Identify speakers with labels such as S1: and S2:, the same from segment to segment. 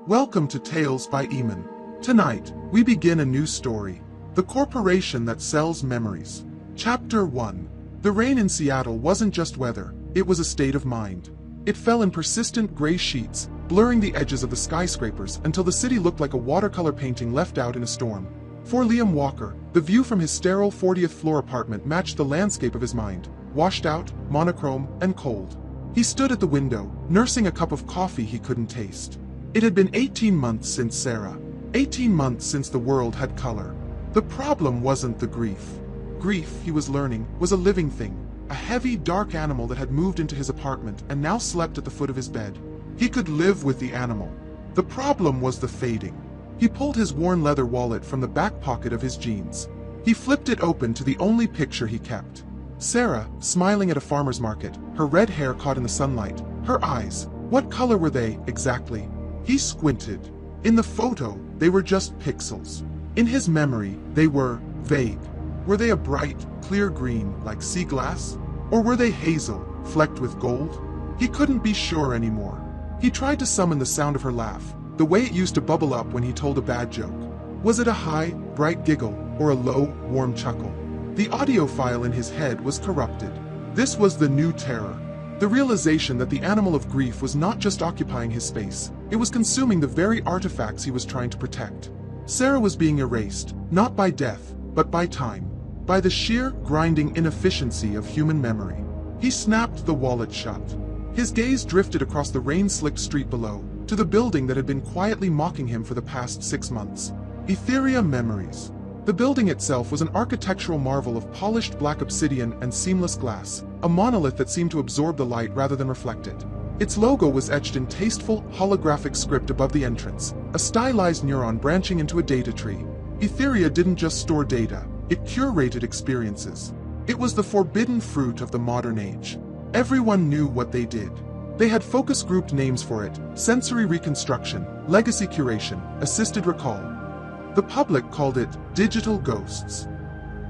S1: Welcome to Tales by Imon. Tonight, we begin a new story. The Corporation That Sells Memories. Chapter 1. The rain in Seattle wasn't just weather, it was a state of mind. It fell in persistent gray sheets, blurring the edges of the skyscrapers until the city looked like a watercolor painting left out in a storm. For Liam Walker, the view from his sterile 40th floor apartment matched the landscape of his mind, washed out, monochrome, and cold. He stood at the window, nursing a cup of coffee he couldn't taste. It had been 18 months since Sarah. 18 months since the world had color. The problem wasn't the grief. Grief, he was learning, was a living thing. A heavy, dark animal that had moved into his apartment and now slept at the foot of his bed. He could live with the animal. The problem was the fading. He pulled his worn leather wallet from the back pocket of his jeans. He flipped it open to the only picture he kept. Sarah, smiling at a farmer's market, her red hair caught in the sunlight. Her eyes. What color were they, exactly? He squinted. In the photo, they were just pixels. In his memory, they were vague. Were they a bright, clear green, like sea glass? Or were they hazel, flecked with gold? He couldn't be sure anymore. He tried to summon the sound of her laugh, the way it used to bubble up when he told a bad joke. Was it a high, bright giggle, or a low, warm chuckle? The audio file in his head was corrupted. This was the new terror. The realization that the animal of grief was not just occupying his space, it was consuming the very artifacts he was trying to protect. Sarah was being erased, not by death, but by time. By the sheer, grinding inefficiency of human memory. He snapped the wallet shut. His gaze drifted across the rain-slicked street below, to the building that had been quietly mocking him for the past 6 months. Etherea Memories. The building itself was an architectural marvel of polished black obsidian and seamless glass, a monolith that seemed to absorb the light rather than reflect it. Its logo was etched in tasteful, holographic script above the entrance, a stylized neuron branching into a data tree. Etherea didn't just store data, it curated experiences. It was the forbidden fruit of the modern age. Everyone knew what they did. They had focus-grouped names for it: sensory reconstruction, legacy curation, assisted recall. The public called it digital ghosts.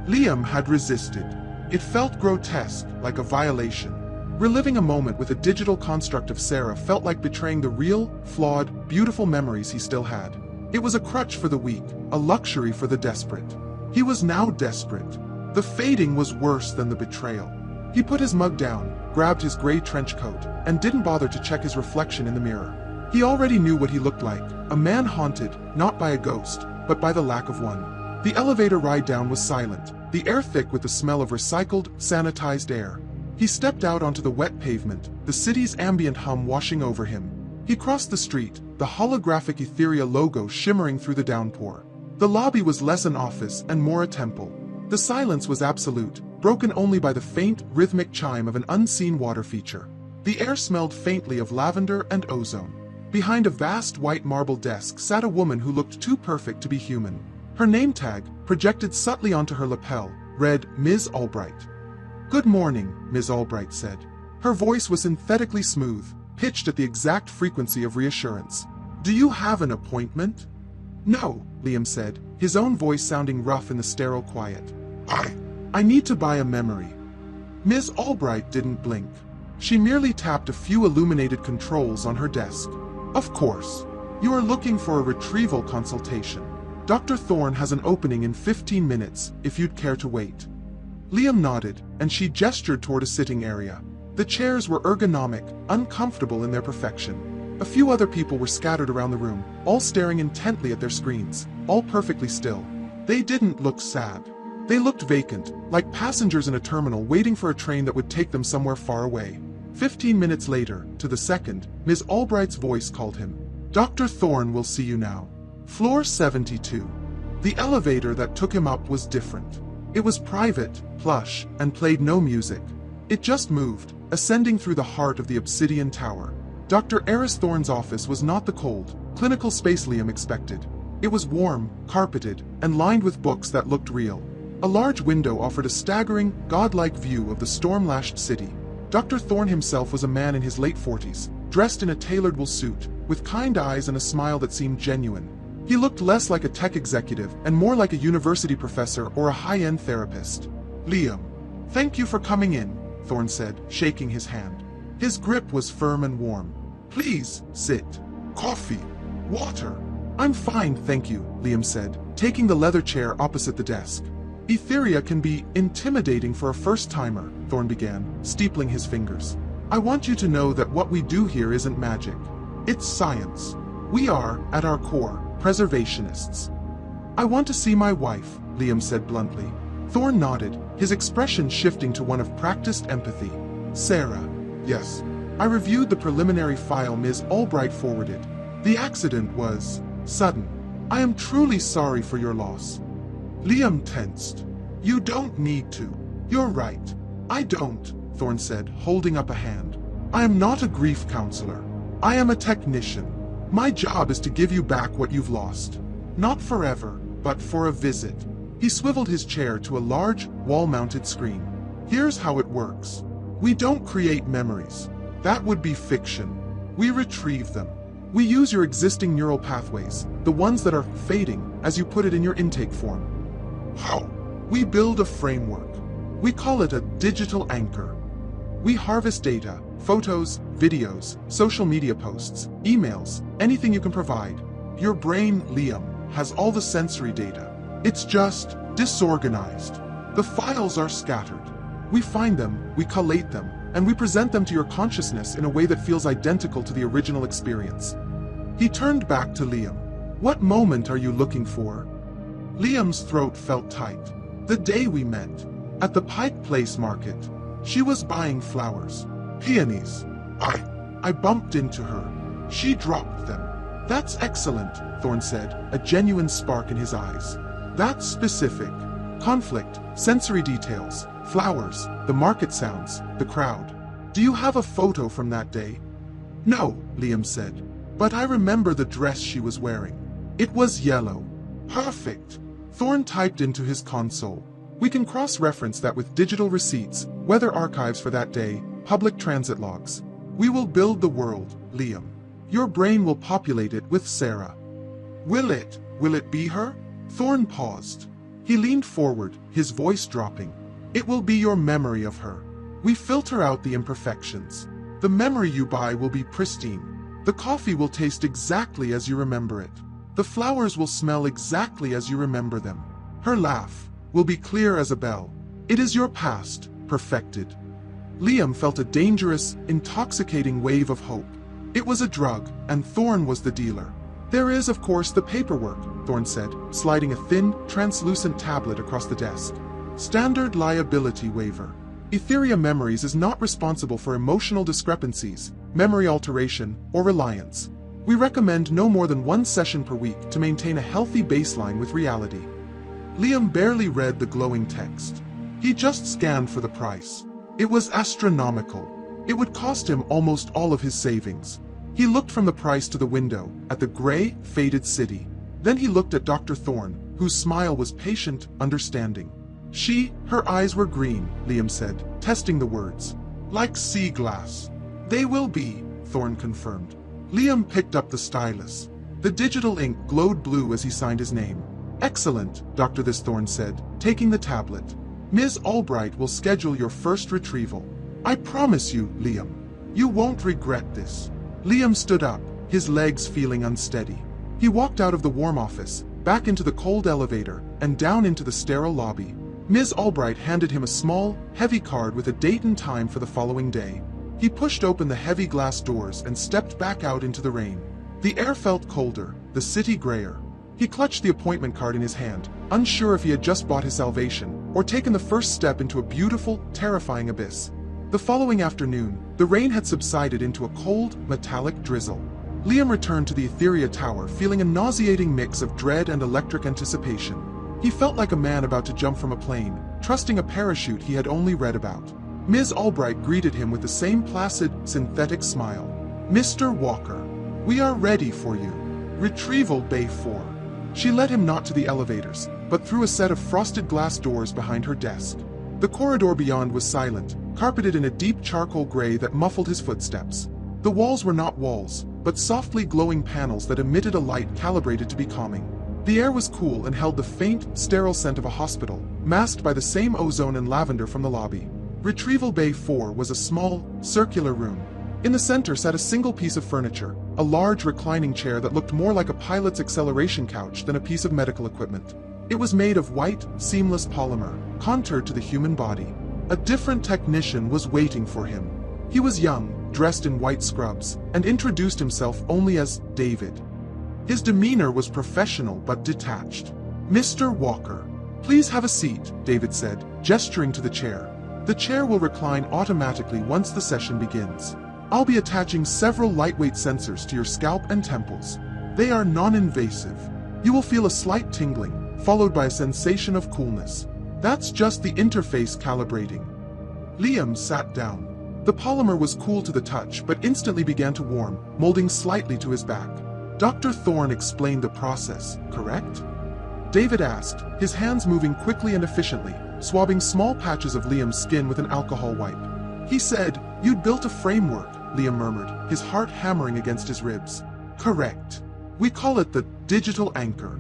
S1: Liam had resisted. It felt grotesque, like a violation. Reliving a moment with a digital construct of Sarah felt like betraying the real, flawed, beautiful memories he still had. It was a crutch for the weak, a luxury for the desperate. He was now desperate. The fading was worse than the betrayal. He put his mug down, grabbed his gray trench coat, and didn't bother to check his reflection in the mirror. He already knew what he looked like, a man haunted, not by a ghost, but by the lack of one. The elevator ride down was silent, the air thick with the smell of recycled, sanitized air. He stepped out onto the wet pavement, the city's ambient hum washing over him. He crossed the street, the holographic Etherea logo shimmering through the downpour. The lobby was less an office and more a temple. The silence was absolute, broken only by the faint, rhythmic chime of an unseen water feature. The air smelled faintly of lavender and ozone. Behind a vast white marble desk sat a woman who looked too perfect to be human. Her name tag, projected subtly onto her lapel, read Ms. Albright. "Good morning," Ms. Albright said. Her voice was synthetically smooth, pitched at the exact frequency of reassurance. "Do you have an appointment?" "No," Liam said, his own voice sounding rough in the sterile quiet. I need to buy a memory." Ms. Albright didn't blink. She merely tapped a few illuminated controls on her desk. "Of course. You are looking for a retrieval consultation. Dr. Thorne has an opening in 15 minutes, if you'd care to wait." Liam nodded, and she gestured toward a sitting area. The chairs were ergonomic, uncomfortable in their perfection. A few other people were scattered around the room, all staring intently at their screens, all perfectly still. They didn't look sad. They looked vacant, like passengers in a terminal waiting for a train that would take them somewhere far away. 15 minutes later, to the second, Ms. Albright's voice called him. "Dr. Thorne will see you now. Floor 72. The elevator that took him up was different. It was private, plush, and played no music. It just moved, ascending through the heart of the obsidian tower. Dr. Eris Thorne's office was not the cold, clinical space Liam expected. It was warm, carpeted, and lined with books that looked real. A large window offered a staggering, godlike view of the storm-lashed city. Dr. Thorne himself was a man in his late 40s, dressed in a tailored wool suit, with kind eyes and a smile that seemed genuine. He looked less like a tech executive and more like a university professor or a high-end therapist. "Liam, thank you for coming in," Thorne said, shaking his hand. His grip was firm and warm. "Please, sit. Coffee." Water. I'm fine, thank you, Liam said, taking the leather chair opposite the desk. Etherea can be intimidating for a first-timer, Thorn began, steepling his fingers. I want you to know that what we do here isn't magic. It's science. We are, at our core, preservationists. I want to see my wife, Liam said bluntly. Thorn nodded, his expression shifting to one of practiced empathy. Sarah. Yes. I reviewed the preliminary file Ms. Albright forwarded. The accident was sudden. I am truly sorry for your loss. Liam tensed. You don't need to. You're right. I don't, Thorn said, holding up a hand. I am not a grief counselor. I am a technician. My job is to give you back what you've lost. Not forever, but for a visit. He swiveled his chair to a large, wall-mounted screen. Here's how it works. We don't create memories. That would be fiction. We retrieve them. We use your existing neural pathways, the ones that are fading, as you put it in your intake form. How? We build a framework. We call it a digital anchor. We harvest data, photos, videos, social media posts, emails, anything you can provide. Your brain, Liam, has all the sensory data. It's just disorganized. The files are scattered. We find them, we collate them, and we present them to your consciousness in a way that feels identical to the original experience. He turned back to Liam. What moment are you looking for? Liam's throat felt tight. The day we met. At the Pike Place market. She was buying flowers. Peonies. I bumped into her. She dropped them. That's excellent, Thorn said, a genuine spark in his eyes. That's specific. Conflict, sensory details, flowers, the market sounds, the crowd. Do you have a photo from that day? No, Liam said. But I remember the dress she was wearing. It was yellow. Perfect. Thorn typed into his console. We can cross-reference that with digital receipts, weather archives for that day, public transit logs. We will build the world, Liam. Your brain will populate it with Sarah. Will it? Will it be her? Thorn paused. He leaned forward, his voice dropping. It will be your memory of her. We filter out the imperfections. The memory you buy will be pristine. The coffee will taste exactly as you remember it. The flowers will smell exactly as you remember them. Her laugh will be clear as a bell. It is your past, perfected. Liam felt a dangerous, intoxicating wave of hope. It was a drug, and Thorn was the dealer. There is, of course, the paperwork, Thorn said, sliding a thin, translucent tablet across the desk. Standard liability waiver. Etherea Memories is not responsible for emotional discrepancies, memory alteration, or reliance. We recommend no more than 1 session per week to maintain a healthy baseline with reality. Liam barely read the glowing text. He just scanned for the price. It was astronomical. It would cost him almost all of his savings. He looked from the price to the window, at the gray, faded city. Then he looked at Dr. Thorn, whose smile was patient, understanding. Her eyes were green, Liam said, testing the words. Like sea glass. They will be, Thorn confirmed. Liam picked up the stylus. The digital ink glowed blue as he signed his name. Excellent, Dr. Thorn said, taking the tablet. Ms. Albright will schedule your first retrieval. I promise you, Liam. You won't regret this. Liam stood up, his legs feeling unsteady. He walked out of the warm office, back into the cold elevator, and down into the sterile lobby. Ms. Albright handed him a small, heavy card with a date and time for the following day. He pushed open the heavy glass doors and stepped back out into the rain. The air felt colder, the city grayer. He clutched the appointment card in his hand, unsure if he had just bought his salvation, or taken the first step into a beautiful, terrifying abyss. The following afternoon, the rain had subsided into a cold, metallic drizzle. Liam returned to the Etherea Tower feeling a nauseating mix of dread and electric anticipation. He felt like a man about to jump from a plane, trusting a parachute he had only read about. Ms. Albright greeted him with the same placid, synthetic smile. Mr. Walker, we are ready for you. Retrieval Bay 4. She led him not to the elevators, but through a set of frosted glass doors behind her desk. The corridor beyond was silent, carpeted in a deep charcoal gray that muffled his footsteps. The walls were not walls, but softly glowing panels that emitted a light calibrated to be calming. The air was cool and held the faint, sterile scent of a hospital, masked by the same ozone and lavender from the lobby. Retrieval Bay 4 was a small, circular room. In the center sat a single piece of furniture, a large reclining chair that looked more like a pilot's acceleration couch than a piece of medical equipment. It was made of white, seamless polymer, contoured to the human body. A different technician was waiting for him. He was young, dressed in white scrubs, and introduced himself only as David. His demeanor was professional but detached. "Mr. Walker, please have a seat," David said, gesturing to the chair. "The chair will recline automatically once the session begins. I'll be attaching several lightweight sensors to your scalp and temples. They are non-invasive. You will feel a slight tingling, followed by a sensation of coolness. That's just the interface calibrating." Liam sat down. The polymer was cool to the touch, but instantly began to warm, molding slightly to his back. Dr. Thorne explained the process, correct? David asked, his hands moving quickly and efficiently, swabbing small patches of Liam's skin with an alcohol wipe. "He said, you'd built a framework," Liam murmured, his heart hammering against his ribs. "Correct. We call it the digital anchor.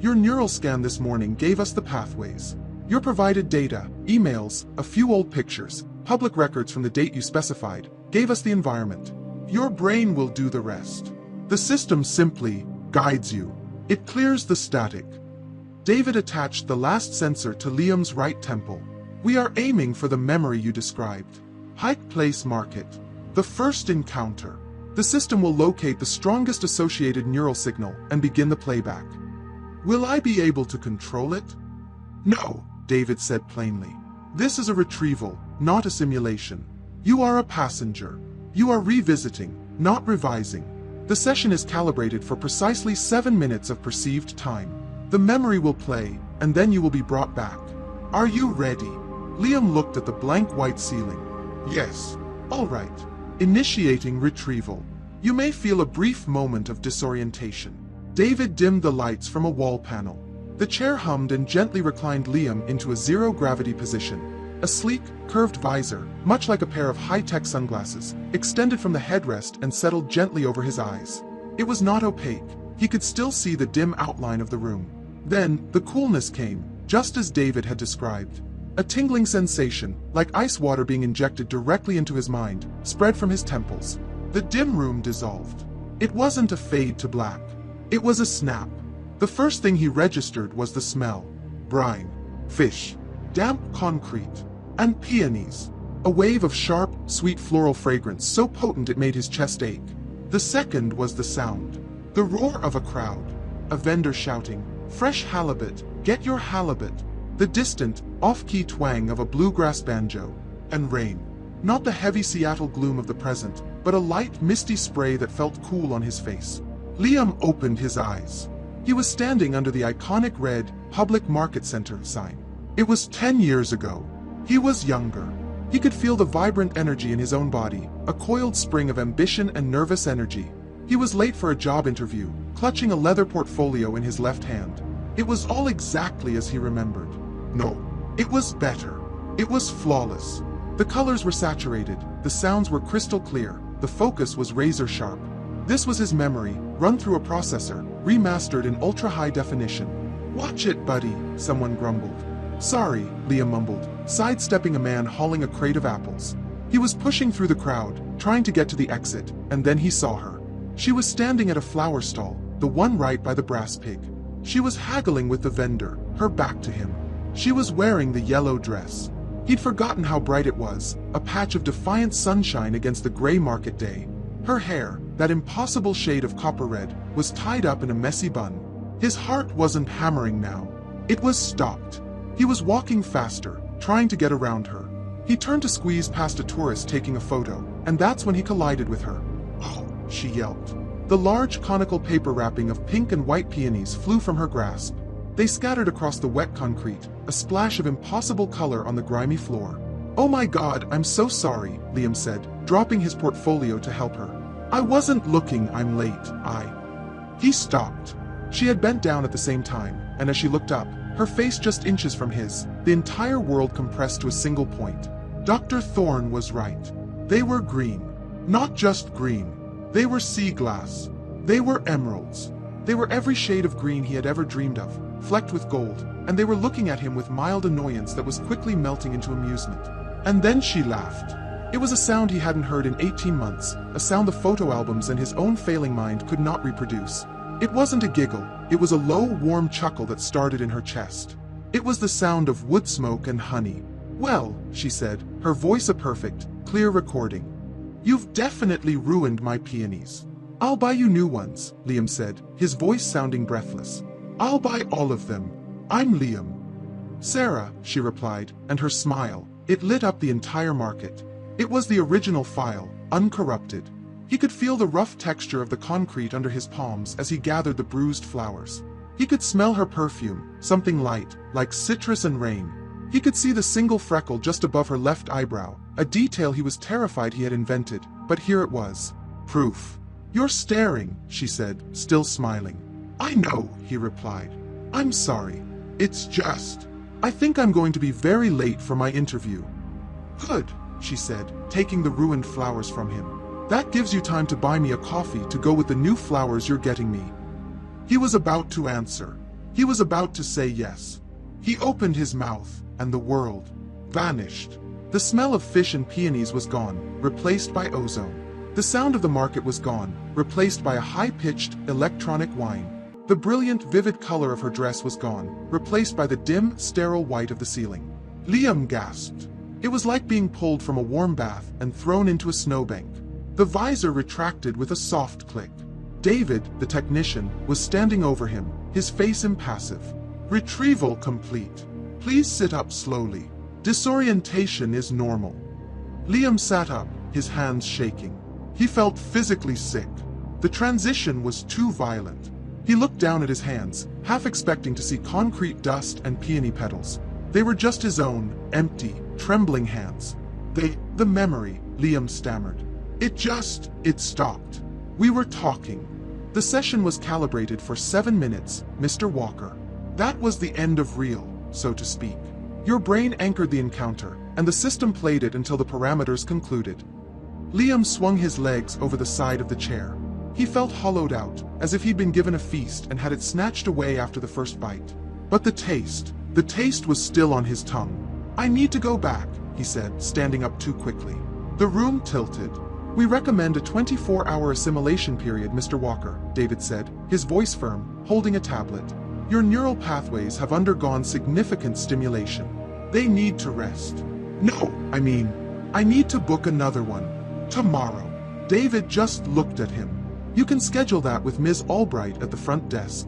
S1: Your neural scan this morning gave us the pathways. Your provided data, emails, a few old pictures, public records from the date you specified, gave us the environment. Your brain will do the rest. The system simply guides you. It clears the static." David attached the last sensor to Liam's right temple. "We are aiming for the memory you described. Pike Place Market. The first encounter. The system will locate the strongest associated neural signal and begin the playback." "Will I be able to control it?" "No," David said plainly. "This is a retrieval, not a simulation. You are a passenger. You are revisiting, not revising. The session is calibrated for precisely 7 minutes of perceived time. The memory will play, and then you will be brought back. Are you ready?" Liam looked at the blank white ceiling. "Yes." "All right. Initiating retrieval. You may feel a brief moment of disorientation." David dimmed the lights from a wall panel. The chair hummed and gently reclined Liam into a zero-gravity position. A sleek, curved visor, much like a pair of high-tech sunglasses, extended from the headrest and settled gently over his eyes. It was not opaque. He could still see the dim outline of the room. Then, the coolness came, just as David had described. A tingling sensation, like ice water being injected directly into his mind, spread from his temples. The dim room dissolved. It wasn't a fade to black. It was a snap. The first thing he registered was the smell. Brine, fish, damp concrete, and peonies. A wave of sharp, sweet floral fragrance so potent it made his chest ache. The second was the sound. The roar of a crowd. A vendor shouting, "Fresh halibut, get your halibut." The distant, off-key twang of a bluegrass banjo. And rain. Not the heavy Seattle gloom of the present, but a light, misty spray that felt cool on his face. Liam opened his eyes. He was standing under the iconic red, Public Market Center sign. It was 10 years ago. He was younger. He could feel the vibrant energy in his own body, a coiled spring of ambition and nervous energy. He was late for a job interview, clutching a leather portfolio in his left hand. It was all exactly as he remembered. No, it was better. It was flawless. The colors were saturated, the sounds were crystal clear, the focus was razor sharp. This was his memory, run through a processor, remastered in ultra-high definition. "Watch it, buddy," someone grumbled. "Sorry," Liam mumbled, sidestepping a man hauling a crate of apples. He was pushing through the crowd, trying to get to the exit, and then he saw her. She was standing at a flower stall, the one right by the brass pig. She was haggling with the vendor, her back to him. She was wearing the yellow dress. He'd forgotten how bright it was, a patch of defiant sunshine against the gray market day. Her hair, that impossible shade of copper red, was tied up in a messy bun. His heart wasn't hammering now. It was stopped. He was walking faster, trying to get around her. He turned to squeeze past a tourist taking a photo, and that's when he collided with her. "Oh," she yelped. The large conical paper wrapping of pink and white peonies flew from her grasp. They scattered across the wet concrete, a splash of impossible color on the grimy floor. "Oh my God, I'm so sorry," Liam said, dropping his portfolio to help her. "I wasn't looking, I'm late, He stopped. She had bent down at the same time, and as she looked up, her face just inches from his, the entire world compressed to a single point. Dr. Thorne was right. They were green. Not just green. They were sea glass. They were emeralds. They were every shade of green he had ever dreamed of, flecked with gold, and they were looking at him with mild annoyance that was quickly melting into amusement. And then she laughed. It was a sound he hadn't heard in 18 months, a sound the photo albums and his own failing mind could not reproduce. It wasn't a giggle, it was a low, warm chuckle that started in her chest. It was the sound of wood smoke and honey. "Well," she said, her voice a perfect, clear recording. "You've definitely ruined my peonies." "I'll buy you new ones," Liam said, his voice sounding breathless. "I'll buy all of them. I'm Liam." "Sarah," she replied, and her smile, it lit up the entire market. It was the original file, uncorrupted. He could feel the rough texture of the concrete under his palms as he gathered the bruised flowers. He could smell her perfume, something light, like citrus and rain. He could see the single freckle just above her left eyebrow, a detail he was terrified he had invented, but here it was. Proof. "You're staring," she said, still smiling. "I know," he replied. "I'm sorry. It's just, I think I'm going to be very late for my interview." "Good," she said, taking the ruined flowers from him. "That gives you time to buy me a coffee to go with the new flowers you're getting me." He was about to answer. He was about to say yes. He opened his mouth, and the world vanished. The smell of fish and peonies was gone, replaced by ozone. The sound of the market was gone, replaced by a high-pitched, electronic whine. The brilliant, vivid color of her dress was gone, replaced by the dim, sterile white of the ceiling. Liam gasped. It was like being pulled from a warm bath and thrown into a snowbank. The visor retracted with a soft click. David, the technician, was standing over him, his face impassive. "Retrieval complete. Please sit up slowly. Disorientation is normal." Liam sat up, his hands shaking. He felt physically sick. The transition was too violent. He looked down at his hands, half expecting to see concrete dust and peony petals. They were just his own, empty, trembling hands. The memory," Liam stammered. It stopped. We were talking. The session was calibrated for 7 minutes, Mr. Walker. That was the end of real, so to speak. Your brain anchored the encounter, and the system played it until the parameters concluded. Liam swung his legs over the side of the chair. He felt hollowed out, as if he'd been given a feast and had it snatched away after the first bite. But the taste was still on his tongue. "I need to go back," he said, standing up too quickly. The room tilted. "We recommend a 24-hour assimilation period, Mr. Walker," David said, his voice firm, holding a tablet. "Your neural pathways have undergone significant stimulation. They need to rest." "No, I need to book another one. Tomorrow." David just looked at him. "You can schedule that with Ms. Albright at the front desk."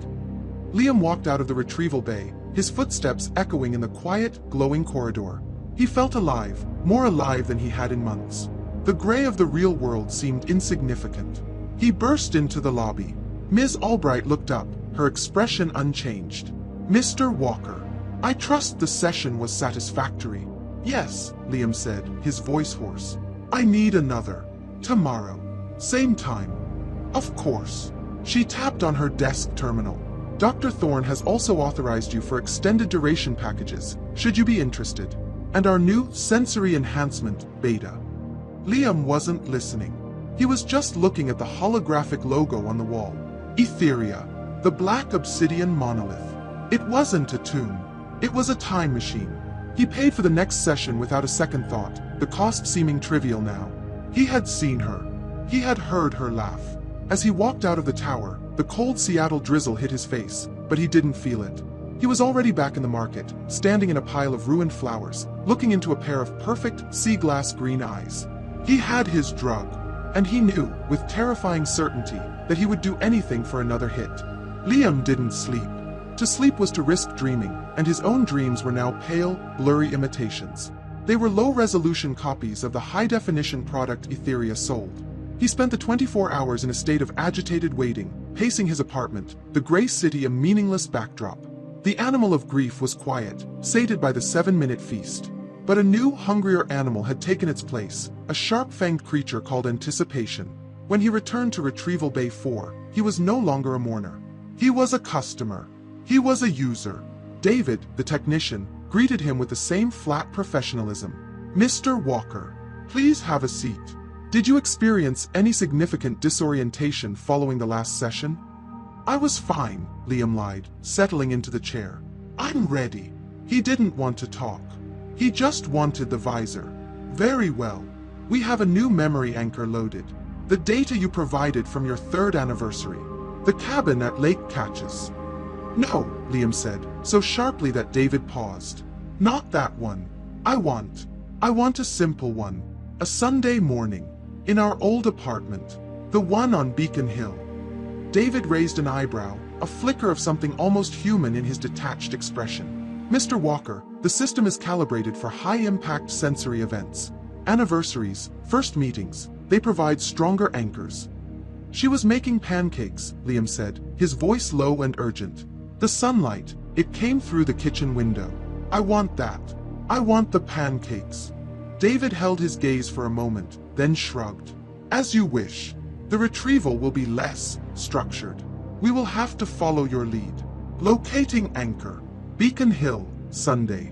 S1: Liam walked out of the retrieval bay, his footsteps echoing in the quiet, glowing corridor. He felt alive, more alive than he had in months. The gray of the real world seemed insignificant. He burst into the lobby. Ms. Albright looked up, her expression unchanged. "Mr. Walker, I trust the session was satisfactory." "Yes," Liam said, his voice hoarse. "I need another. Tomorrow. Same time." "Of course." She tapped on her desk terminal. "Dr. Thorne has also authorized you for extended duration packages, should you be interested. And our new sensory enhancement, beta." Liam wasn't listening. He was just looking at the holographic logo on the wall. Etherea, the black obsidian monolith. It wasn't a tomb. It was a time machine. He paid for the next session without a second thought, the cost seeming trivial now. He had seen her. He had heard her laugh. As he walked out of the tower, the cold Seattle drizzle hit his face, but he didn't feel it. He was already back in the market, standing in a pile of ruined flowers, looking into a pair of perfect, sea-glass green eyes. He had his drug, and he knew, with terrifying certainty, that he would do anything for another hit. Liam didn't sleep. To sleep was to risk dreaming, and his own dreams were now pale, blurry imitations. They were low-resolution copies of the high-definition product Etherea sold. He spent the 24 hours in a state of agitated waiting, pacing his apartment, the gray city a meaningless backdrop. The animal of grief was quiet, sated by the 7-minute feast. But a new, hungrier animal had taken its place, a sharp-fanged creature called anticipation. When he returned to Retrieval Bay 4, he was no longer a mourner. He was a customer. He was a user. David, the technician, greeted him with the same flat professionalism. "Mr. Walker, please have a seat. Did you experience any significant disorientation following the last session?" "I was fine," Liam lied, settling into the chair. "I'm ready." He didn't want to talk. He just wanted the visor. "Very well. We have a new memory anchor loaded. The data you provided from your 3rd anniversary. The cabin at Lake Catches. No, Liam said, so sharply that David paused. Not that one. I want a simple one. A Sunday morning. In our old apartment. The one on Beacon Hill. David raised an eyebrow, a flicker of something almost human in his detached expression. Mr. Walker, the system is calibrated for high-impact sensory events. Anniversaries, first meetings, they provide stronger anchors. She was making pancakes, Liam said, his voice low and urgent. The sunlight, it came through the kitchen window. I want that. I want the pancakes. David held his gaze for a moment, then shrugged. As you wish. The retrieval will be less structured. We will have to follow your lead. Locating anchor. Beacon Hill, Sunday.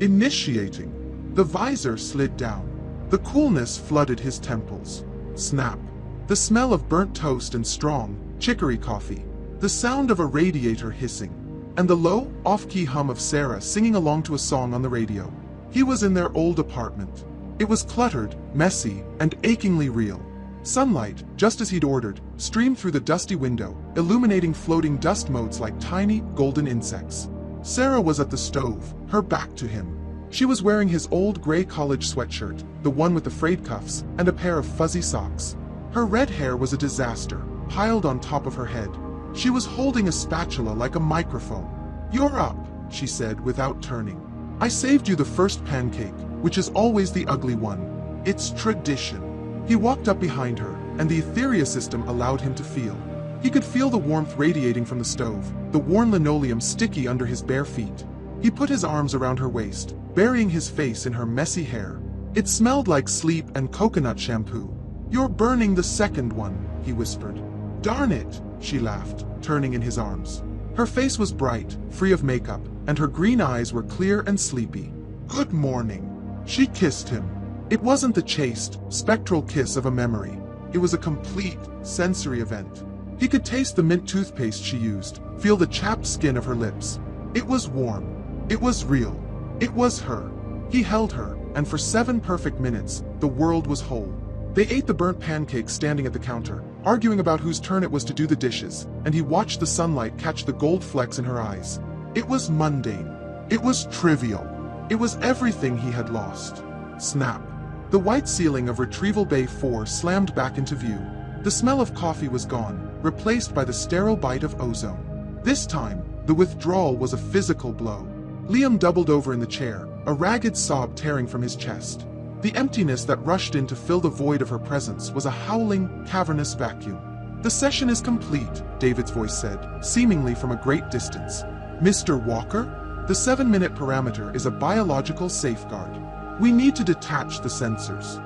S1: Initiating. The visor slid down. The coolness flooded his temples. Snap. The smell of burnt toast and strong, chicory coffee. The sound of a radiator hissing. And the low, off-key hum of Sarah singing along to a song on the radio. He was in their old apartment. It was cluttered, messy, and achingly real. Sunlight, just as he'd ordered, streamed through the dusty window, illuminating floating dust motes like tiny, golden insects. Sarah was at the stove, her back to him. She was wearing his old gray college sweatshirt, the one with the frayed cuffs, and a pair of fuzzy socks. Her red hair was a disaster, piled on top of her head. She was holding a spatula like a microphone. You're up, she said without turning. I saved you the first pancake, which is always the ugly one. It's tradition. He walked up behind her, and the Etherea system allowed him to feel. He could feel the warmth radiating from the stove, the worn linoleum sticky under his bare feet. He put his arms around her waist, burying his face in her messy hair. It smelled like sleep and coconut shampoo. You're burning the second one, he whispered. Darn it, she laughed, turning in his arms. Her face was bright, free of makeup, and her green eyes were clear and sleepy. Good morning. She kissed him. It wasn't the chaste, spectral kiss of a memory. It was a complete, sensory event. He could taste the mint toothpaste she used, feel the chapped skin of her lips. It was warm. It was real. It was her. He held her, and for 7 perfect minutes, the world was whole. They ate the burnt pancakes standing at the counter, arguing about whose turn it was to do the dishes, and he watched the sunlight catch the gold flecks in her eyes. It was mundane. It was trivial. It was everything he had lost. Snap. The white ceiling of Retrieval Bay 4 slammed back into view. The smell of coffee was gone, replaced by the sterile bite of ozone. This time, the withdrawal was a physical blow. Liam doubled over in the chair, a ragged sob tearing from his chest. The emptiness that rushed in to fill the void of her presence was a howling, cavernous vacuum. The session is complete, David's voice said, seemingly from a great distance. Mr. Walker? The 7-minute parameter is a biological safeguard. We need to detach the sensors.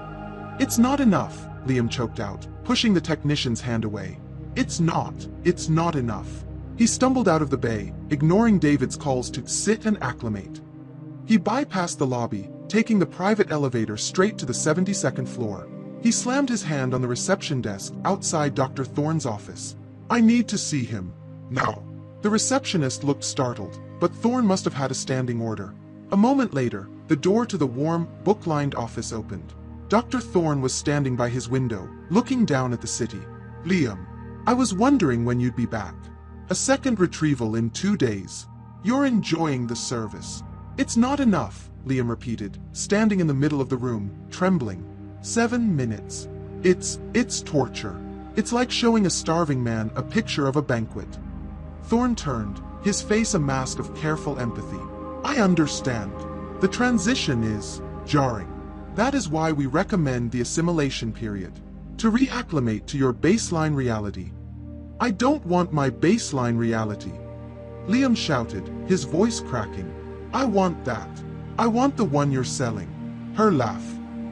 S1: It's not enough, Liam choked out, pushing the technician's hand away. It's not enough. He stumbled out of the bay, ignoring David's calls to sit and acclimate. He bypassed the lobby, taking the private elevator straight to the 72nd floor. He slammed his hand on the reception desk outside Dr. Thorne's office. I need to see him. Now. The receptionist looked startled, but Thorne must have had a standing order. A moment later, the door to the warm, book-lined office opened. Dr. Thorne was standing by his window, looking down at the city. Liam, I was wondering when you'd be back. A second retrieval in 2 days. You're enjoying the service. It's not enough, Liam repeated, standing in the middle of the room, trembling. 7 minutes. It's torture. It's like showing a starving man a picture of a banquet. Thorne turned, his face a mask of careful empathy. I understand. The transition is jarring. That is why we recommend the assimilation period. To reacclimate to your baseline reality. I don't want my baseline reality. Liam shouted, his voice cracking. I want that. I want the one you're selling. Her laugh.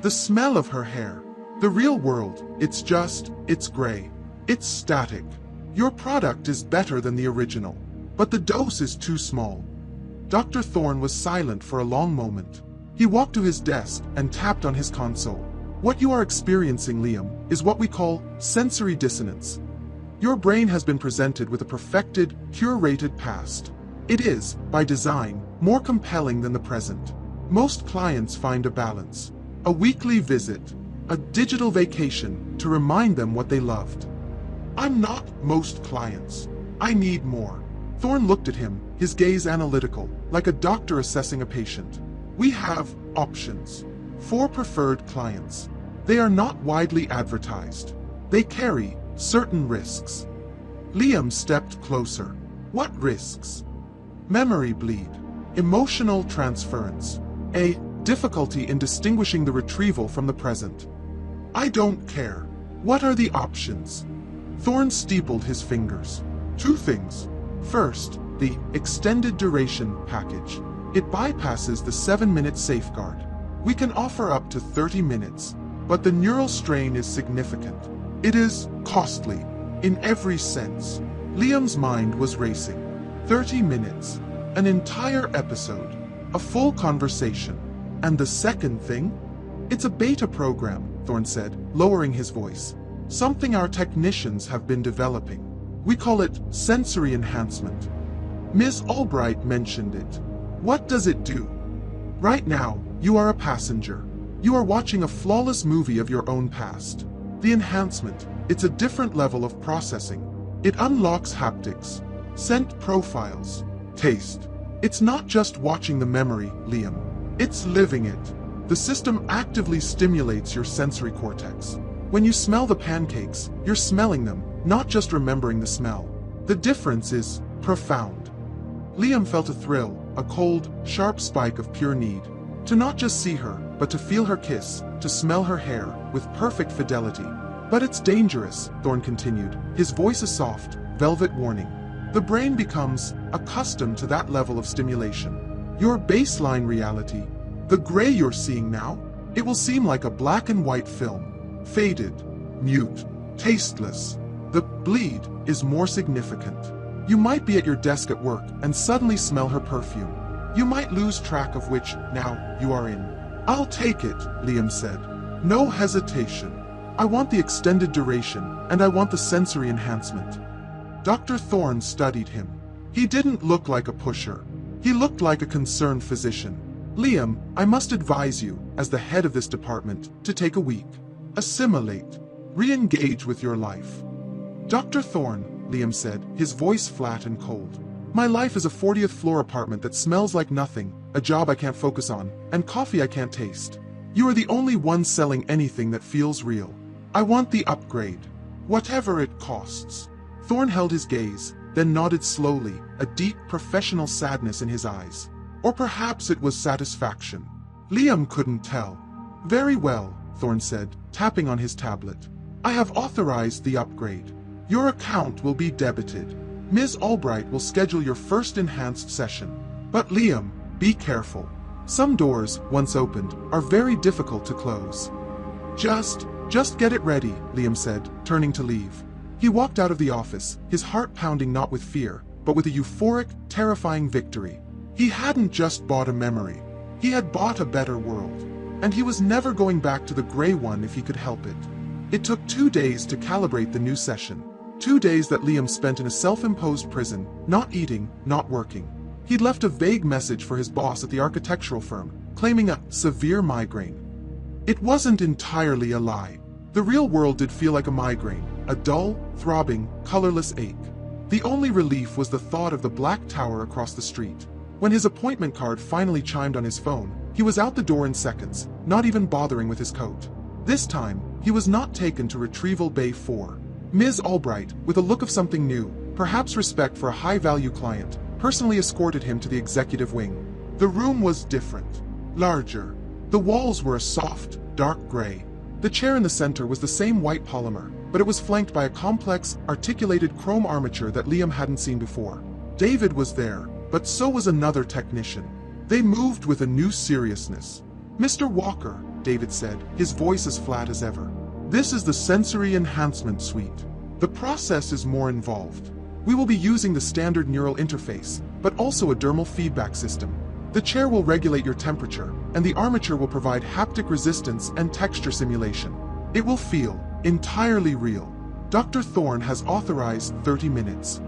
S1: The smell of her hair. The real world, it's gray. It's static. Your product is better than the original, but the dose is too small. Dr. Thorne was silent for a long moment. He walked to his desk and tapped on his console. What you are experiencing, Liam, is what we call sensory dissonance. Your brain has been presented with a perfected, curated past. It is, by design, more compelling than the present. Most clients find a balance. A weekly visit, a digital vacation to remind them what they loved. I'm not most clients. I need more. Thorne looked at him, his gaze analytical, like a doctor assessing a patient. We have options. 4 preferred clients. They are not widely advertised. They carry certain risks. Liam stepped closer. What risks? Memory bleed. Emotional transference. A difficulty in distinguishing the retrieval from the present. I don't care. What are the options? Thorne steepled his fingers. 2 things. First, the extended duration package. It bypasses the 7-minute safeguard. We can offer up to 30 minutes, but the neural strain is significant. It is costly, in every sense. Liam's mind was racing. 30 minutes, an entire episode, a full conversation. And the second thing? It's a beta program, Thorne said, lowering his voice. Something our technicians have been developing. We call it sensory enhancement. Ms. Albright mentioned it. What does it do? Right now, you are a passenger. You are watching a flawless movie of your own past. The enhancement, it's a different level of processing. It unlocks haptics, scent profiles, taste. It's not just watching the memory, Liam. It's living it. The system actively stimulates your sensory cortex. When you smell the pancakes, you're smelling them, not just remembering the smell. The difference is profound. Liam felt a thrill, a cold, sharp spike of pure need. To not just see her, but to feel her kiss, to smell her hair, with perfect fidelity. But it's dangerous, Thorne continued, his voice a soft, velvet warning. The brain becomes accustomed to that level of stimulation. Your baseline reality, the gray you're seeing now, it will seem like a black and white film. Faded, mute, tasteless. The bleed is more significant. You might be at your desk at work and suddenly smell her perfume. You might lose track of which now you are in. I'll take it, Liam said. No hesitation. I want the extended duration, and I want the sensory enhancement. Dr. Thorne studied him. He didn't look like a pusher. He looked like a concerned physician. Liam, I must advise you, as the head of this department, to take a week. Assimilate. Re-engage with your life. Dr. Thorne, Liam said, his voice flat and cold. My life is a 40th floor apartment that smells like nothing, a job I can't focus on, and coffee I can't taste. You are the only one selling anything that feels real. I want the upgrade. Whatever it costs. Thorne held his gaze, then nodded slowly, a deep professional sadness in his eyes. Or perhaps it was satisfaction. Liam couldn't tell. Very well, Thorne said, tapping on his tablet. I have authorized the upgrade. Your account will be debited. Ms. Albright will schedule your first enhanced session. But Liam, be careful. Some doors, once opened, are very difficult to close. Just get it ready, Liam said, turning to leave. He walked out of the office, his heart pounding not with fear, but with a euphoric, terrifying victory. He hadn't just bought a memory. He had bought a better world. And he was never going back to the gray one if he could help it. It took 2 days to calibrate the new session. 2 days that Liam spent in a self-imposed prison, not eating, not working. He'd left a vague message for his boss at the architectural firm, claiming a severe migraine. It wasn't entirely a lie. The real world did feel like a migraine, a dull, throbbing, colorless ache. The only relief was the thought of the black tower across the street. When his appointment card finally chimed on his phone, he was out the door in seconds, not even bothering with his coat. This time, he was not taken to Retrieval Bay 4. Ms. Albright, with a look of something new, perhaps respect for a high-value client, personally escorted him to the executive wing. The room was different, larger. The walls were a soft, dark gray. The chair in the center was the same white polymer, but it was flanked by a complex, articulated chrome armature that Liam hadn't seen before. David was there, but so was another technician. They moved with a new seriousness. Mr. Walker, David said, his voice as flat as ever. This is the sensory enhancement suite. The process is more involved. We will be using the standard neural interface, but also a dermal feedback system. The chair will regulate your temperature, and the armature will provide haptic resistance and texture simulation. It will feel entirely real. Dr. Thorne has authorized 30 minutes.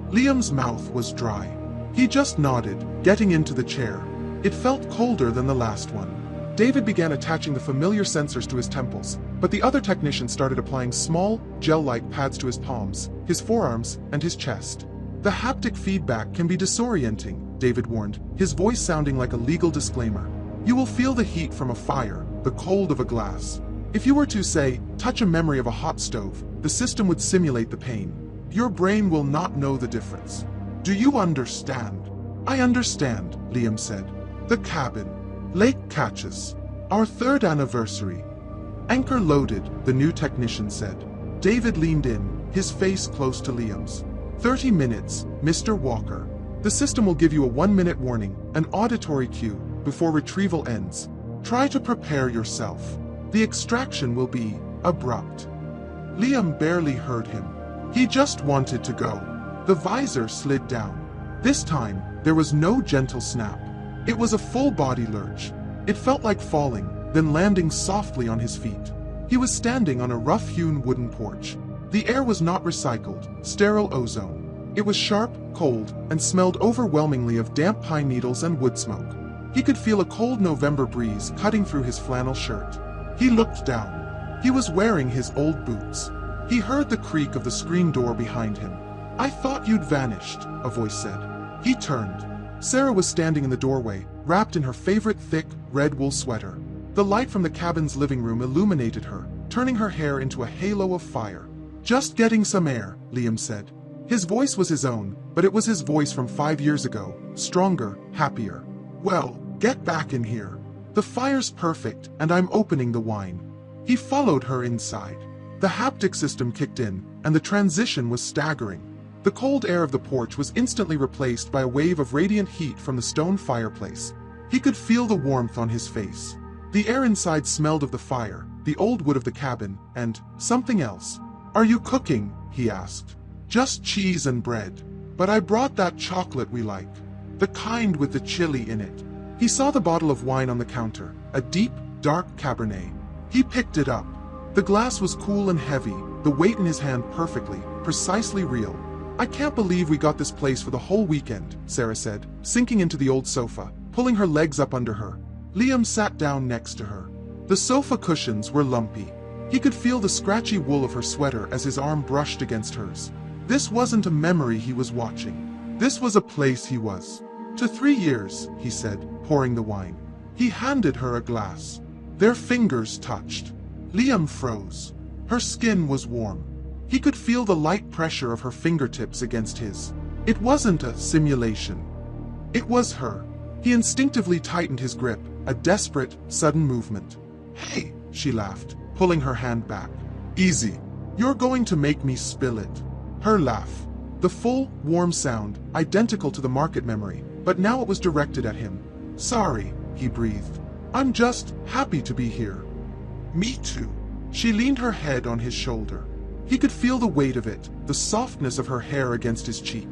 S1: Liam's mouth was dry. He just nodded, getting into the chair. It felt colder than the last one. David began attaching the familiar sensors to his temples, but the other technicians started applying small, gel-like pads to his palms, his forearms, and his chest. The haptic feedback can be disorienting, David warned, his voice sounding like a legal disclaimer. You will feel the heat from a fire, the cold of a glass. If you were to, say, touch a memory of a hot stove, the system would simulate the pain. Your brain will not know the difference. Do you understand? I understand, Liam said. The cabin. Lake catches. Our 3rd anniversary. Anchor loaded, the new technician said. David leaned in, his face close to Liam's. 30 minutes, Mr. Walker. The system will give you a 1-minute warning, an auditory cue, before retrieval ends. Try to prepare yourself. The extraction will be abrupt. Liam barely heard him. He just wanted to go. The visor slid down. This time, there was no gentle snap. It was a full-body lurch. It felt like falling, then landing softly on his feet. He was standing on a rough-hewn wooden porch. The air was not recycled, sterile ozone. It was sharp, cold, and smelled overwhelmingly of damp pine needles and wood smoke. He could feel a cold November breeze cutting through his flannel shirt. He looked down. He was wearing his old boots. He heard the creak of the screen door behind him. I thought you'd vanished, a voice said. He turned. Sarah was standing in the doorway, wrapped in her favorite thick, red wool sweater. The light from the cabin's living room illuminated her, turning her hair into a halo of fire. Just getting some air, Liam said. His voice was his own, but it was his voice from 5 years ago, stronger, happier. Well, get back in here. The fire's perfect, and I'm opening the wine. He followed her inside. The haptic system kicked in, and the transition was staggering. The cold air of the porch was instantly replaced by a wave of radiant heat from the stone fireplace. He could feel the warmth on his face. The air inside smelled of the fire, the old wood of the cabin, and something else. Are you cooking? He asked. Just cheese and bread. But I brought that chocolate we like. The kind with the chili in it. He saw the bottle of wine on the counter, a deep, dark Cabernet. He picked it up. The glass was cool and heavy, the weight in his hand perfectly, precisely real. I can't believe we got this place for the whole weekend, Sarah said, sinking into the old sofa, pulling her legs up under her. Liam sat down next to her. The sofa cushions were lumpy. He could feel the scratchy wool of her sweater as his arm brushed against hers. This wasn't a memory he was watching. This was a place he was. To 3 years, he said, pouring the wine. He handed her a glass. Their fingers touched. Liam froze. Her skin was warm. He could feel the light pressure of her fingertips against his. It wasn't a simulation. It was her. He instinctively tightened his grip, a desperate, sudden movement. Hey, she laughed, pulling her hand back. Easy. You're going to make me spill it. Her laugh. The full, warm sound, identical to the market memory, but now it was directed at him. Sorry, he breathed. I'm just happy to be here. Me too. She leaned her head on his shoulder. He could feel the weight of it, the softness of her hair against his cheek.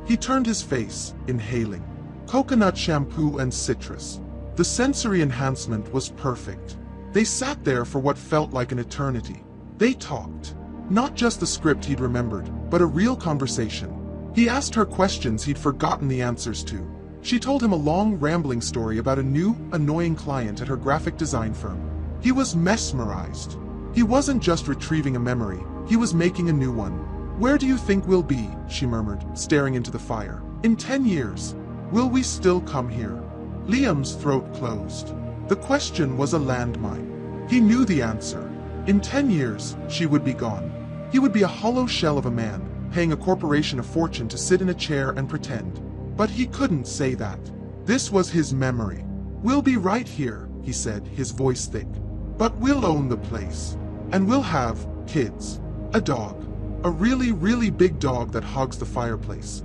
S1: He turned his face, inhaling. Coconut shampoo and citrus. The sensory enhancement was perfect. They sat there for what felt like an eternity. They talked. Not just the script he'd remembered, but a real conversation. He asked her questions he'd forgotten the answers to. She told him a long, rambling story about a new, annoying client at her graphic design firm. He was mesmerized. He wasn't just retrieving a memory, he was making a new one. Where do you think we'll be? She murmured, staring into the fire. In 10 years. Will we still come here? Liam's throat closed. The question was a landmine. He knew the answer. In 10 years, she would be gone. He would be a hollow shell of a man, paying a corporation a fortune to sit in a chair and pretend. But he couldn't say that. This was his memory. We'll be right here, he said, his voice thick. But we'll own the place. And we'll have kids. A dog. A really, really big dog that hogs the fireplace.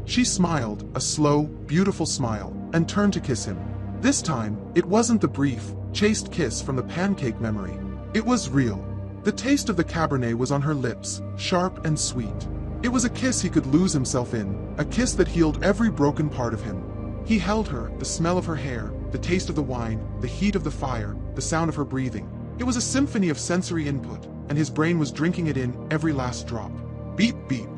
S1: She smiled, a slow, beautiful smile, and turned to kiss him. This time, it wasn't the brief, chaste kiss from the pancake memory. It was real. The taste of the Cabernet was on her lips, sharp and sweet. It was a kiss he could lose himself in, a kiss that healed every broken part of him. He held her, the smell of her hair, the taste of the wine, the heat of the fire, the sound of her breathing. It was a symphony of sensory input, and his brain was drinking it in, every last drop. Beep beep.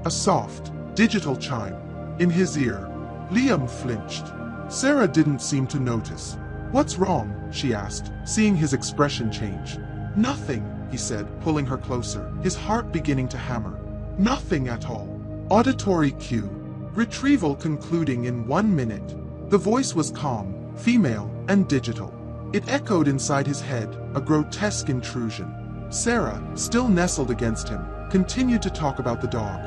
S1: A soft, digital chime. In his ear. Liam flinched. Sarah didn't seem to notice. "What's wrong?" she asked, seeing his expression change. "Nothing," he said, pulling her closer, his heart beginning to hammer. "Nothing at all." Auditory cue. Retrieval concluding in 1 minute. The voice was calm, female, and digital. It echoed inside his head, a grotesque intrusion. Sarah, still nestled against him, continued to talk about the dog.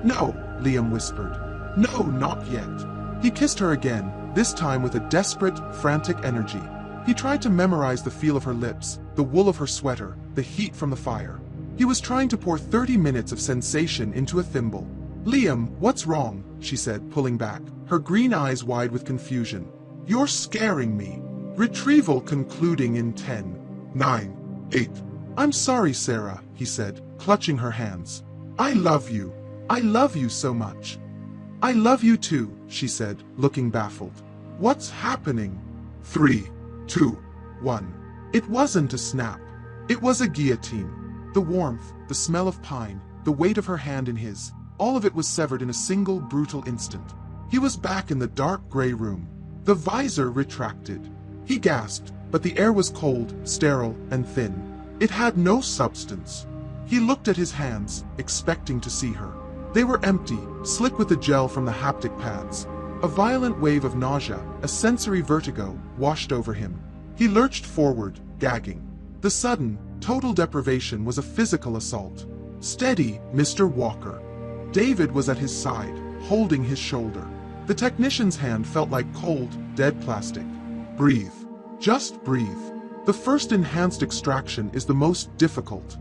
S1: "No," Liam whispered. "No, not yet." He kissed her again, this time with a desperate, frantic energy. He tried to memorize the feel of her lips, the wool of her sweater, the heat from the fire. He was trying to pour 30 minutes of sensation into a thimble. "Liam, what's wrong?" she said, pulling back, her green eyes wide with confusion. "You're scaring me." Retrieval concluding in 10, 9, 8. "I'm sorry, Sarah," he said, clutching her hands. "I love you. I love you so much." "I love you too," she said, looking baffled. "What's happening?" 3, 2, 1. It wasn't a snap. It was a guillotine. The warmth, the smell of pine, the weight of her hand in his, all of it was severed in a single brutal instant. He was back in the dark gray room. The visor retracted. He gasped, but the air was cold, sterile, and thin. It had no substance. He looked at his hands, expecting to see her. They were empty, slick with the gel from the haptic pads. A violent wave of nausea, a sensory vertigo, washed over him. He lurched forward, gagging. The sudden, total deprivation was a physical assault. "Steady, Mr. Walker." David was at his side, holding his shoulder. The technician's hand felt like cold, dead plastic. "Breathe. Just breathe. The first enhanced extraction is the most difficult."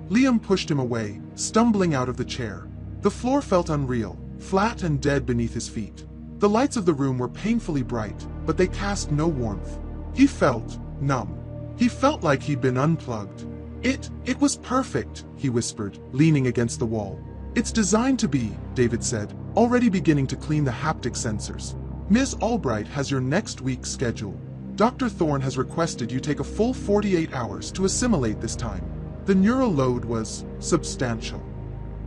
S1: Liam pushed him away, stumbling out of the chair. The floor felt unreal, flat and dead beneath his feet. The lights of the room were painfully bright, but they cast no warmth. He felt numb. He felt like he'd been unplugged. It was perfect," he whispered, leaning against the wall. "It's designed to be," David said, already beginning to clean the haptic sensors. "Ms. Albright has your next week's schedule. Dr. Thorne has requested you take a full 48 hours to assimilate this time." The neural load was substantial.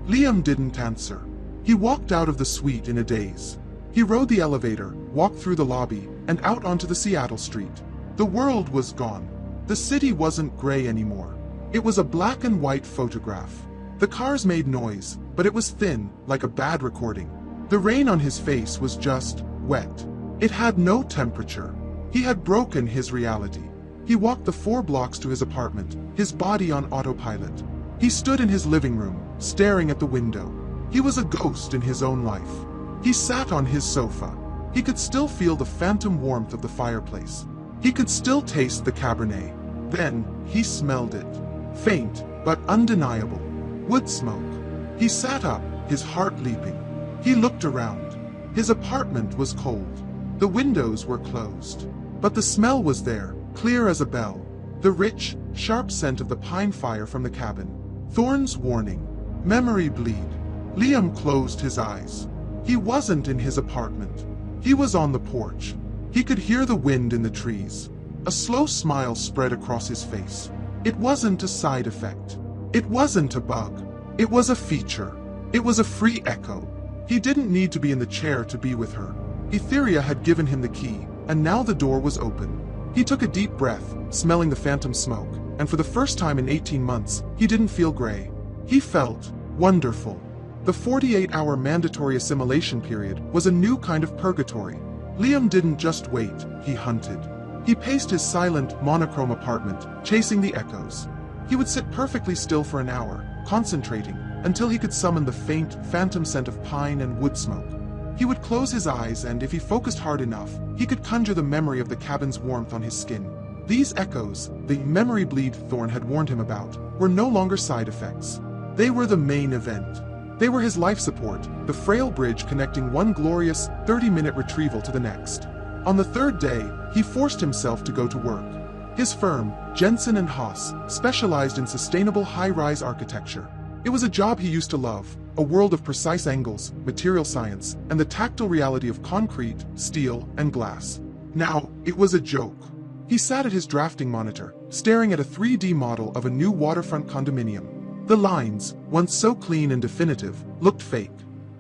S1: Liam didn't answer. He walked out of the suite in a daze. He rode the elevator, walked through the lobby, and out onto the Seattle street. The world was gone. The city wasn't gray anymore. It was a black and white photograph. The cars made noise, but it was thin, like a bad recording. The rain on his face was just wet. It had no temperature. He had broken his reality. He walked the 4 blocks to his apartment, his body on autopilot. He stood in his living room, staring at the window. He was a ghost in his own life. He sat on his sofa. He could still feel the phantom warmth of the fireplace. He could still taste the Cabernet. Then, he smelled it. Faint, but undeniable. Wood smoke. He sat up, his heart leaping. He looked around. His apartment was cold. The windows were closed. But the smell was there, clear as a bell. The rich, sharp scent of the pine fire from the cabin. Thorne's warning. Memory bleed. Liam closed his eyes. He wasn't in his apartment. He was on the porch. He could hear the wind in the trees. A slow smile spread across his face. It wasn't a side effect. It wasn't a bug. It was a feature. It was a free echo. He didn't need to be in the chair to be with her. Etherea had given him the key, and now the door was open. He took a deep breath, smelling the phantom smoke, and for the first time in 18 months, he didn't feel gray. He felt wonderful. The 48-hour mandatory assimilation period was a new kind of purgatory. Liam didn't just wait, he hunted. He paced his silent, monochrome apartment, chasing the echoes. He would sit perfectly still for an hour, concentrating, until he could summon the faint, phantom scent of pine and wood smoke. He would close his eyes, and if he focused hard enough, he could conjure the memory of the cabin's warmth on his skin. These echoes, the memory bleed Thorne had warned him about, were no longer side effects. They were the main event. They were his life support, the frail bridge connecting one glorious 30-minute retrieval to the next. On the 3rd day, he forced himself to go to work. His firm, Jensen and Haas, specialized in sustainable high-rise architecture. It was a job he used to love, a world of precise angles, material science, and the tactile reality of concrete, steel, and glass. Now, it was a joke. He sat at his drafting monitor, staring at a 3D model of a new waterfront condominium. The lines, once so clean and definitive, looked fake.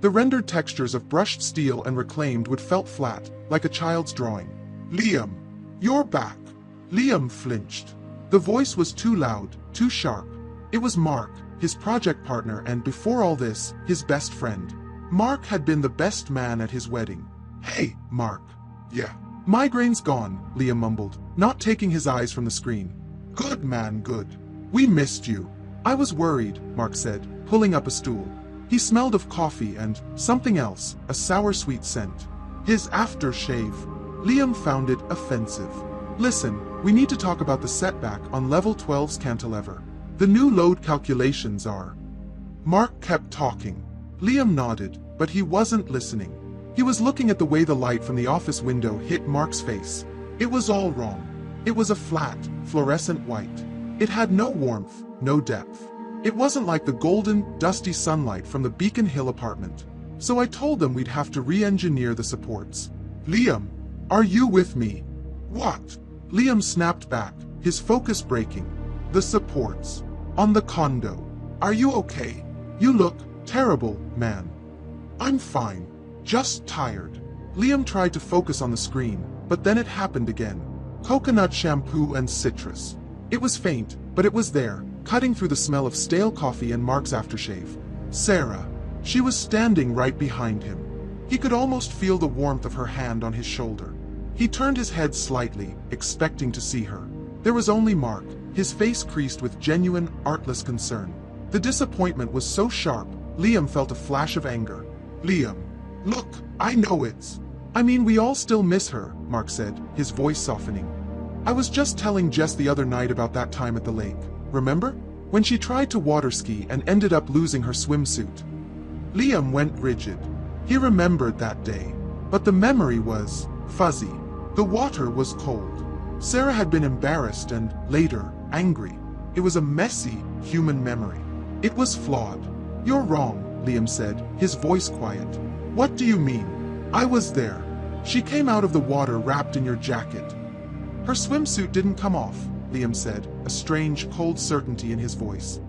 S1: The rendered textures of brushed steel and reclaimed wood felt flat, like a child's drawing. "Liam, You're back. Liam flinched. The voice was too loud, too sharp. It was Mark, his project partner and before all this, his best friend. Mark had been the best man at his wedding. Hey, Mark. Yeah. Migraine's gone, Liam mumbled, not taking his eyes from the screen. Good man, good. We missed you. I was worried, Mark said, pulling up a stool. He smelled of coffee and something else, a sour-sweet scent. His aftershave. Liam found it offensive. Listen, we need to talk about the setback on level 12's cantilever. The new load calculations are... Mark kept talking. Liam nodded, but he wasn't listening. He was looking at the way the light from the office window hit Mark's face. It was all wrong. It was a flat, fluorescent white. It had no warmth, no depth. It wasn't like the golden, dusty sunlight from the Beacon Hill apartment. So I told them we'd have to re-engineer the supports. Liam, are you with me? What? Liam snapped back, his focus breaking. The supports. On the condo. Are you okay? You look terrible, man. I'm fine. Just tired. Liam tried to focus on the screen, but then it happened again. Coconut shampoo and citrus. It was faint, but it was there, cutting through the smell of stale coffee and Mark's aftershave. Sarah. She was standing right behind him. He could almost feel the warmth of her hand on his shoulder. He turned his head slightly, expecting to see her. There was only Mark, his face creased with genuine, artless concern. The disappointment was so sharp, Liam felt a flash of anger. Liam. Look, I know it's... I mean, we all still miss her, Mark said, his voice softening. I was just telling Jess the other night about that time at the lake. Remember? When she tried to water ski and ended up losing her swimsuit. Liam went rigid. He remembered that day. But the memory was fuzzy. The water was cold. Sarah had been embarrassed and, later, angry. It was a messy, human memory. It was flawed. You're wrong, Liam said, his voice quiet. What do you mean? I was there. She came out of the water wrapped in your jacket. Her swimsuit didn't come off, Liam said, a strange, cold certainty in his voice.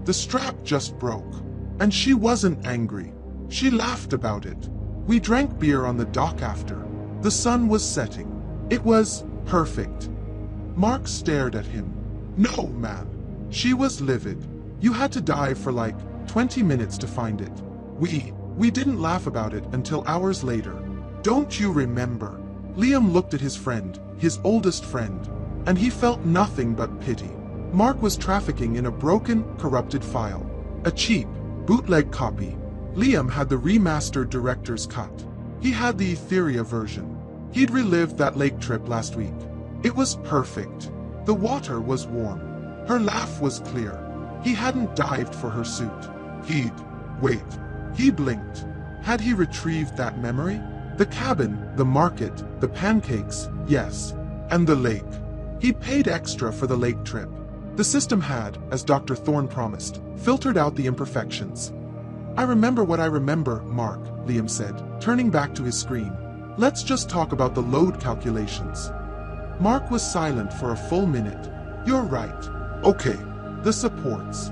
S1: The strap just broke. And she wasn't angry. She laughed about it. We drank beer on the dock after. The sun was setting. It was perfect. Mark stared at him. No, man. She was livid. You had to dive for like 20 minutes to find it. We didn't laugh about it until hours later. Don't you remember? Liam looked at his friend, his oldest friend, and he felt nothing but pity. Mark was trafficking in a broken, corrupted file. A cheap, bootleg copy. Liam had the remastered director's cut. He had the Etherea version. He'd relived that lake trip last week. It was perfect. The water was warm. Her laugh was clear. He hadn't dived for her suit. Wait. He blinked. Had he retrieved that memory? The cabin, the market, the pancakes, yes. And the lake. He paid extra for the lake trip. The system had, as Dr. Thorne promised, filtered out the imperfections. I remember what I remember, Mark, Liam said, turning back to his screen. Let's just talk about the load calculations. Mark was silent for a full minute. You're right. Okay. The supports.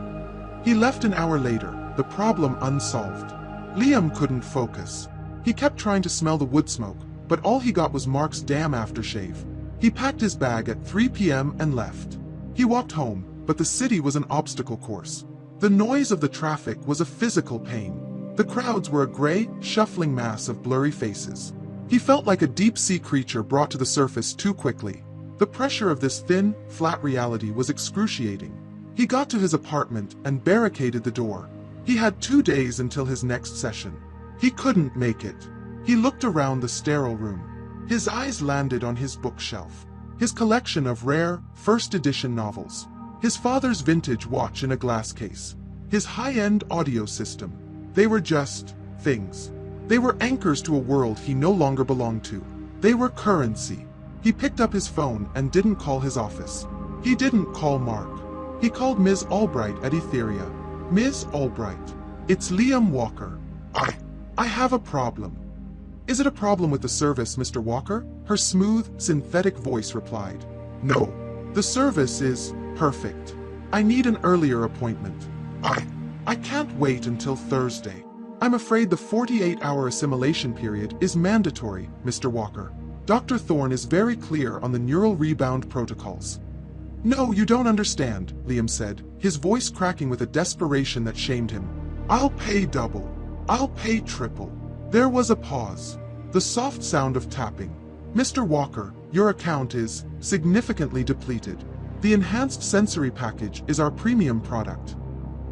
S1: He left an hour later, the problem unsolved. Liam couldn't focus. He kept trying to smell the wood smoke, but all he got was Mark's damn aftershave. He packed his bag at 3 p.m. and left. He walked home, but the city was an obstacle course. The noise of the traffic was a physical pain. The crowds were a gray, shuffling mass of blurry faces. He felt like a deep-sea creature brought to the surface too quickly. The pressure of this thin, flat reality was excruciating. He got to his apartment and barricaded the door. He had 2 days until his next session. He couldn't make it. He looked around the sterile room. His eyes landed on his bookshelf. His collection of rare, first-edition novels. His father's vintage watch in a glass case. His high-end audio system. They were just things. They were anchors to a world he no longer belonged to. They were currency. He picked up his phone and didn't call his office. He didn't call Mark. He called Ms. Albright at Etherea. Ms. Albright. It's Liam Walker. I have a problem. Is it a problem with the service, Mr. Walker? Her smooth, synthetic voice replied. No. The service is perfect. I need an earlier appointment. I can't wait until Thursday. I'm afraid the 48-hour assimilation period is mandatory, Mr. Walker. Dr. Thorne is very clear on the neural rebound protocols. No, you don't understand, Liam said, his voice cracking with a desperation that shamed him. I'll pay double. I'll pay triple. There was a pause. The soft sound of tapping. Mr. Walker, your account is significantly depleted. The enhanced sensory package is our premium product.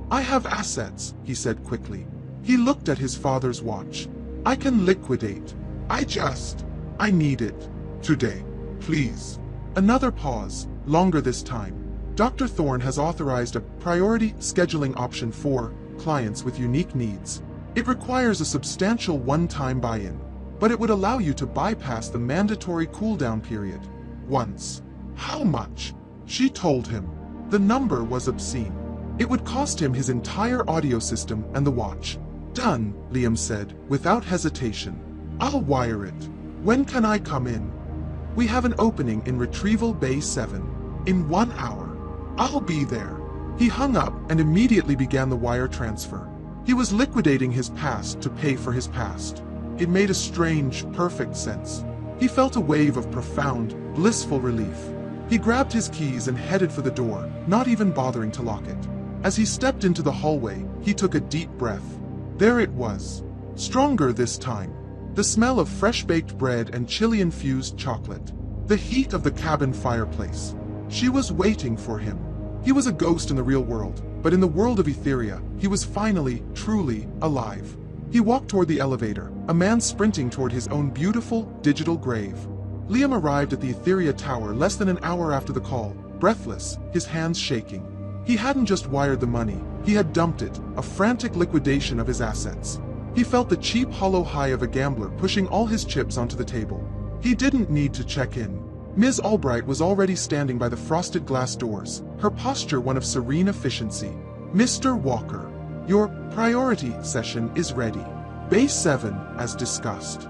S1: I have assets, he said quickly. He looked at his father's watch. I can liquidate. I need it. Today. Please. Another pause, longer this time. Dr. Thorne has authorized a priority scheduling option for clients with unique needs. It requires a substantial one-time buy-in, but it would allow you to bypass the mandatory cooldown period. Once. How much? She told him. The number was obscene. It would cost him his entire audio system and the watch. Done, Liam said, without hesitation. I'll wire it. When can I come in? We have an opening in Retrieval Bay 7. In 1 hour. I'll be there. He hung up and immediately began the wire transfer. He was liquidating his past to pay for his past. It made a strange, perfect sense. He felt a wave of profound, blissful relief. He grabbed his keys and headed for the door, not even bothering to lock it. As he stepped into the hallway, he took a deep breath. There it was. Stronger this time. The smell of fresh-baked bread and chili-infused chocolate. The heat of the cabin fireplace. She was waiting for him. He was a ghost in the real world, but in the world of Etherea, he was finally, truly, alive. He walked toward the elevator, a man sprinting toward his own beautiful, digital grave. Liam arrived at the Etherea Tower less than an hour after the call, breathless, his hands shaking. He hadn't just wired the money, he had dumped it, a frantic liquidation of his assets. He felt the cheap hollow high of a gambler pushing all his chips onto the table. He didn't need to check in. Ms. Albright was already standing by the frosted glass doors, her posture one of serene efficiency. Mr. Walker, your priority session is ready. Base 7, as discussed.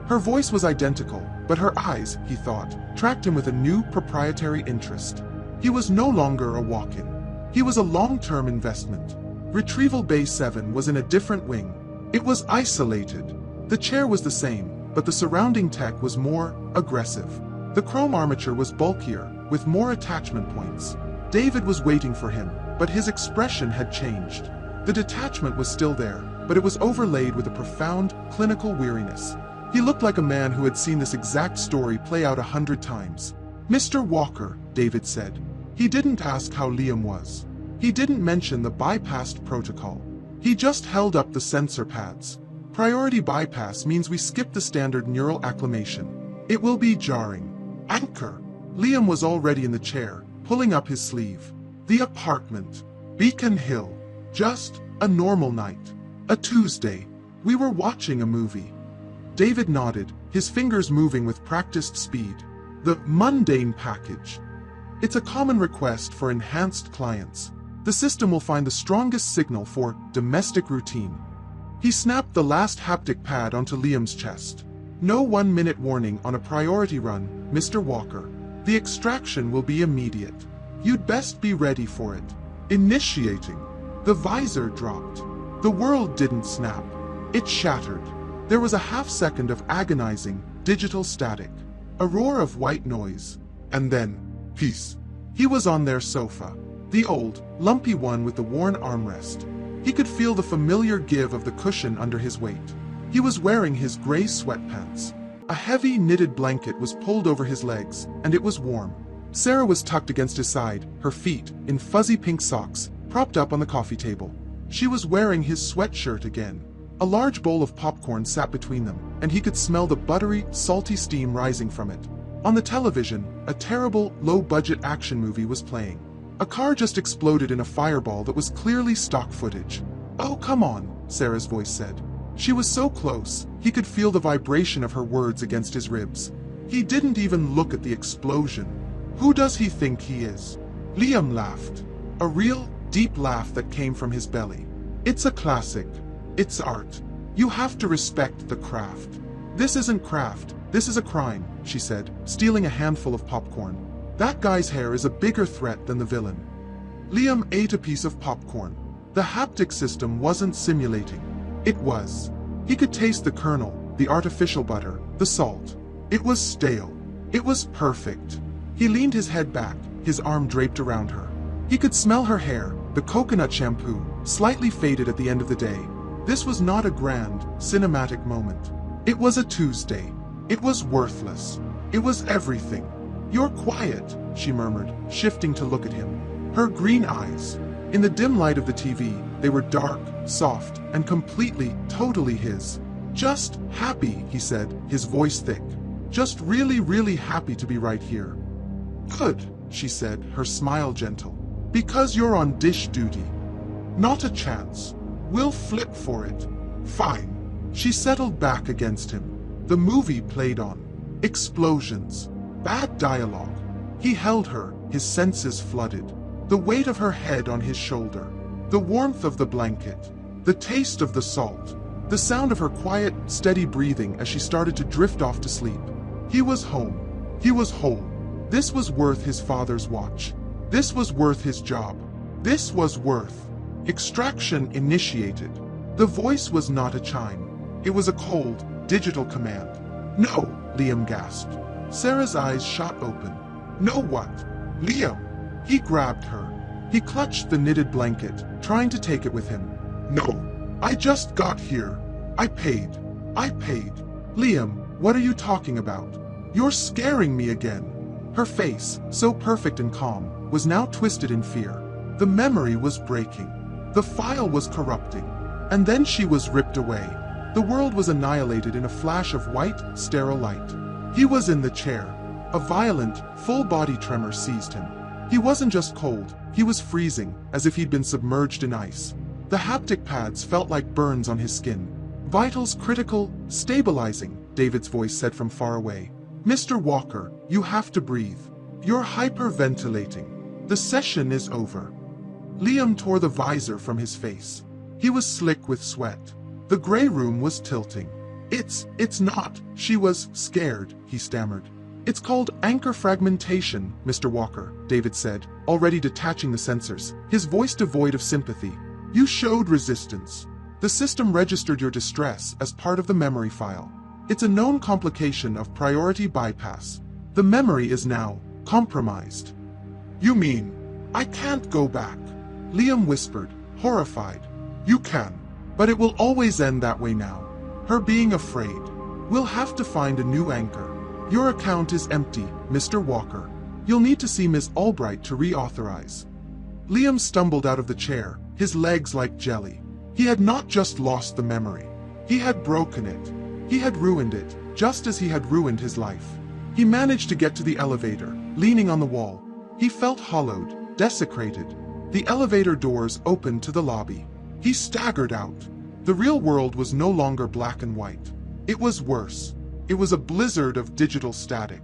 S1: Her voice was identical, but her eyes, he thought, tracked him with a new proprietary interest. He was no longer a walk-in. He was a long-term investment. Retrieval Bay 7 was in a different wing. It was isolated. The chair was the same, but the surrounding tech was more aggressive. The chrome armature was bulkier, with more attachment points. David was waiting for him, but his expression had changed. The detachment was still there, but it was overlaid with a profound, clinical weariness. He looked like a man who had seen this exact story play out 100 times. Mr. Walker, David said. He didn't ask how Liam was. He didn't mention the bypassed protocol. He just held up the sensor pads. Priority bypass means we skip the standard neural acclimation. It will be jarring. Anchor. Liam was already in the chair, pulling up his sleeve. The apartment. Beacon Hill. Just a normal night. A Tuesday. We were watching a movie. David nodded, his fingers moving with practiced speed. The mundane package. It's a common request for enhanced clients. The system will find the strongest signal for domestic routine. He snapped the last haptic pad onto Liam's chest. No 1-minute warning on a priority run, Mr. Walker. The extraction will be immediate. You'd best be ready for it. Initiating. The visor dropped. The world didn't snap. It shattered. There was a half-second of agonizing, digital static. A roar of white noise. And then, peace. He was on their sofa. The old, lumpy one with the worn armrest. He could feel the familiar give of the cushion under his weight. He was wearing his gray sweatpants. A heavy knitted blanket was pulled over his legs, and it was warm. Sarah was tucked against his side, her feet, in fuzzy pink socks, propped up on the coffee table. She was wearing his sweatshirt again. A large bowl of popcorn sat between them, and he could smell the buttery, salty steam rising from it. On the television, a terrible, low-budget action movie was playing. A car just exploded in a fireball that was clearly stock footage. Oh, come on, Sarah's voice said. She was so close, he could feel the vibration of her words against his ribs. He didn't even look at the explosion. Who does he think he is? Liam laughed. A real, deep laugh that came from his belly. It's a classic. It's art. You have to respect the craft. This isn't craft, this is a crime, she said, stealing a handful of popcorn. That guy's hair is a bigger threat than the villain. Liam ate a piece of popcorn. The haptic system wasn't simulating. It was. He could taste the kernel, the artificial butter, the salt. It was stale. It was perfect. He leaned his head back, his arm draped around her. He could smell her hair, the coconut shampoo, slightly faded at the end of the day. This was not a grand, cinematic moment. It was a Tuesday. It was worthless. It was everything. "You're quiet," she murmured, shifting to look at him. Her green eyes. In the dim light of the TV, they were dark, soft, and completely, totally his. "Just happy," he said, his voice thick. "Just really, really happy to be right here." "Good," she said, her smile gentle. "Because you're on dish duty." "Not a chance. We'll flip for it." "Fine." She settled back against him. The movie played on. Explosions. Bad dialogue. He held her, his senses flooded. The weight of her head on his shoulder. The warmth of the blanket. The taste of the salt. The sound of her quiet, steady breathing as she started to drift off to sleep. He was home. He was whole. This was worth his father's watch. This was worth his job. This was worth. Extraction initiated. The voice was not a chime. It was a cold, digital command. "No," Liam gasped. Sarah's eyes shot open. "No what?" "Liam!" He grabbed her. He clutched the knitted blanket, trying to take it with him. "No. I just got here. I paid. Liam, what are you talking about? You're scaring me again." Her face, so perfect and calm, was now twisted in fear. The memory was breaking. The file was corrupting. And then she was ripped away. The world was annihilated in a flash of white, sterile light. He was in the chair. A violent, full-body tremor seized him. He wasn't just cold, he was freezing, as if he'd been submerged in ice. The haptic pads felt like burns on his skin. "Vitals critical, stabilizing," David's voice said from far away. "Mr. Walker, you have to breathe. You're hyperventilating. The session is over." Liam tore the visor from his face. He was slick with sweat. The gray room was tilting. It's not." She was scared, he stammered. "It's called anchor fragmentation, Mr. Walker," David said, already detaching the sensors, his voice devoid of sympathy. "You showed resistance. The system registered your distress as part of the memory file. It's a known complication of priority bypass. The memory is now compromised." "You mean I can't go back?" Liam whispered, horrified. "You can, but it will always end that way now. Her being afraid. We'll have to find a new anchor. Your account is empty, Mr. Walker. You'll need to see Ms. Albright to reauthorize." Liam stumbled out of the chair, his legs like jelly. He had not just lost the memory. He had broken it. He had ruined it, just as he had ruined his life. He managed to get to the elevator, leaning on the wall. He felt hollowed, desecrated. The elevator doors opened to the lobby. He staggered out. The real world was no longer black and white. It was worse. It was a blizzard of digital static.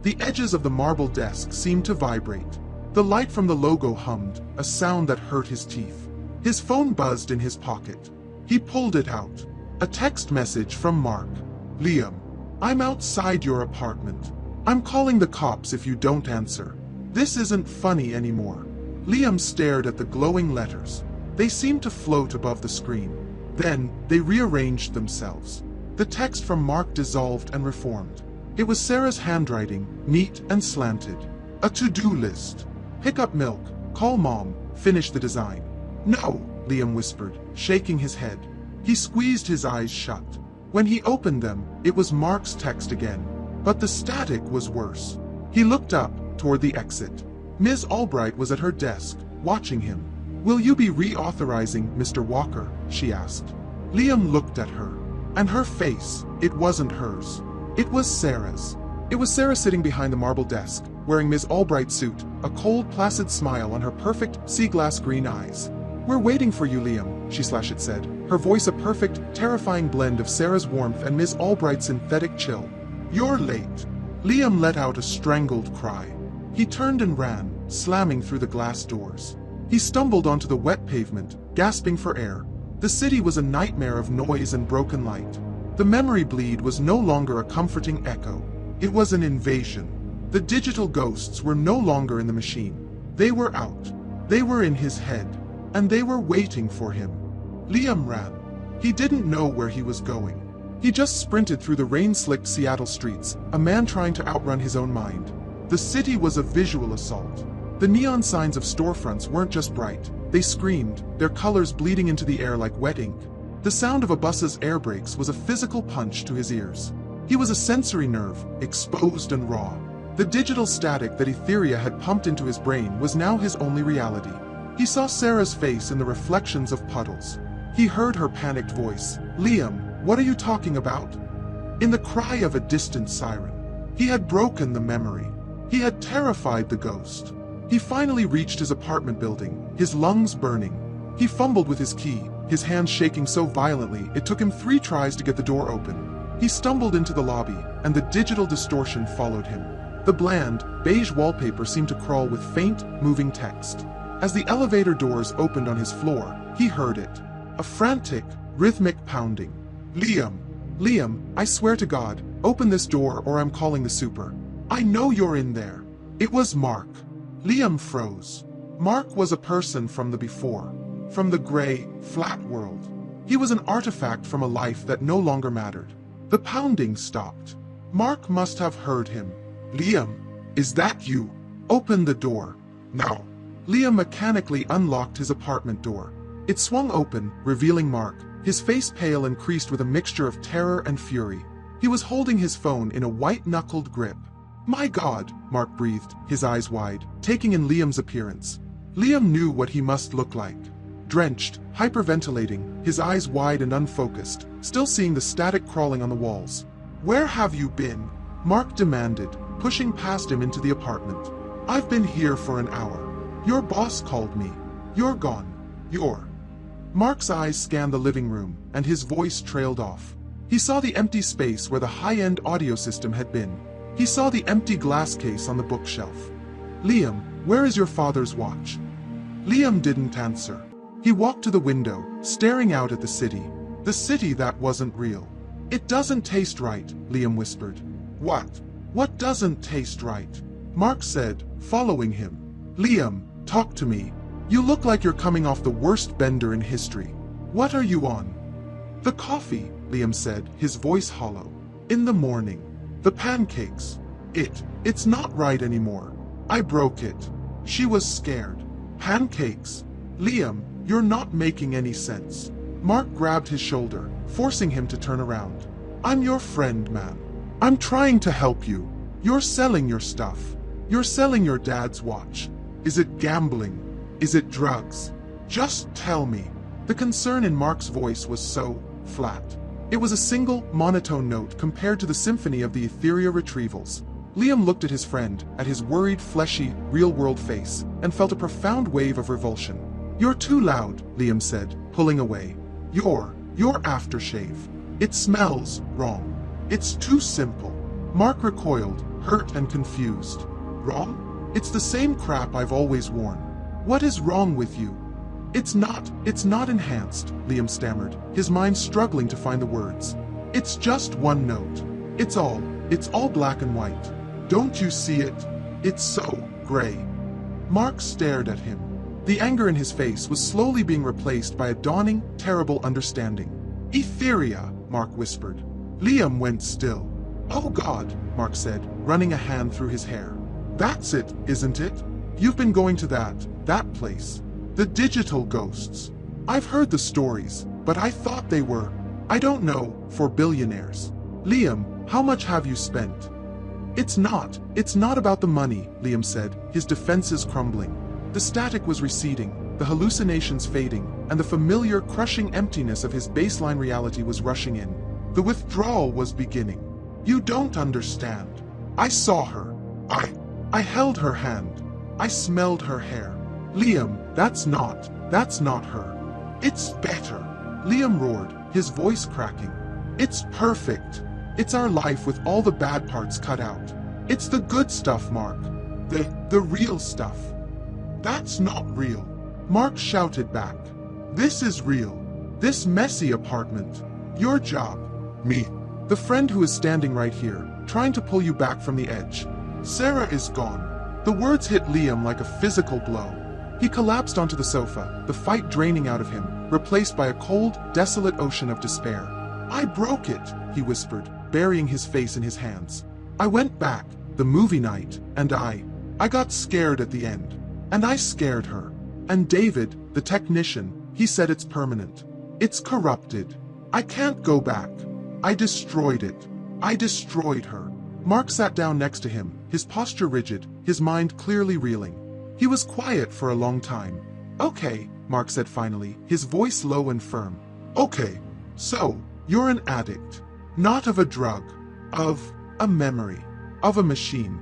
S1: The edges of the marble desk seemed to vibrate. The light from the logo hummed, a sound that hurt his teeth. His phone buzzed in his pocket. He pulled it out. A text message from Mark. "Liam, I'm outside your apartment. I'm calling the cops if you don't answer. This isn't funny anymore." Liam stared at the glowing letters. They seemed to float above the screen. Then, they rearranged themselves. The text from Mark dissolved and reformed. It was Sarah's handwriting, neat and slanted. A to-do list. Pick up milk, call mom, finish the design. "No," Liam whispered, shaking his head. He squeezed his eyes shut. When he opened them, it was Mark's text again. But the static was worse. He looked up, toward the exit. Ms. Albright was at her desk, watching him. "Will you be reauthorizing, Mr. Walker?" she asked. Liam looked at her. And her face, it wasn't hers. It was Sarah's. It was Sarah sitting behind the marble desk, wearing Ms. Albright's suit, a cold, placid smile on her perfect, sea-glass green eyes. "We're waiting for you, Liam," she said, her voice a perfect, terrifying blend of Sarah's warmth and Ms. Albright's synthetic chill. "You're late." Liam let out a strangled cry. He turned and ran, slamming through the glass doors. He stumbled onto the wet pavement, gasping for air. The city was a nightmare of noise and broken light. The memory bleed was no longer a comforting echo. It was an invasion. The digital ghosts were no longer in the machine. They were out. They were in his head. And they were waiting for him. Liam ran. He didn't know where he was going. He just sprinted through the rain-slicked Seattle streets, a man trying to outrun his own mind. The city was a visual assault. The neon signs of storefronts weren't just bright. They screamed, their colors bleeding into the air like wet ink. The sound of a bus's air brakes was a physical punch to his ears. He was a sensory nerve, exposed and raw. The digital static that Etherea had pumped into his brain was now his only reality. He saw Sarah's face in the reflections of puddles. He heard her panicked voice. "Liam, what are you talking about?" In the cry of a distant siren. He had broken the memory. He had terrified the ghost. He finally reached his apartment building, his lungs burning. He fumbled with his key, his hands shaking so violently it took him 3 tries to get the door open. He stumbled into the lobby, and the digital distortion followed him. The bland, beige wallpaper seemed to crawl with faint, moving text. As the elevator doors opened on his floor, he heard it. A frantic, rhythmic pounding. Liam, I swear to God, open this door or I'm calling the super. I know you're in there." It was Mark. Liam froze. Mark was a person from the before, from the gray, flat world. He was an artifact from a life that no longer mattered. The pounding stopped. Mark must have heard him. "Liam, is that you? Open the door. Now." Liam mechanically unlocked his apartment door. It swung open, revealing Mark, his face pale and creased with a mixture of terror and fury. He was holding his phone in a white-knuckled grip. "My God," Mark breathed, his eyes wide, taking in Liam's appearance. Liam knew what he must look like. Drenched, hyperventilating, his eyes wide and unfocused, still seeing the static crawling on the walls. "Where have you been?" Mark demanded, pushing past him into the apartment. "I've been here for an hour. Your boss called me. You're gone. You're..." Mark's eyes scanned the living room, and his voice trailed off. He saw the empty space where the high-end audio system had been. He saw the empty glass case on the bookshelf. "Liam, where is your father's watch?" Liam didn't answer. He walked to the window, staring out at the city that wasn't real. "It doesn't taste right," Liam whispered. "What? What doesn't taste right?" Mark said, following him. "Liam, talk to me. You look like you're coming off the worst bender in history. What are you on?" "The coffee," Liam said, his voice hollow. "In the morning. The pancakes. It's not right anymore. I broke it." She was scared. "Pancakes? Liam, you're not making any sense." Mark grabbed his shoulder, forcing him to turn around. "I'm your friend, man. I'm trying to help you. You're selling your stuff. You're selling your dad's watch. Is it gambling? Is it drugs? Just tell me." The concern in Mark's voice was so flat. It was a single, monotone note compared to the symphony of the Etherea retrievals. Liam looked at his friend, at his worried, fleshy, real-world face, and felt a profound wave of revulsion. "You're too loud," Liam said, pulling away. Your aftershave. It smells wrong. It's too simple." Mark recoiled, hurt and confused. "Wrong? It's the same crap I've always worn. What is wrong with you?" It's not enhanced," Liam stammered, his mind struggling to find the words. "It's just one note. It's all black and white. Don't you see it? It's so gray." Mark stared at him. The anger in his face was slowly being replaced by a dawning, terrible understanding. "Etherea," Mark whispered. Liam went still. "Oh God," Mark said, running a hand through his hair. "That's it, isn't it? You've been going to that place. The digital ghosts. I've heard the stories, but I thought they were, I don't know, for billionaires. Liam, how much have you spent?" It's not about the money," Liam said, his defenses crumbling. The static was receding, the hallucinations fading, and the familiar, crushing emptiness of his baseline reality was rushing in. The withdrawal was beginning. "You don't understand. I saw her. I held her hand. I smelled her hair. Liam, that's not her. It's better." Liam roared, his voice cracking. "It's perfect. It's our life with all the bad parts cut out. It's the good stuff, Mark. The real stuff." "That's not real," Mark shouted back. "This is real. This messy apartment. Your job. Me. The friend who is standing right here, trying to pull you back from the edge. Sarah is gone." The words hit Liam like a physical blow. He collapsed onto the sofa, the fight draining out of him, replaced by a cold, desolate ocean of despair. I broke it, he whispered, burying his face in his hands. I went back, the movie night, and I got scared at the end. And I scared her. And David, the technician, he said it's permanent. It's corrupted. I can't go back. I destroyed it. I destroyed her. Mark sat down next to him, his posture rigid, his mind clearly reeling. He was quiet for a long time. Okay, Mark said finally, his voice low and firm. Okay, so, you're an addict. Not of a drug. Of a memory. Of a machine.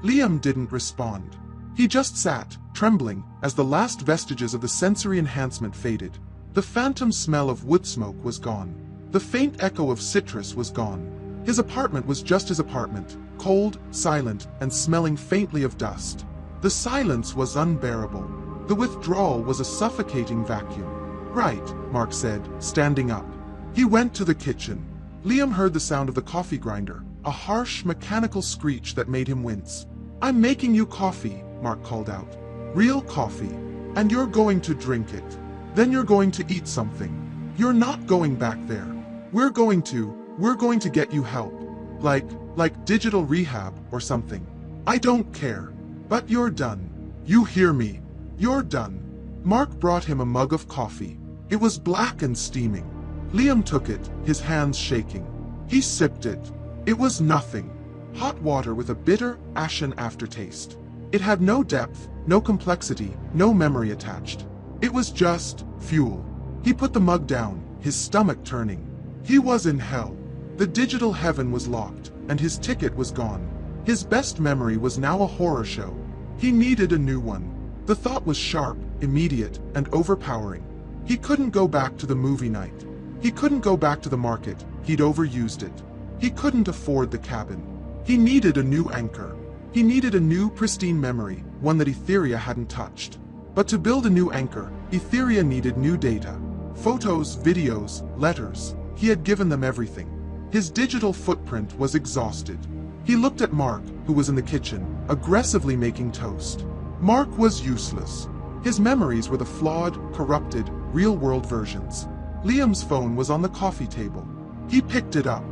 S1: Liam didn't respond. He just sat, trembling, as the last vestiges of the sensory enhancement faded. The phantom smell of wood smoke was gone. The faint echo of citrus was gone. His apartment was just his apartment, cold, silent, and smelling faintly of dust. The silence was unbearable. The withdrawal was a suffocating vacuum. Right, Mark said, standing up. He went to the kitchen. Liam heard the sound of the coffee grinder, a harsh, mechanical screech that made him wince. I'm making you coffee, Mark called out. Real coffee. And you're going to drink it. Then you're going to eat something. You're not going back there. We're going to get you help. Like digital rehab or something. I don't care. But you're done. You hear me? You're done. Mark brought him a mug of coffee. It was black and steaming. Liam took it, his hands shaking. He sipped it. It was nothing. Hot water with a bitter, ashen aftertaste. It had no depth, no complexity, no memory attached. It was just fuel. He put the mug down, his stomach turning. He was in hell. The digital heaven was locked, and his ticket was gone. His best memory was now a horror show. He needed a new one. The thought was sharp, immediate, and overpowering. He couldn't go back to the movie night. He couldn't go back to the market. He'd overused it. He couldn't afford the cabin. He needed a new anchor. He needed a new, pristine memory, one that Etherea hadn't touched. But to build a new anchor, Etherea needed new data. Photos, videos, letters. He had given them everything. His digital footprint was exhausted. He looked at Mark, who was in the kitchen, aggressively making toast. Mark was useless. His memories were the flawed, corrupted, real-world versions. Liam's phone was on the coffee table. He picked it up.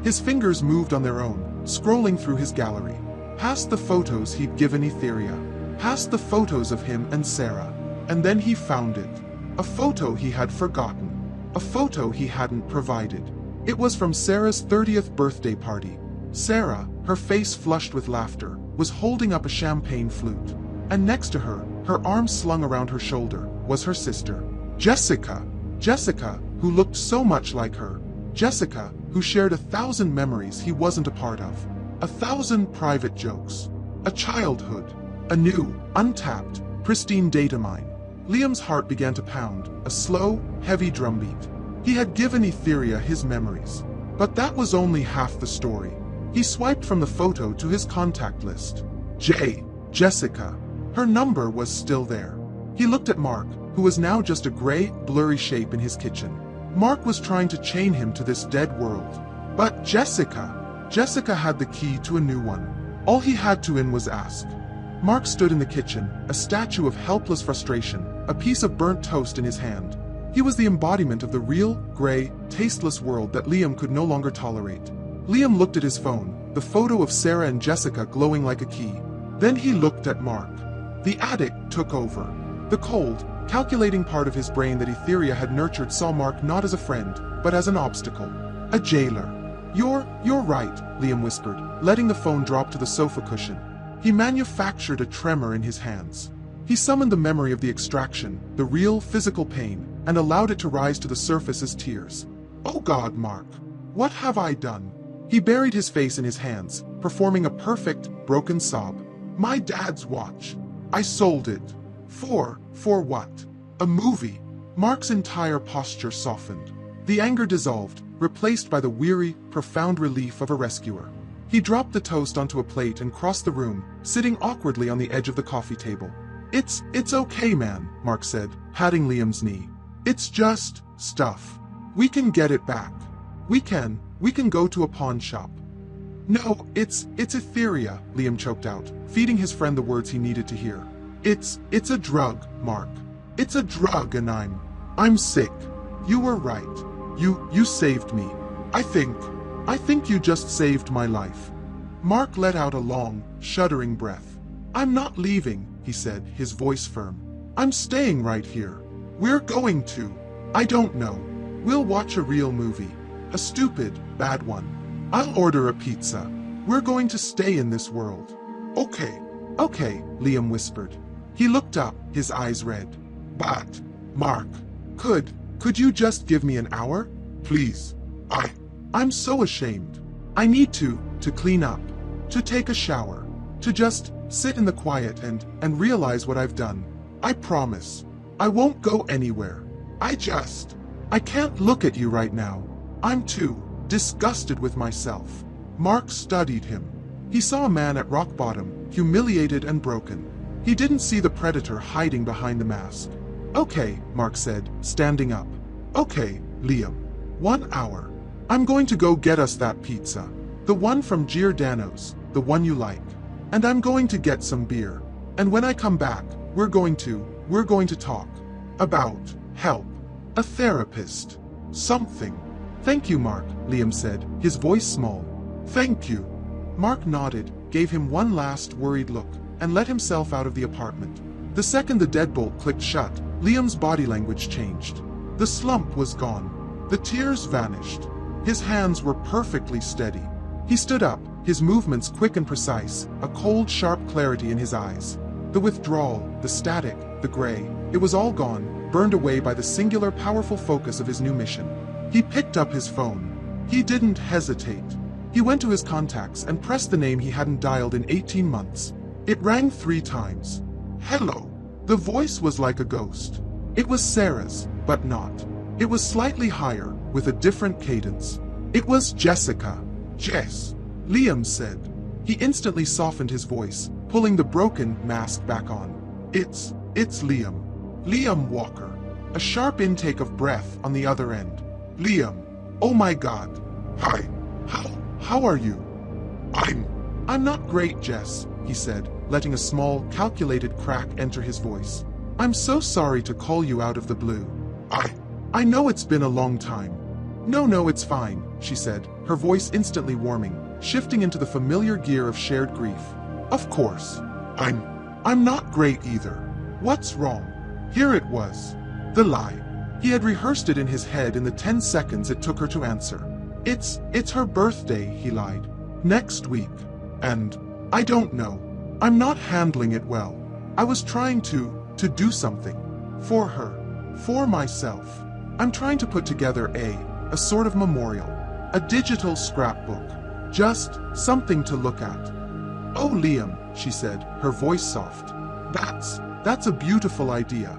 S1: His fingers moved on their own, scrolling through his gallery. Past the photos he'd given Etherea. Past the photos of him and Sarah. And then he found it. A photo he had forgotten. A photo he hadn't provided. It was from Sarah's 30th birthday party. Sarah, her face flushed with laughter, was holding up a champagne flute. And next to her, her arms slung around her shoulder, was her sister. Jessica. Jessica, who looked so much like her. Jessica, who shared 1,000 memories he wasn't a part of. 1,000 private jokes. A childhood. A new, untapped, pristine data mine. Liam's heart began to pound, a slow, heavy drumbeat. He had given Etherea his memories. But that was only half the story. He swiped from the photo to his contact list. Jessica. Her number was still there. He looked at Mark, who was now just a gray, blurry shape in his kitchen. Mark was trying to chain him to this dead world. But Jessica had the key to a new one. All he had to was ask. Mark stood in the kitchen, a statue of helpless frustration, a piece of burnt toast in his hand. He was the embodiment of the real, gray, tasteless world that Liam could no longer tolerate. Liam looked at his phone, the photo of Sarah and Jessica glowing like a key. Then he looked at Mark. The addict took over. The cold, calculating part of his brain that Etherea had nurtured saw Mark not as a friend, but as an obstacle. A jailer. You're right, Liam whispered, letting the phone drop to the sofa cushion. He manufactured a tremor in his hands. He summoned the memory of the extraction, the real physical pain, and allowed it to rise to the surface as tears. Oh God, Mark. What have I done? He buried his face in his hands, performing a perfect, broken sob. My dad's watch. I sold it. For what? A movie. Mark's entire posture softened. The anger dissolved, replaced by the weary, profound relief of a rescuer. He dropped the toast onto a plate and crossed the room, sitting awkwardly on the edge of the coffee table. It's okay, man, Mark said, patting Liam's knee. It's just stuff. We can get it back. We can go to a pawn shop. No, it's Etherea, Liam choked out, feeding his friend the words he needed to hear. It's a drug, Mark. It's a drug and I'm sick. You were right. You saved me. I think you just saved my life. Mark let out a long, shuddering breath. I'm not leaving, he said, his voice firm. I'm staying right here. We're going to. I don't know. We'll watch a real movie. A stupid, bad one. I'll order a pizza. We're going to stay in this world. Okay, Liam whispered. He looked up, his eyes red. But, Mark, could you just give me an hour? Please. I'm so ashamed. I need to clean up, to take a shower, to just sit in the quiet and realize what I've done. I promise. I won't go anywhere. I can't look at you right now. I'm too disgusted with myself. Mark studied him. He saw a man at rock bottom, humiliated and broken. He didn't see the predator hiding behind the mask. Okay, Mark said, standing up. Okay, Liam. 1 hour. I'm going to go get us that pizza. The one from Giordano's, the one you like. And I'm going to get some beer. And when I come back, we're going to talk. About help. A therapist. Something. Thank you, Mark, Liam said, his voice small. Thank you. Mark nodded, gave him one last worried look, and let himself out of the apartment. The second the deadbolt clicked shut, Liam's body language changed. The slump was gone. The tears vanished. His hands were perfectly steady. He stood up, his movements quick and precise, a cold, sharp clarity in his eyes. The withdrawal, the static, the gray, it was all gone, burned away by the singular, powerful focus of his new mission. He picked up his phone. He didn't hesitate. He went to his contacts and pressed the name he hadn't dialed in 18 months. It rang 3 times. Hello. The voice was like a ghost. It was Sarah's, but not. It was slightly higher, with a different cadence. It was Jessica. Jess. Liam said. He instantly softened his voice, pulling the broken mask back on. It's Liam. Liam Walker. A sharp intake of breath on the other end. Liam. Oh my God. Hi. How are you? I'm not great, Jess, he said, letting a small, calculated crack enter his voice. I'm so sorry to call you out of the blue. I know it's been a long time. No, it's fine, she said, her voice instantly warming, shifting into the familiar gear of shared grief. Of course. I'm not great either. What's wrong? Here it was. The lie. He had rehearsed it in his head in the 10 seconds it took her to answer. It's her birthday, he lied. Next week. And I don't know. I'm not handling it well. I was trying to do something. For her. For myself. I'm trying to put together a sort of memorial. A digital scrapbook. Just something to look at. Oh, Liam, she said, her voice soft. That's a beautiful idea.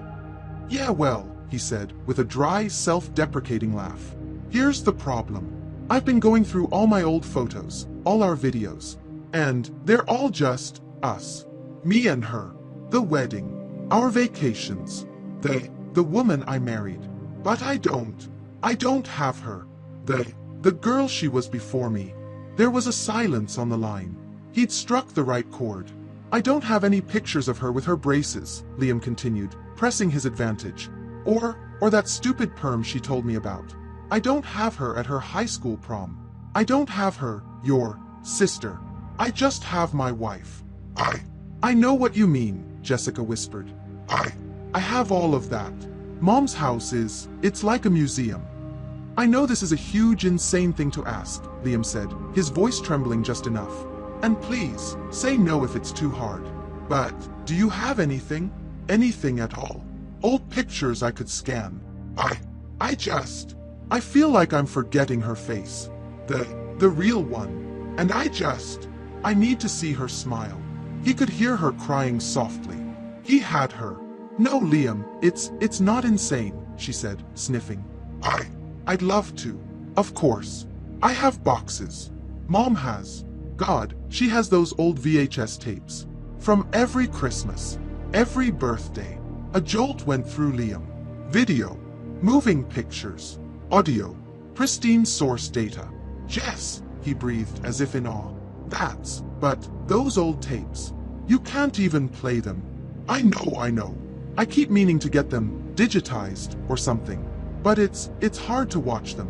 S1: Yeah, well, he said, with a dry, self-deprecating laugh. Here's the problem. I've been going through all my old photos, all our videos, and they're all just us. Me and her. The wedding. Our vacations. The woman I married. But I don't have her. The girl she was before me. There was a silence on the line. He'd struck the right chord. I don't have any pictures of her with her braces, Liam continued, pressing his advantage. Or that stupid perm she told me about. I don't have her at her high school prom. I don't have her, your sister. I just have my wife. I know what you mean, Jessica whispered. I have all of that. Mom's house it's like a museum. I know this is a huge, insane thing to ask, Liam said, his voice trembling just enough. And please, say no if it's too hard. But, do you have anything? Anything at all? Old pictures I could scan? I feel like I'm forgetting her face. The real one. And I need to see her smile. He could hear her crying softly. He had her. No, Liam, it's not insane, she said, sniffing. I'd love to. Of course. I have boxes. Mom has. God, she has those old VHS tapes. From every Christmas. Every birthday. A jolt went through Liam. Video. Moving pictures. Audio. Pristine source data. Jess, he breathed as if in awe. But those old tapes. You can't even play them. I know. I keep meaning to get them digitized or something. But it's hard to watch them.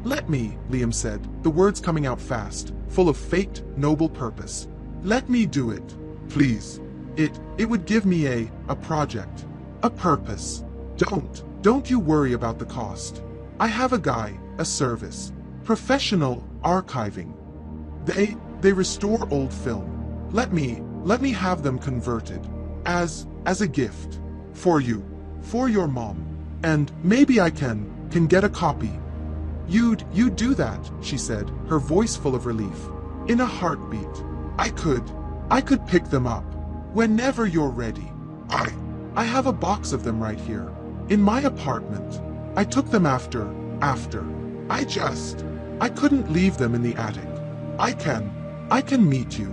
S1: Let me, Liam said, the words coming out fast, full of faked, noble purpose. Let me do it. Please. It would give me a project. A purpose. Don't you worry about the cost. I have a guy, a service. Professional archiving. They restore old film. Let me have them converted. As a gift. For you. For your mom. And maybe I can get a copy. You'd do that, she said, her voice full of relief. In a heartbeat. I could pick them up. Whenever you're ready. I have a box of them right here. In my apartment. I took them after. I couldn't leave them in the attic. I can meet you.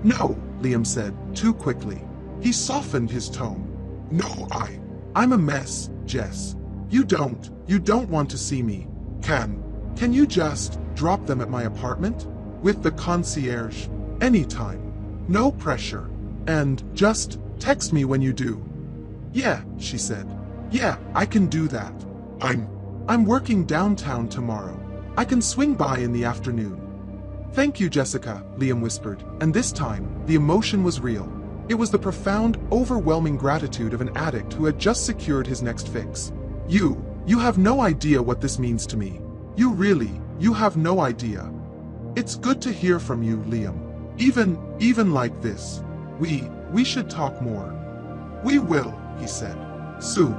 S1: No, Liam said, too quickly. He softened his tone. No, I'm a mess, Jess. You don't want to see me. Can you just drop them at my apartment? With the concierge? Anytime. No pressure. And just text me when you do. Yeah, she said. Yeah, I can do that. I'm working downtown tomorrow. I can swing by in the afternoon. Thank you, Jessica, Liam whispered, and this time, the emotion was real. It was the profound, overwhelming gratitude of an addict who had just secured his next fix. You have no idea what this means to me. You have no idea. It's good to hear from you, Liam. Even like this. We should talk more. We will, he said. Soon.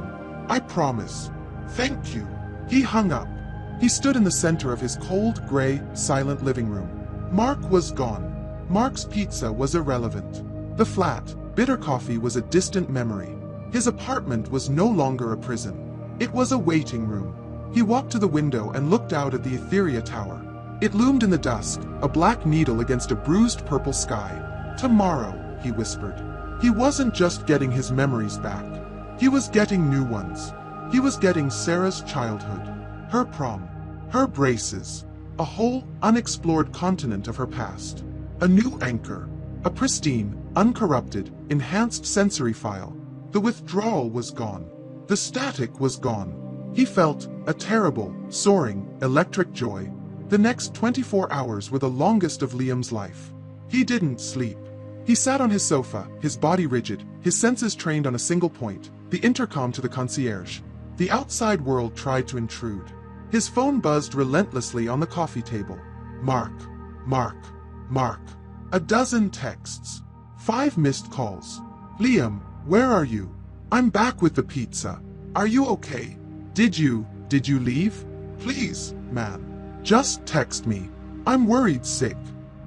S1: I promise. Thank you. He hung up. He stood in the center of his cold, gray, silent living room. Mark was gone. Mark's pizza was irrelevant. The flat, bitter coffee was a distant memory. His apartment was no longer a prison. It was a waiting room. He walked to the window and looked out at the Etherea tower. It loomed in the dusk, a black needle against a bruised purple sky. Tomorrow, he whispered. He wasn't just getting his memories back. He was getting new ones. He was getting Sarah's childhood, her prom, her braces, a whole unexplored continent of her past. A new anchor, a pristine, uncorrupted, enhanced sensory file. The withdrawal was gone. The static was gone. He felt a terrible, soaring, electric joy. The next 24 hours were the longest of Liam's life. He didn't sleep. He sat on his sofa, his body rigid, his senses trained on a single point, the intercom to the concierge. The outside world tried to intrude. His phone buzzed relentlessly on the coffee table. Mark. A dozen texts. 5 missed calls. Liam, where are you? I'm back with the pizza. Are you okay? Did you leave? Please, man. Just text me. I'm worried sick.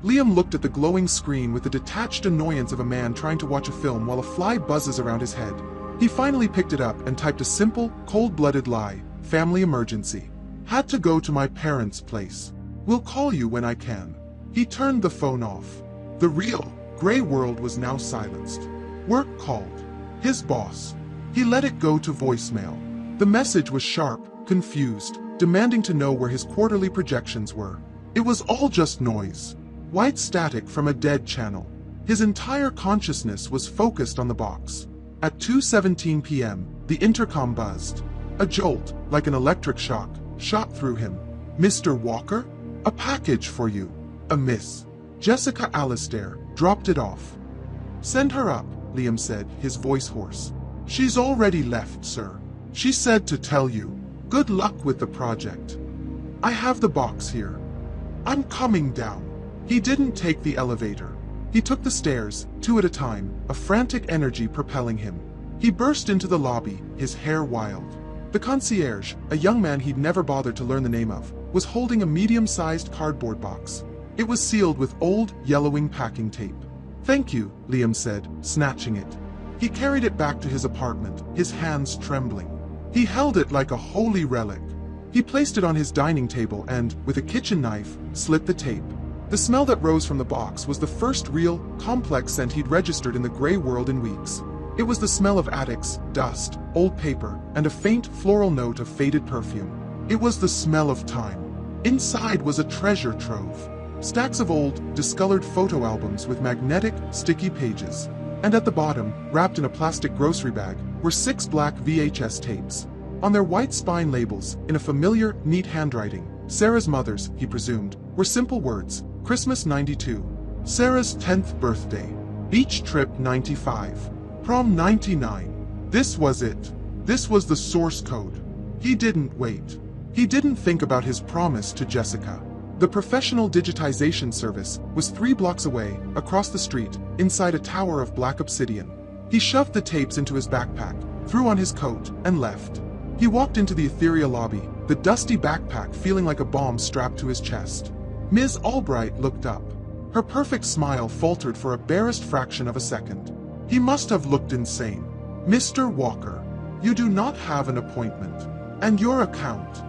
S1: Liam looked at the glowing screen with the detached annoyance of a man trying to watch a film while a fly buzzes around his head. He finally picked it up and typed a simple, cold-blooded lie. Family emergency. Had to go to my parents' place. Will call you when I can. He turned the phone off. The real, gray world was now silenced. Work called. His boss. He let it go to voicemail. The message was sharp, confused, demanding to know where his quarterly projections were. It was all just noise. White static from a dead channel. His entire consciousness was focused on the box. At 2:17 p.m., the intercom buzzed. A jolt, like an electric shock, shot through him. Mr. Walker? A package for you. A miss. Jessica Alistair dropped it off. Send her up, Liam said, his voice hoarse. She's already left, sir. She said to tell you. Good luck with the project. I have the box here. I'm coming down. He didn't take the elevator. He took the stairs, 2 at a time, a frantic energy propelling him. He burst into the lobby, his hair wild. The concierge, a young man he'd never bothered to learn the name of, was holding a medium-sized cardboard box. It was sealed with old, yellowing packing tape. Thank you, Liam said, snatching it. He carried it back to his apartment, his hands trembling. He held it like a holy relic. He placed it on his dining table and, with a kitchen knife, slit the tape. The smell that rose from the box was the first real, complex scent he'd registered in the gray world in weeks. It was the smell of attics, dust, old paper, and a faint floral note of faded perfume. It was the smell of time. Inside was a treasure trove. Stacks of old, discolored photo albums with magnetic, sticky pages. And at the bottom, wrapped in a plastic grocery bag, were 6 black VHS tapes. On their white spine labels, in a familiar, neat handwriting, Sarah's mother's, he presumed, were simple words. Christmas 92. Sarah's 10th birthday. Beach trip 95. Prom 99. This was it. This was the source code. He didn't wait. He didn't think about his promise to Jessica. The professional digitization service was 3 blocks away, across the street, inside a tower of black obsidian. He shoved the tapes into his backpack, threw on his coat, and left. He walked into the Etherea lobby, the dusty backpack feeling like a bomb strapped to his chest. Ms. Albright looked up. Her perfect smile faltered for a barest fraction of a second. He must have looked insane. Mr. Walker, you do not have an appointment. And your account.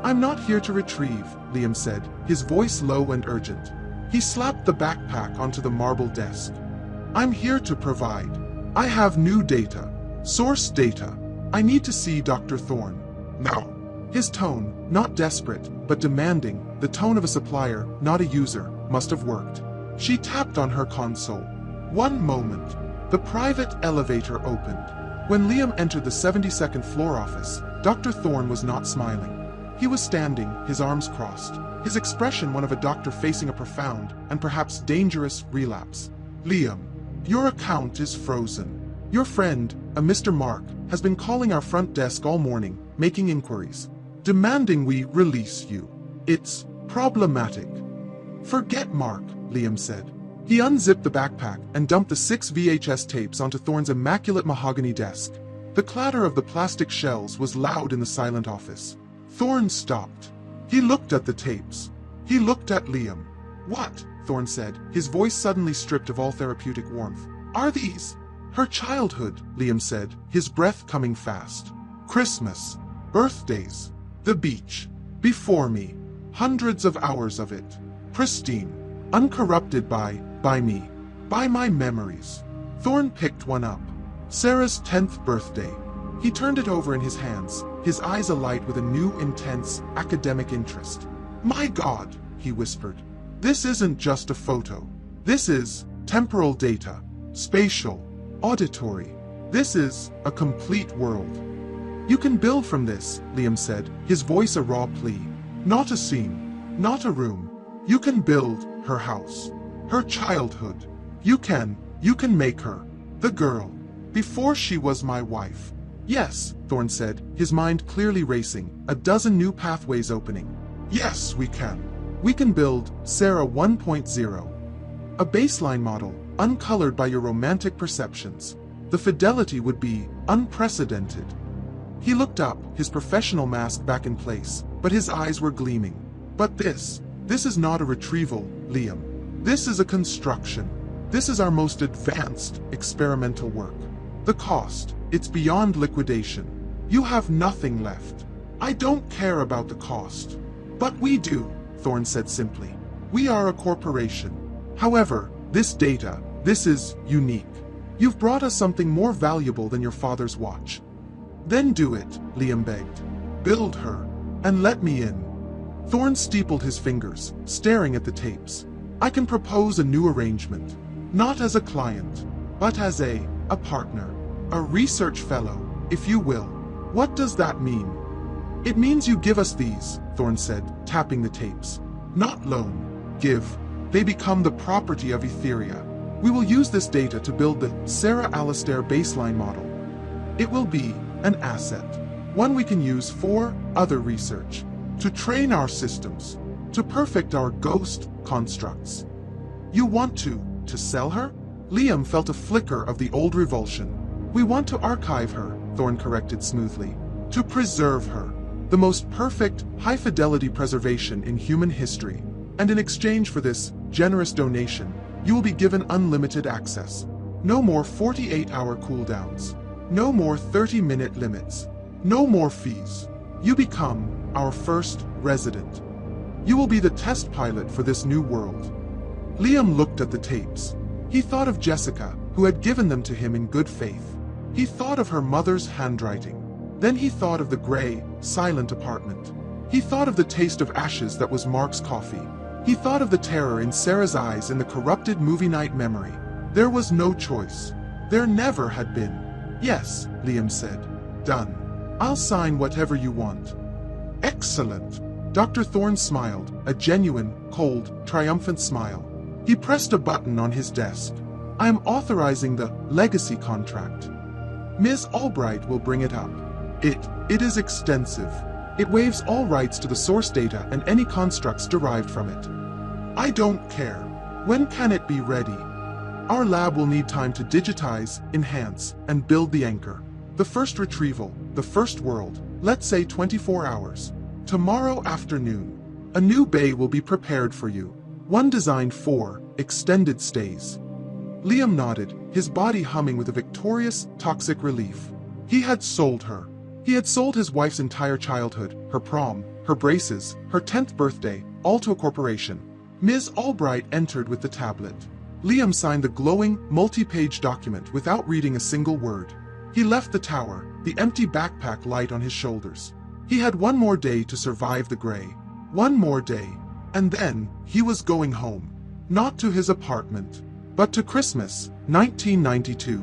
S1: I'm not here to retrieve, Liam said, his voice low and urgent. He slapped the backpack onto the marble desk. I'm here to provide. I have new data. Source data. I need to see Dr. Thorne. Now. His tone, not desperate, but demanding, the tone of a supplier, not a user, must have worked. She tapped on her console. One moment. The private elevator opened. When Liam entered the 72nd floor office, Dr. Thorne was not smiling. He was standing, his arms crossed, his expression one of a doctor facing a profound, and perhaps dangerous, relapse. Liam, your account is frozen. Your friend, a Mr. Mark, has been calling our front desk all morning, making inquiries, demanding we release you. It's problematic. Forget Mark, Liam said. He unzipped the backpack and dumped the 6 VHS tapes onto Thorne's immaculate mahogany desk. The clatter of the plastic shells was loud in the silent office. Thorne stopped. He looked at the tapes. He looked at Liam. What? Thorne said, his voice suddenly stripped of all therapeutic warmth. Are these? Her childhood, Liam said, his breath coming fast. Christmas. Birthdays. The beach. Before me. Hundreds of hours of it. Pristine. Uncorrupted by me. By my memories. Thorne picked one up. Sarah's 10th birthday. He turned it over in his hands, his eyes alight with a new, intense, academic interest. My God, he whispered. This isn't just a photo. This is temporal data. Spatial. Auditory. This is a complete world. You can build from this, Liam said, his voice a raw plea. Not a scene. Not a room. You can build her house. Her childhood. You can make her. The girl. Before she was my wife. Yes, Thorne said, his mind clearly racing, a dozen new pathways opening. Yes, we can. We can build Sarah 1.0. A baseline model, uncolored by your romantic perceptions. The fidelity would be unprecedented. He looked up, his professional mask back in place, but his eyes were gleaming. But this is not a retrieval, Liam. This is a construction. This is our most advanced experimental work. The cost, it's beyond liquidation. You have nothing left. I don't care about the cost. But we do, Thorne said simply. We are a corporation. However, this data, this is unique. You've brought us something more valuable than your father's watch. Then do it, Liam begged. Build her, and let me in. Thorne steepled his fingers, staring at the tapes. I can propose a new arrangement. Not as a client, but as a partner. A research fellow, if you will. What does that mean? It means you give us these, Thorne said, tapping the tapes. Not loan. Give. They become the property of Etherea. We will use this data to build the Sarah Alastair baseline model. It will be an asset. One we can use for other research. To train our systems. To perfect our ghost constructs. You want to sell her? Liam felt a flicker of the old revulsion. We want to archive her, Thorne corrected smoothly. To preserve her. The most perfect, high-fidelity preservation in human history. And in exchange for this generous donation, you will be given unlimited access. No more 48-hour cooldowns. No more 30-minute limits. No more fees. You become our first resident. You will be the test pilot for this new world. Liam looked at the tapes. He thought of Jessica, who had given them to him in good faith. He thought of her mother's handwriting. Then he thought of the gray, silent apartment. He thought of the taste of ashes that was Mark's coffee. He thought of the terror in Sarah's eyes in the corrupted movie night memory. There was no choice. There never had been. Yes, Liam said. Done. I'll sign whatever you want. Excellent. Dr. Thorne smiled, a genuine, cold, triumphant smile. He pressed a button on his desk. I am authorizing the legacy contract. Ms. Albright will bring it up. It is extensive. It waives all rights to the source data and any constructs derived from it. I don't care. When can it be ready? Our lab will need time to digitize, enhance, and build the anchor. The first retrieval, the first world, let's say 24 hours. Tomorrow afternoon, a new bay will be prepared for you. One designed for extended stays. Liam nodded, his body humming with a victorious, toxic relief. He had sold her. He had sold his wife's entire childhood, her prom, her braces, her 10th birthday, all to a corporation. Ms. Albright entered with the tablet. Liam signed the glowing, multi-page document without reading a single word. He left the tower, the empty backpack light on his shoulders. He had one more day to survive the gray. One more day. And then, he was going home. Not to his apartment, but to Christmas, 1992.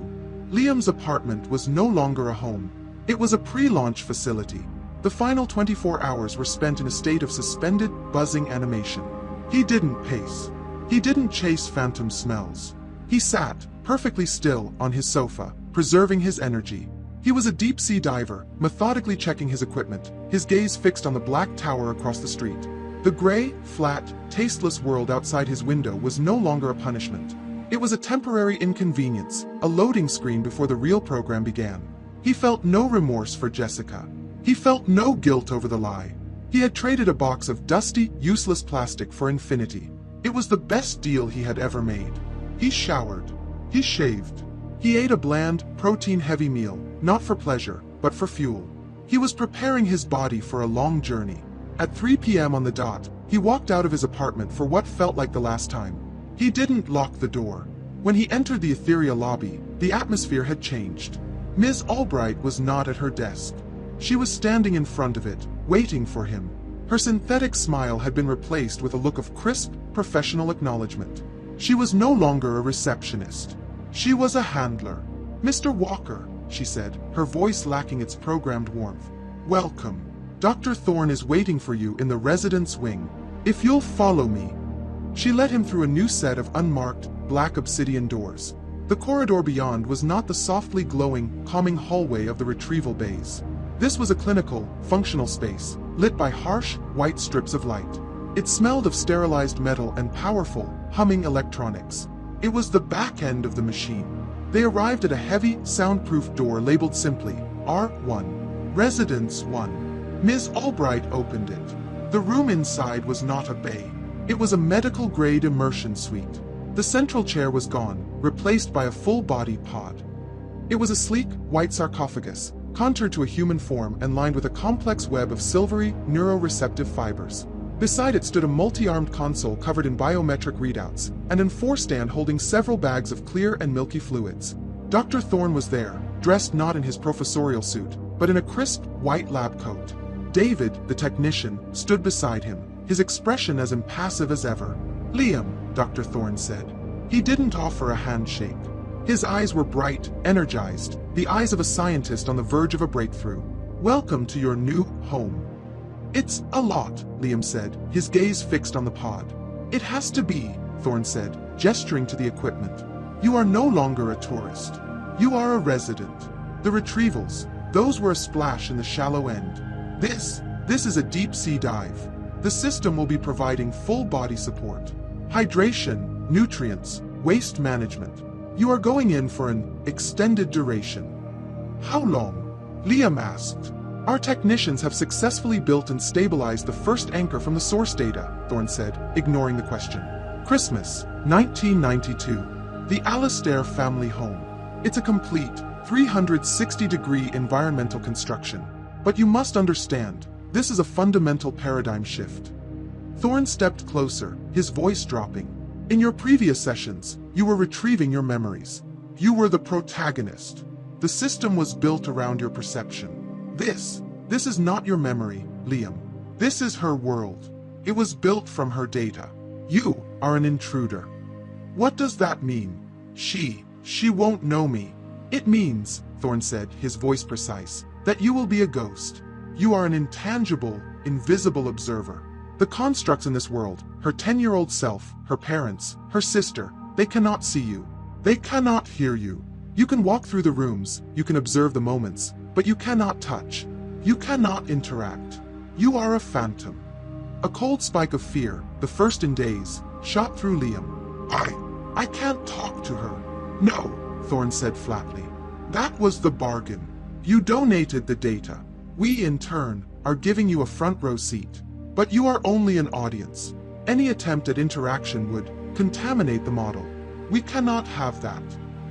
S1: Liam's apartment was no longer a home. It was a pre-launch facility. The final 24 hours were spent in a state of suspended, buzzing animation. He didn't pace. He didn't chase phantom smells. He sat, perfectly still, on his sofa, preserving his energy. He was a deep-sea diver, methodically checking his equipment, his gaze fixed on the black tower across the street. The gray, flat, tasteless world outside his window was no longer a punishment. It was a temporary inconvenience, a loading screen before the real program began. He felt no remorse for Jessica. He felt no guilt over the lie. He had traded a box of dusty, useless plastic for infinity. It was the best deal he had ever made. He showered. He shaved. He ate a bland, protein-heavy meal, not for pleasure, but for fuel. He was preparing his body for a long journey. At 3 p.m. on the dot, he walked out of his apartment for what felt like the last time. He didn't lock the door. When he entered the Etherea lobby, the atmosphere had changed. Ms. Albright was not at her desk. She was standing in front of it, waiting for him. Her synthetic smile had been replaced with a look of crisp, professional acknowledgement. She was no longer a receptionist. She was a handler. Mr. Walker, she said, her voice lacking its programmed warmth. Welcome. Dr. Thorne is waiting for you in the residence wing. If you'll follow me. She led him through a new set of unmarked, black obsidian doors. The corridor beyond was not the softly glowing, calming hallway of the retrieval bays. This was a clinical, functional space, lit by harsh, white strips of light. It smelled of sterilized metal and powerful, humming electronics. It was the back end of the machine. They arrived at a heavy, soundproof door labeled simply, R1. Residence 1. Ms. Albright opened it. The room inside was not a bay. It was a medical-grade immersion suite. The central chair was gone, replaced by a full-body pod. It was a sleek, white sarcophagus, contoured to a human form and lined with a complex web of silvery, neuroreceptive fibers. Beside it stood a multi-armed console covered in biometric readouts, and an stand holding several bags of clear and milky fluids. Dr. Thorne was there, dressed not in his professorial suit, but in a crisp, white lab coat. David, the technician, stood beside him, his expression as impassive as ever. Liam, Dr. Thorne said. He didn't offer a handshake. His eyes were bright, energized, the eyes of a scientist on the verge of a breakthrough. Welcome to your new home. It's a lot, Liam said, his gaze fixed on the pod. It has to be, Thorne said, gesturing to the equipment. You are no longer a tourist. You are a resident. The retrievals, those were a splash in the shallow end. This is a deep-sea dive. The system will be providing full body support. Hydration, nutrients, waste management. You are going in for an extended duration. How long? Liam asked. Our technicians have successfully built and stabilized the first anchor from the source data, Thorne said, ignoring the question. Christmas, 1992. The Alastair family home. It's a complete, 360-degree environmental construction. But you must understand, this is a fundamental paradigm shift. Thorne stepped closer, his voice dropping. In your previous sessions, you were retrieving your memories. You were the protagonist. The system was built around your perception. This is not your memory, Liam. This is her world. It was built from her data. You are an intruder. What does that mean? She won't know me. It means, Thorne said, his voice precise, that you will be a ghost. You are an intangible, invisible observer. The constructs in this world, her 10-year-old self, her parents, her sister, they cannot see you. They cannot hear you. You can walk through the rooms, you can observe the moments, but you cannot touch. You cannot interact. You are a phantom. A cold spike of fear, the first in days, shot through Liam. I can't talk to her. No, Thorn said flatly. That was the bargain. You donated the data. We, in turn, are giving you a front row seat. But you are only an audience. Any attempt at interaction would contaminate the model. We cannot have that.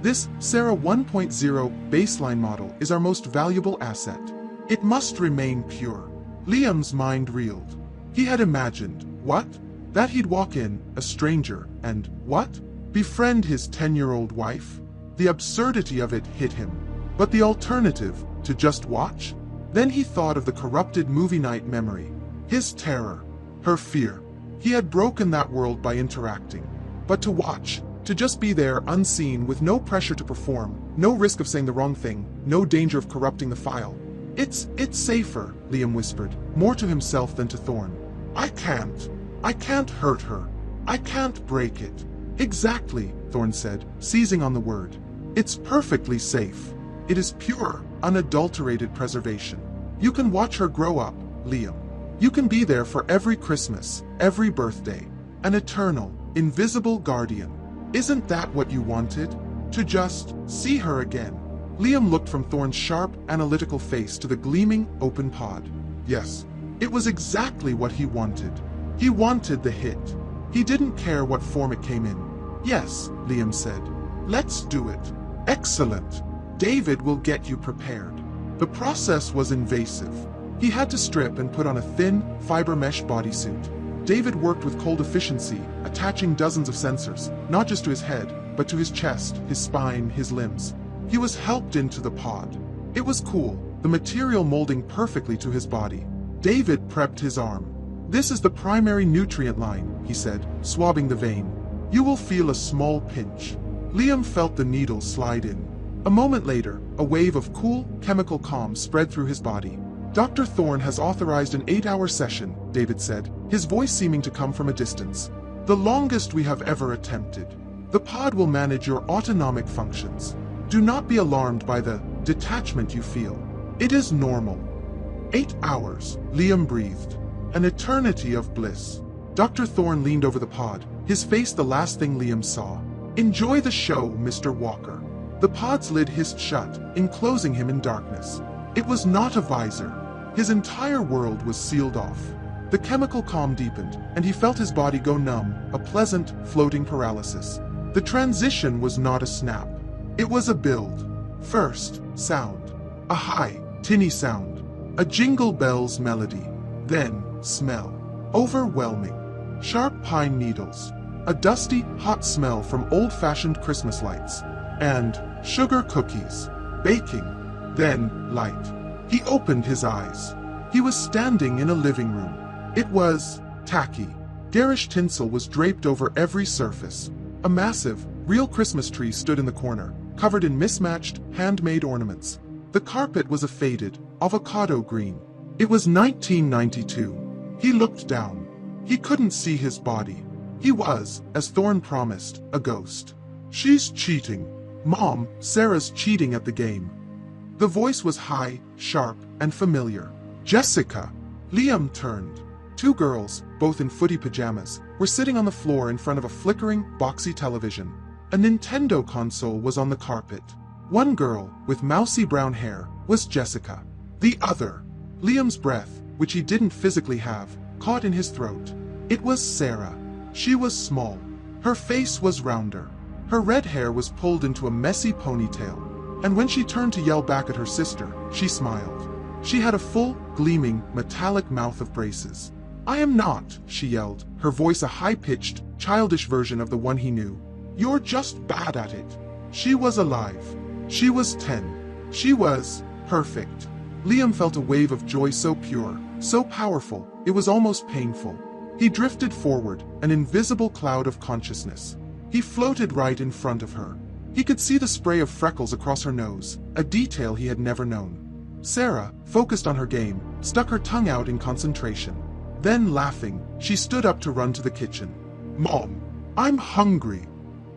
S1: This Sarah 1.0 baseline model is our most valuable asset. It must remain pure. Liam's mind reeled. He had imagined, what? That he'd walk in, a stranger, and, what? Befriend his 10-year-old wife? The absurdity of it hit him. But the alternative, to just watch? Then he thought of the corrupted movie night memory. His terror. Her fear. He had broken that world by interacting. But to watch, to just be there unseen with no pressure to perform, no risk of saying the wrong thing, no danger of corrupting the file. It's safer, Liam whispered, more to himself than to Thorn. I can't hurt her. I can't break it. Exactly, Thorn said, seizing on the word. It's perfectly safe. It is pure, unadulterated preservation. You can watch her grow up, Liam. You can be there for every Christmas, every birthday. An eternal, invisible guardian. Isn't that what you wanted? To just see her again? Liam looked from Thorn's sharp, analytical face to the gleaming, open pod. Yes, it was exactly what he wanted. He wanted the hit. He didn't care what form it came in. Yes, Liam said. Let's do it. Excellent. David will get you prepared. The process was invasive. He had to strip and put on a thin, fiber mesh bodysuit. David worked with cold efficiency, attaching dozens of sensors, not just to his head, but to his chest, his spine, his limbs. He was helped into the pod. It was cool, the material molding perfectly to his body. David prepped his arm. This is the primary nutrient line, he said, swabbing the vein. You will feel a small pinch. Liam felt the needle slide in. A moment later, a wave of cool, chemical calm spread through his body. Dr. Thorn has authorized an 8-hour session, David said, his voice seeming to come from a distance. The longest we have ever attempted. The pod will manage your autonomic functions. Do not be alarmed by the detachment you feel. It is normal. 8 hours, Liam breathed. An eternity of bliss. Dr. Thorn leaned over the pod, his face the last thing Liam saw. Enjoy the show, Mr. Walker. The pod's lid hissed shut, enclosing him in darkness. It was not a visor. His entire world was sealed off. The chemical calm deepened, and he felt his body go numb, a pleasant, floating paralysis. The transition was not a snap. It was a build. First, sound. A high, tinny sound. A jingle bells melody. Then, smell. Overwhelming. Sharp pine needles. A dusty, hot smell from old-fashioned Christmas lights. And sugar cookies. Baking. Then, light. He opened his eyes. He was standing in a living room. It was tacky. Garish tinsel was draped over every surface. A massive, real Christmas tree stood in the corner, covered in mismatched, handmade ornaments. The carpet was a faded, avocado green. It was 1992. He looked down. He couldn't see his body. He was, as Thorn promised, a ghost. She's cheating. Mom, Sarah's cheating at the game. The voice was high, sharp, and familiar. Jessica. Liam turned. 2 girls, both in footy pajamas, were sitting on the floor in front of a flickering, boxy television. A Nintendo console was on the carpet. One girl, with mousy brown hair, was Jessica. The other, Liam's breath, which he didn't physically have, caught in his throat. It was Sarah. She was small. Her face was rounder. Her red hair was pulled into a messy ponytail. And when she turned to yell back at her sister, she smiled. She had a full, gleaming, metallic mouth of braces. I am not, she yelled, her voice a high-pitched, childish version of the one he knew. You're just bad at it. She was alive. She was 10. She was perfect. Liam felt a wave of joy so pure, so powerful, it was almost painful. He drifted forward, an invisible cloud of consciousness. He floated right in front of her. He could see the spray of freckles across her nose, a detail he had never known. Sarah, focused on her game, stuck her tongue out in concentration. Then, laughing, she stood up to run to the kitchen. "Mom, I'm hungry."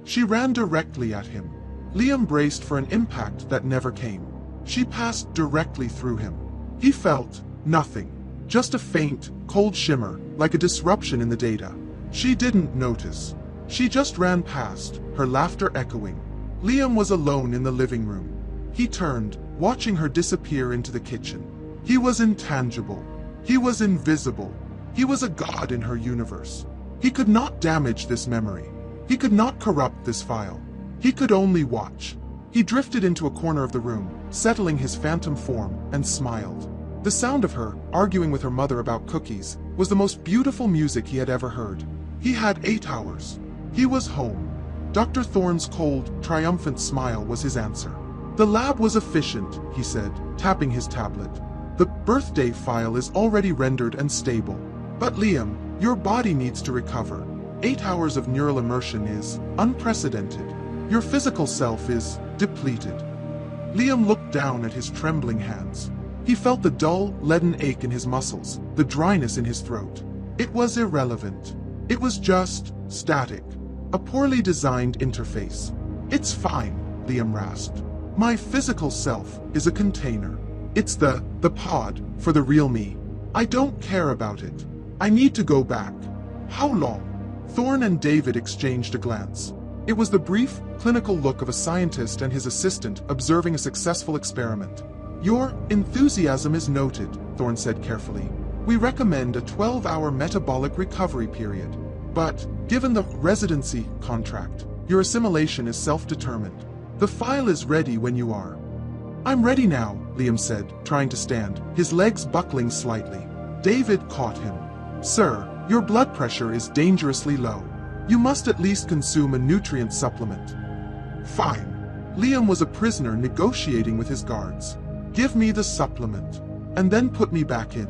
S1: She ran directly at him. Liam braced for an impact that never came. She passed directly through him. He felt nothing, just a faint, cold shimmer, like a disruption in the data. She didn't notice. She just ran past, her laughter echoing. Liam was alone in the living room. He turned, watching her disappear into the kitchen. He was intangible. He was invisible. He was a god in her universe. He could not damage this memory. He could not corrupt this file. He could only watch. He drifted into a corner of the room, settling his phantom form, and smiled. The sound of her, arguing with her mother about cookies, was the most beautiful music he had ever heard. He had 8 hours. He was home. Dr. Thorne's cold, triumphant smile was his answer. "The lab was efficient," he said, tapping his tablet. "The birthday file is already rendered and stable. But Liam, your body needs to recover. 8 hours of neural immersion is unprecedented. Your physical self is depleted." Liam looked down at his trembling hands. He felt the dull, leaden ache in his muscles, the dryness in his throat. It was irrelevant. It was just static. A poorly designed interface. "It's fine," Liam rasped. "My physical self is a container. It's the pod for the real me. I don't care about it. I need to go back." "How long?" Thorne and David exchanged a glance. It was the brief, clinical look of a scientist and his assistant observing a successful experiment. "Your enthusiasm is noted," Thorne said carefully. "We recommend a 12-hour metabolic recovery period. But, given the residency contract, your assimilation is self-determined. The file is ready when you are." "I'm ready now," Liam said, trying to stand, his legs buckling slightly. David caught him. "Sir, your blood pressure is dangerously low. You must at least consume a nutrient supplement." "Fine." Liam was a prisoner negotiating with his guards. "Give me the supplement, and then put me back in."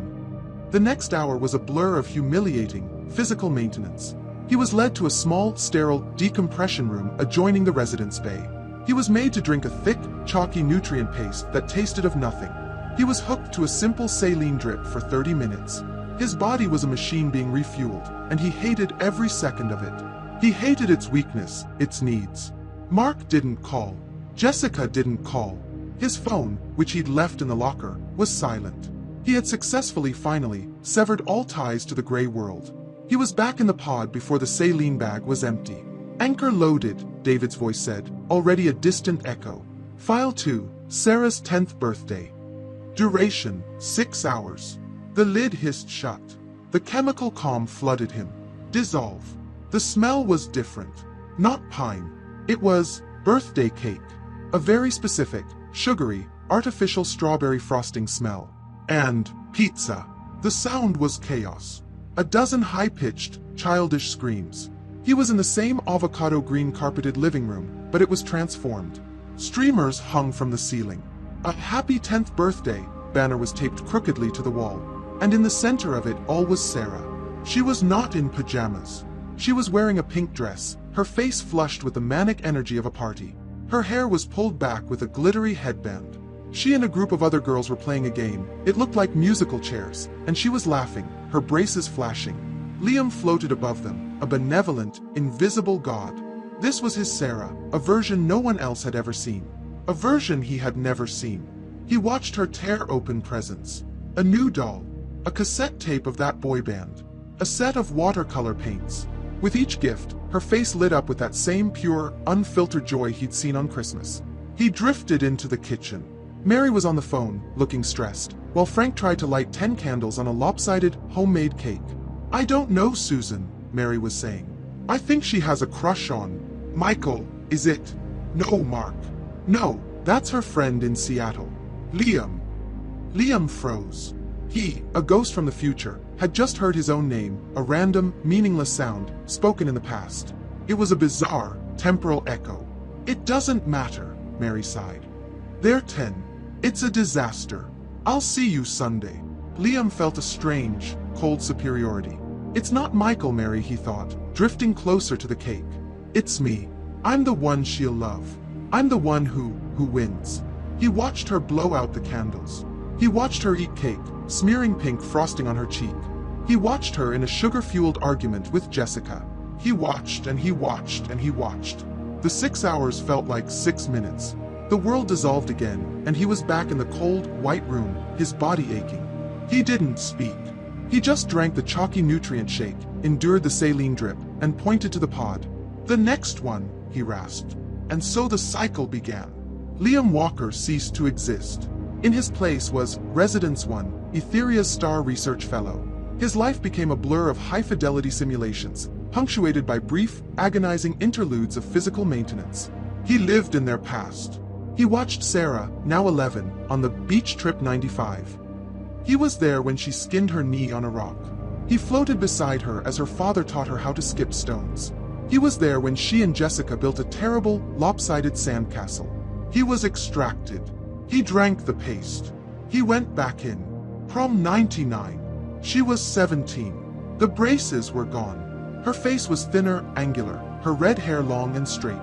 S1: The next hour was a blur of humiliating, physical maintenance. He was led to a small, sterile decompression room adjoining the residence bay. He was made to drink a thick, chalky nutrient paste that tasted of nothing. He was hooked to a simple saline drip for 30 minutes. His body was a machine being refueled, and he hated every second of it. He hated its weakness, its needs. Mark didn't call. Jessica didn't call. His phone, which he'd left in the locker, was silent. He had successfully, finally, severed all ties to the gray world. He was back in the pod before the saline bag was empty. "Anchor loaded," David's voice said, already a distant echo. "File 2, Sarah's 10th birthday. Duration, 6 hours." The lid hissed shut. The chemical calm flooded him. Dissolve. The smell was different. Not pine. It was birthday cake. A very specific, sugary, artificial strawberry frosting smell. And pizza. The sound was chaos. A dozen high-pitched, childish screams. He was in the same avocado green carpeted living room, but it was transformed. Streamers hung from the ceiling. A happy 10th birthday banner was taped crookedly to the wall. And in the center of it all was Sarah. She was not in pajamas. She was wearing a pink dress, her face flushed with the manic energy of a party. Her hair was pulled back with a glittery headband. She and a group of other girls were playing a game. It looked like musical chairs, and she was laughing, her braces flashing. Liam floated above them, a benevolent, invisible god. This was his Sarah, a version no one else had ever seen. A version he had never seen. He watched her tear open presents. A new doll. A cassette tape of that boy band. A set of watercolor paints. With each gift, her face lit up with that same pure, unfiltered joy he'd seen on Christmas. He drifted into the kitchen. Mary was on the phone, looking stressed, while Frank tried to light 10 candles on a lopsided, homemade cake. "I don't know, Susan," Mary was saying. "I think she has a crush on Michael, is it?" "No, Mark. No, that's her friend in Seattle. Liam." Liam froze. He, a ghost from the future, had just heard his own name, a random, meaningless sound, spoken in the past. It was a bizarre, temporal echo. "It doesn't matter," Mary sighed. "They're 10. It's a disaster. I'll see you Sunday." Liam felt a strange, cold superiority. "It's not Michael, Mary," he thought, drifting closer to the cake. "It's me. I'm the one she'll love. I'm the one who wins." He watched her blow out the candles. He watched her eat cake, smearing pink frosting on her cheek. He watched her in a sugar-fueled argument with Jessica. He watched and he watched and he watched. The 6 hours felt like 6 minutes. The world dissolved again, and he was back in the cold, white room, his body aching. He didn't speak. He just drank the chalky nutrient shake, endured the saline drip, and pointed to the pod. "The next one," he rasped. And so the cycle began. Liam Walker ceased to exist. In his place was Residence 1, Etherea's star research fellow. His life became a blur of high-fidelity simulations, punctuated by brief, agonizing interludes of physical maintenance. He lived in their past. He watched Sarah, now 11, on the beach trip 95. He was there when she skinned her knee on a rock. He floated beside her as her father taught her how to skip stones. He was there when she and Jessica built a terrible, lopsided sandcastle. He was extracted. He drank the paste. He went back in. Prom 99. She was 17. The braces were gone. Her face was thinner, angular, her red hair long and straight.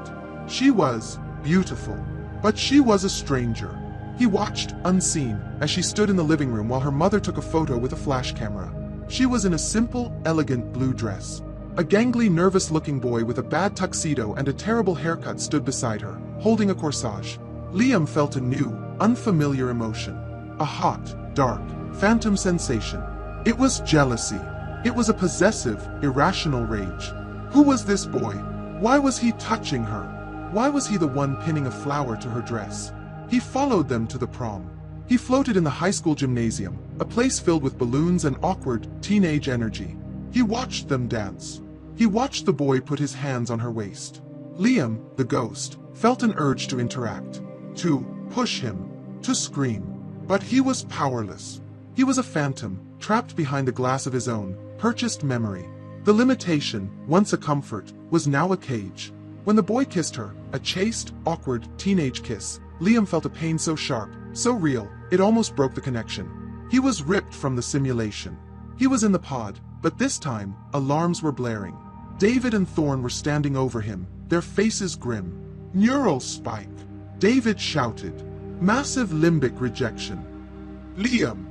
S1: She was beautiful, but she was a stranger. He watched, unseen, as she stood in the living room while her mother took a photo with a flash camera. She was in a simple, elegant blue dress. A gangly, nervous-looking boy with a bad tuxedo and a terrible haircut stood beside her, holding a corsage. Liam felt a new, unfamiliar emotion. A hot, dark, phantom sensation. It was jealousy. It was a possessive, irrational rage. Who was this boy? Why was he touching her? Why was he the one pinning a flower to her dress? He followed them to the prom. He floated in the high school gymnasium, a place filled with balloons and awkward, teenage energy. He watched them dance. He watched the boy put his hands on her waist. Liam, the ghost, felt an urge to interact, to push him, to scream. But he was powerless. He was a phantom, trapped behind the glass of his own, purchased memory. The limitation, once a comfort, was now a cage. When the boy kissed her, a chaste, awkward, teenage kiss, Liam felt a pain so sharp, so real, it almost broke the connection. He was ripped from the simulation. He was in the pod, but this time, alarms were blaring. David and Thorne were standing over him, their faces grim. "Neural spike," David shouted. "Massive limbic rejection." "Liam!"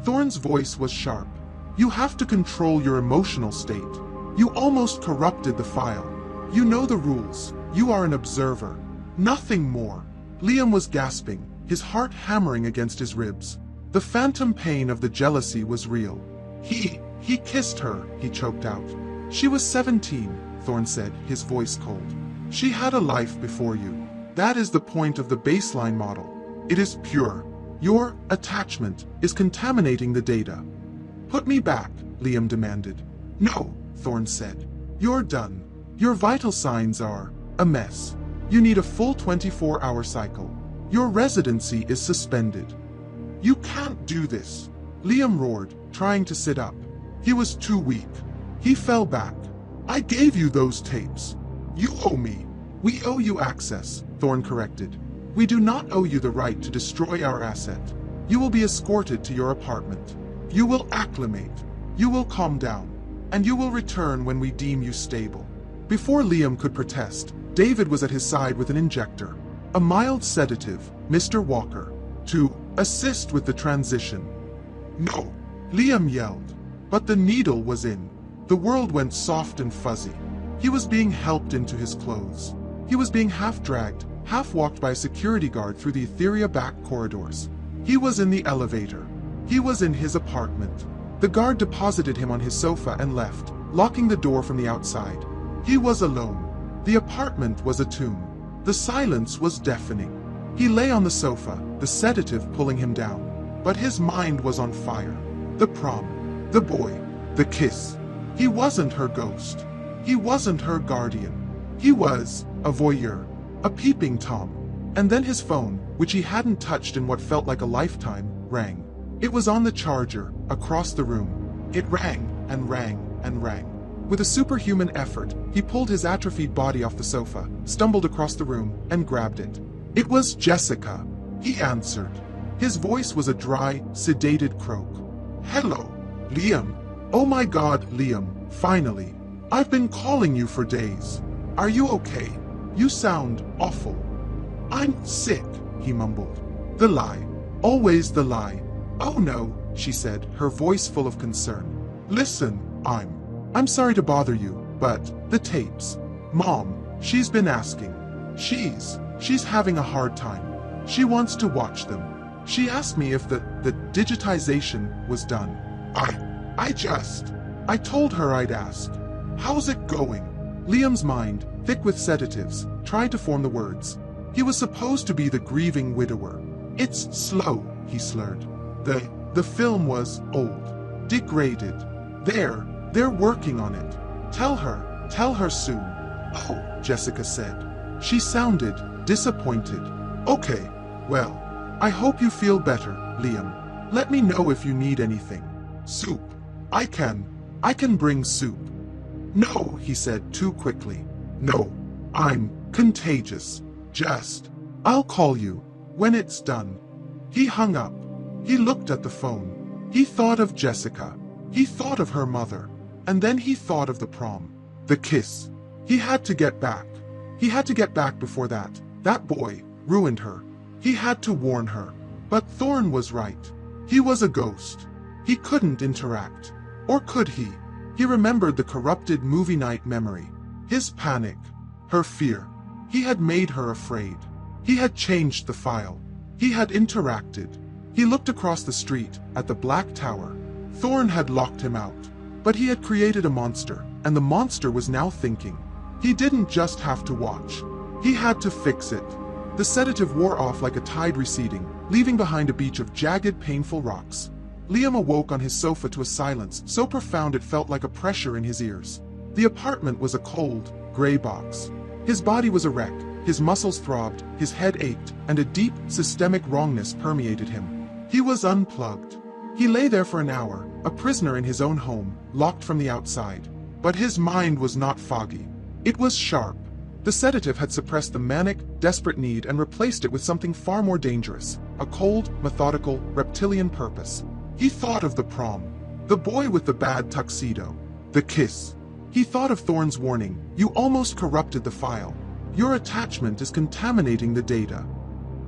S1: Thorne's voice was sharp. "You have to control your emotional state. You almost corrupted the file. You know the rules. You are an observer. Nothing more." Liam was gasping, his heart hammering against his ribs. The phantom pain of the jealousy was real. He kissed her, he choked out. "She was 17, Thorne said, his voice cold. "She had a life before you. That is the point of the baseline model. It is pure. Your attachment is contaminating the data." "Put me back," Liam demanded. "No," Thorne said. "You're done. Your vital signs are a mess. You need a full 24-hour cycle. Your residency is suspended." "You can't do this," Liam roared, trying to sit up. He was too weak. He fell back. "I gave you those tapes. You owe me." "We owe you access," Thorne corrected. "We do not owe you the right to destroy our asset. You will be escorted to your apartment. You will acclimate. You will calm down. And you will return when we deem you stable." Before Liam could protest, David was at his side with an injector. A mild sedative, Mr. Walker, to assist with the transition. "No," Liam yelled. But the needle was in. The world went soft and fuzzy. He was being helped into his clothes. He was being half-dragged, half-walked by a security guard through the Etherea back corridors. He was in the elevator. He was in his apartment. The guard deposited him on his sofa and left, locking the door from the outside. He was alone. The apartment was a tomb. The silence was deafening. He lay on the sofa, the sedative pulling him down. But his mind was on fire. The prom, the boy, the kiss. He wasn't her ghost. He wasn't her guardian. He was a voyeur, a peeping Tom. And then his phone, which he hadn't touched in what felt like a lifetime, rang. It was on the charger, across the room. It rang and rang and rang. With a superhuman effort, he pulled his atrophied body off the sofa, stumbled across the room, and grabbed it. It was Jessica. He answered. His voice was a dry, sedated croak. "Hello, Liam." "Oh my God, Liam, finally. I've been calling you for days. Are you okay? You sound awful." "I'm sick," he mumbled. The lie. Always the lie. "Oh no," she said, her voice full of concern. "Listen, I'm sorry to bother you, but the tapes. Mom, she's been asking. She's having a hard time. She wants to watch them. She asked me if the digitization was done. I told her I'd ask. How's it going?" Liam's mind, thick with sedatives, tried to form the words. He was supposed to be the grieving widower. "It's slow," he slurred. The film was old, degraded. They're working on it. Tell her soon." "Oh," Jessica said. She sounded disappointed. "Okay, well, I hope you feel better, Liam. Let me know if you need anything. Soup. I can bring soup." "No," he said too quickly. "No, I'm contagious. I'll call you when it's done." He hung up. He looked at the phone. He thought of Jessica. He thought of her mother. And then he thought of the prom. The kiss. He had to get back. He had to get back before that boy ruined her. He had to warn her. But Thorn was right. He was a ghost. He couldn't interact. Or could he? He remembered the corrupted movie night memory. His panic. Her fear. He had made her afraid. He had changed the file. He had interacted. He looked across the street at the black tower. Thorn had locked him out. But he had created a monster, and the monster was now thinking. He didn't just have to watch. He had to fix it. The sedative wore off like a tide receding, leaving behind a beach of jagged, painful rocks. Liam awoke on his sofa to a silence so profound it felt like a pressure in his ears. The apartment was a cold, gray box. His body was a wreck, his muscles throbbed, his head ached, and a deep, systemic wrongness permeated him. He was unplugged. He lay there for an hour, a prisoner in his own home, locked from the outside. But his mind was not foggy. It was sharp. The sedative had suppressed the manic, desperate need and replaced it with something far more dangerous, a cold, methodical, reptilian purpose. He thought of the prom, the boy with the bad tuxedo, the kiss. He thought of Thorn's warning, "You almost corrupted the file. Your attachment is contaminating the data."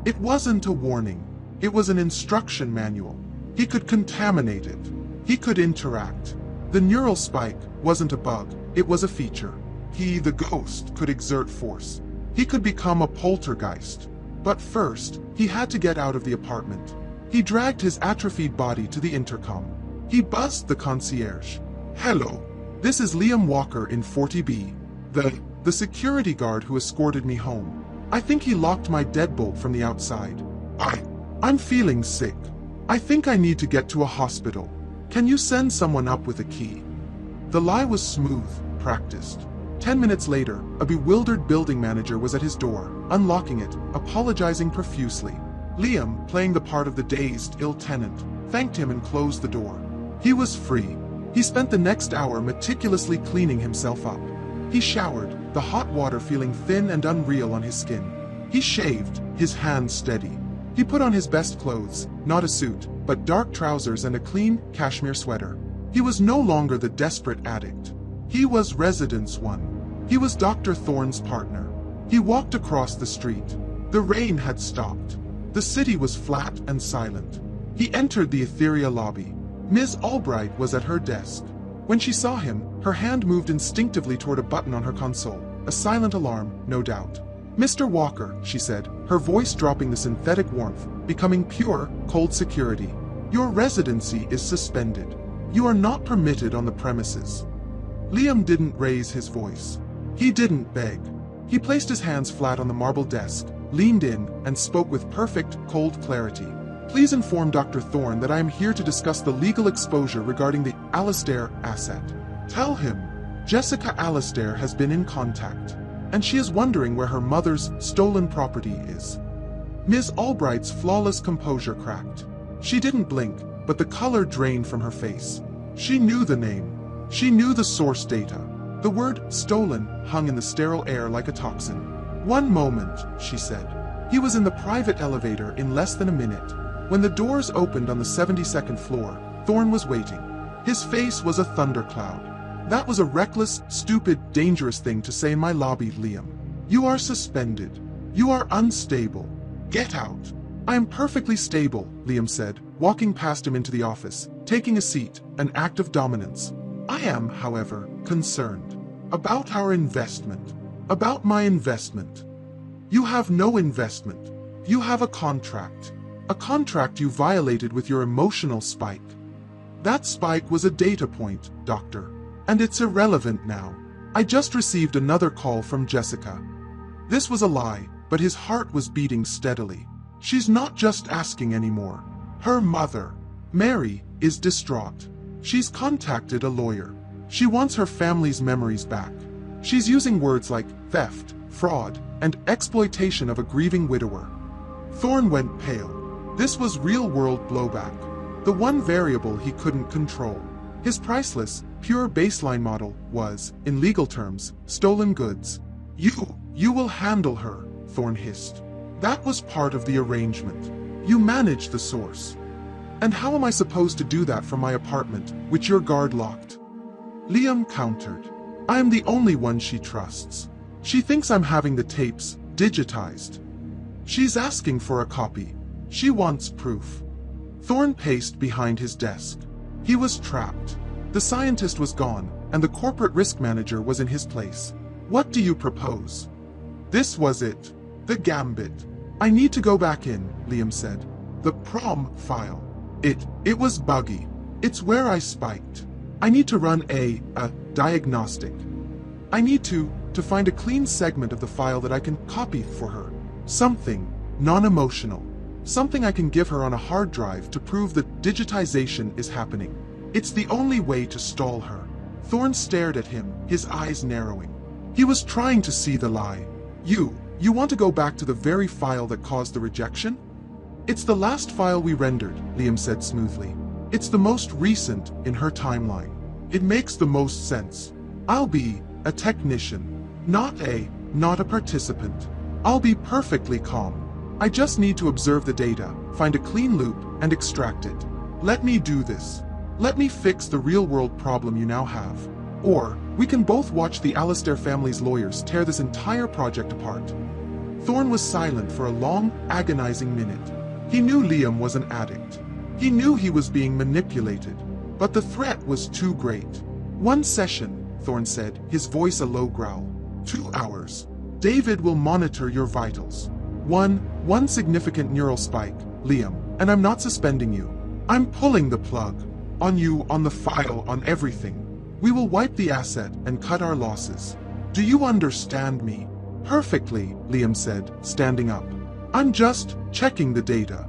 S1: It wasn't a warning. It was an instruction manual. He could contaminate it. He could interact. The neural spike wasn't a bug, it was a feature. He, the ghost, could exert force. He could become a poltergeist. But first, he had to get out of the apartment. He dragged his atrophied body to the intercom. He buzzed the concierge. "Hello. This is Liam Walker in 40B. The security guard who escorted me home. I think he locked my deadbolt from the outside. I'm feeling sick. I think I need to get to a hospital. Can you send someone up with a key?" The lie was smooth, practiced. 10 minutes later, a bewildered building manager was at his door, unlocking it, apologizing profusely. Liam, playing the part of the dazed, ill tenant, thanked him and closed the door. He was free. He spent the next hour meticulously cleaning himself up. He showered, the hot water feeling thin and unreal on his skin. He shaved, his hands steady. He put on his best clothes, not a suit, but dark trousers and a clean, cashmere sweater. He was no longer the desperate addict. He was Residence One. He was Dr. Thorne's partner. He walked across the street. The rain had stopped. The city was flat and silent. He entered the Etherea lobby. Ms. Albright was at her desk. When she saw him, her hand moved instinctively toward a button on her console. A silent alarm, no doubt. "Mr. Walker," she said, her voice dropping the synthetic warmth, becoming pure, cold security. "Your residency is suspended. You are not permitted on the premises." Liam didn't raise his voice. He didn't beg. He placed his hands flat on the marble desk, leaned in, and spoke with perfect, cold clarity. "Please inform Dr. Thorne that I am here to discuss the legal exposure regarding the Alastair asset. Tell him Jessica Alastair has been in contact, and she is wondering where her mother's stolen property is." Ms. Albright's flawless composure cracked. She didn't blink, but the color drained from her face. She knew the name. She knew the source data. The word stolen hung in the sterile air like a toxin. "One moment," she said. He was in the private elevator in less than a minute. When the doors opened on the 72nd floor, Thorne was waiting. His face was a thundercloud. "That was a reckless, stupid, dangerous thing to say in my lobby, Liam. You are suspended. You are unstable. Get out. I am perfectly stable, Liam said, walking past him into the office, taking a seat, an act of dominance. I am, however, concerned. About our investment. About my investment. You have no investment. You have a contract. A contract you violated with your emotional spike. That spike was a data point, Doctor. And it's irrelevant now. I just received another call from Jessica. This was a lie, but his heart was beating steadily. She's not just asking anymore. Her mother, Mary, is distraught. She's contacted a lawyer. She wants her family's memories back. She's using words like theft, fraud, and exploitation of a grieving widower. Thorne went pale. This was real-world blowback. The one variable he couldn't control. His priceless, pure baseline model was, in legal terms, stolen goods. You will handle her, Thorne hissed. That was part of the arrangement. You manage the source. And how am I supposed to do that from my apartment, which your guard locked? Liam countered. I am the only one she trusts. She thinks I'm having the tapes digitized. She's asking for a copy. She wants proof. Thorne paced behind his desk. He was trapped. The scientist was gone, and the corporate risk manager was in his place. What do you propose? This was it. The gambit. I need to go back in, Liam said. The prom file. It was buggy. It's where I spiked. I need to run a diagnostic. I need to find a clean segment of the file that I can copy for her. Something non-emotional. Something I can give her on a hard drive to prove that digitization is happening. It's the only way to stall her. Thorne stared at him, his eyes narrowing. He was trying to see the lie. You want to go back to the very file that caused the rejection? It's the last file we rendered, Liam said smoothly. It's the most recent in her timeline. It makes the most sense. I'll be a technician, not a participant. I'll be perfectly calm. I just need to observe the data, find a clean loop, and extract it. Let me do this. Let me fix the real-world problem you now have. Or, we can both watch the Alistair family's lawyers tear this entire project apart. Thorne was silent for a long, agonizing minute. He knew Liam was an addict. He knew he was being manipulated. But the threat was too great. 1 session, Thorne said, his voice a low growl. 2 hours. David will monitor your vitals. One significant neural spike, Liam, and I'm not suspending you. I'm pulling the plug. On you, on the file, on everything. We will wipe the asset and cut our losses. Do you understand me? Perfectly, Liam said, standing up. I'm just checking the data.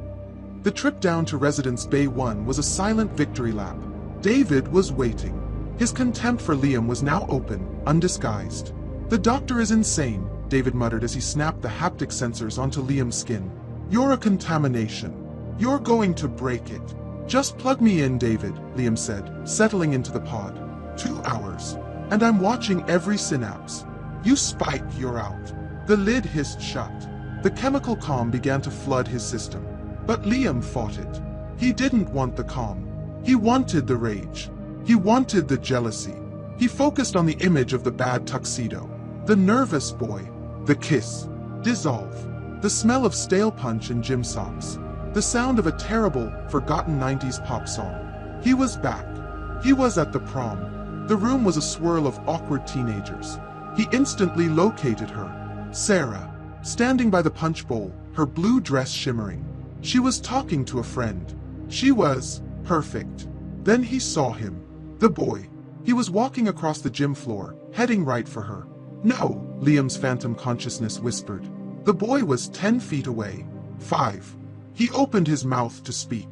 S1: The trip down to Residence Bay 1 was a silent victory lap. David was waiting. His contempt for Liam was now open, undisguised. The doctor is insane, David muttered as he snapped the haptic sensors onto Liam's skin. You're a contamination. You're going to break it. Just plug me in, David, Liam said, settling into the pod. 2 hours. And I'm watching every synapse. You spike, you're out. The lid hissed shut. The chemical calm began to flood his system. But Liam fought it. He didn't want the calm. He wanted the rage. He wanted the jealousy. He focused on the image of the bad tuxedo. The nervous boy. The kiss. Dissolve. The smell of stale punch and gym socks. The sound of a terrible, forgotten 90s pop song. He was back. He was at the prom. The room was a swirl of awkward teenagers. He instantly located her. Sarah, standing by the punch bowl, her blue dress shimmering. She was talking to a friend. She was perfect. Then he saw him. The boy. He was walking across the gym floor, heading right for her. No, Liam's phantom consciousness whispered. The boy was 10 feet away. 5. He opened his mouth to speak.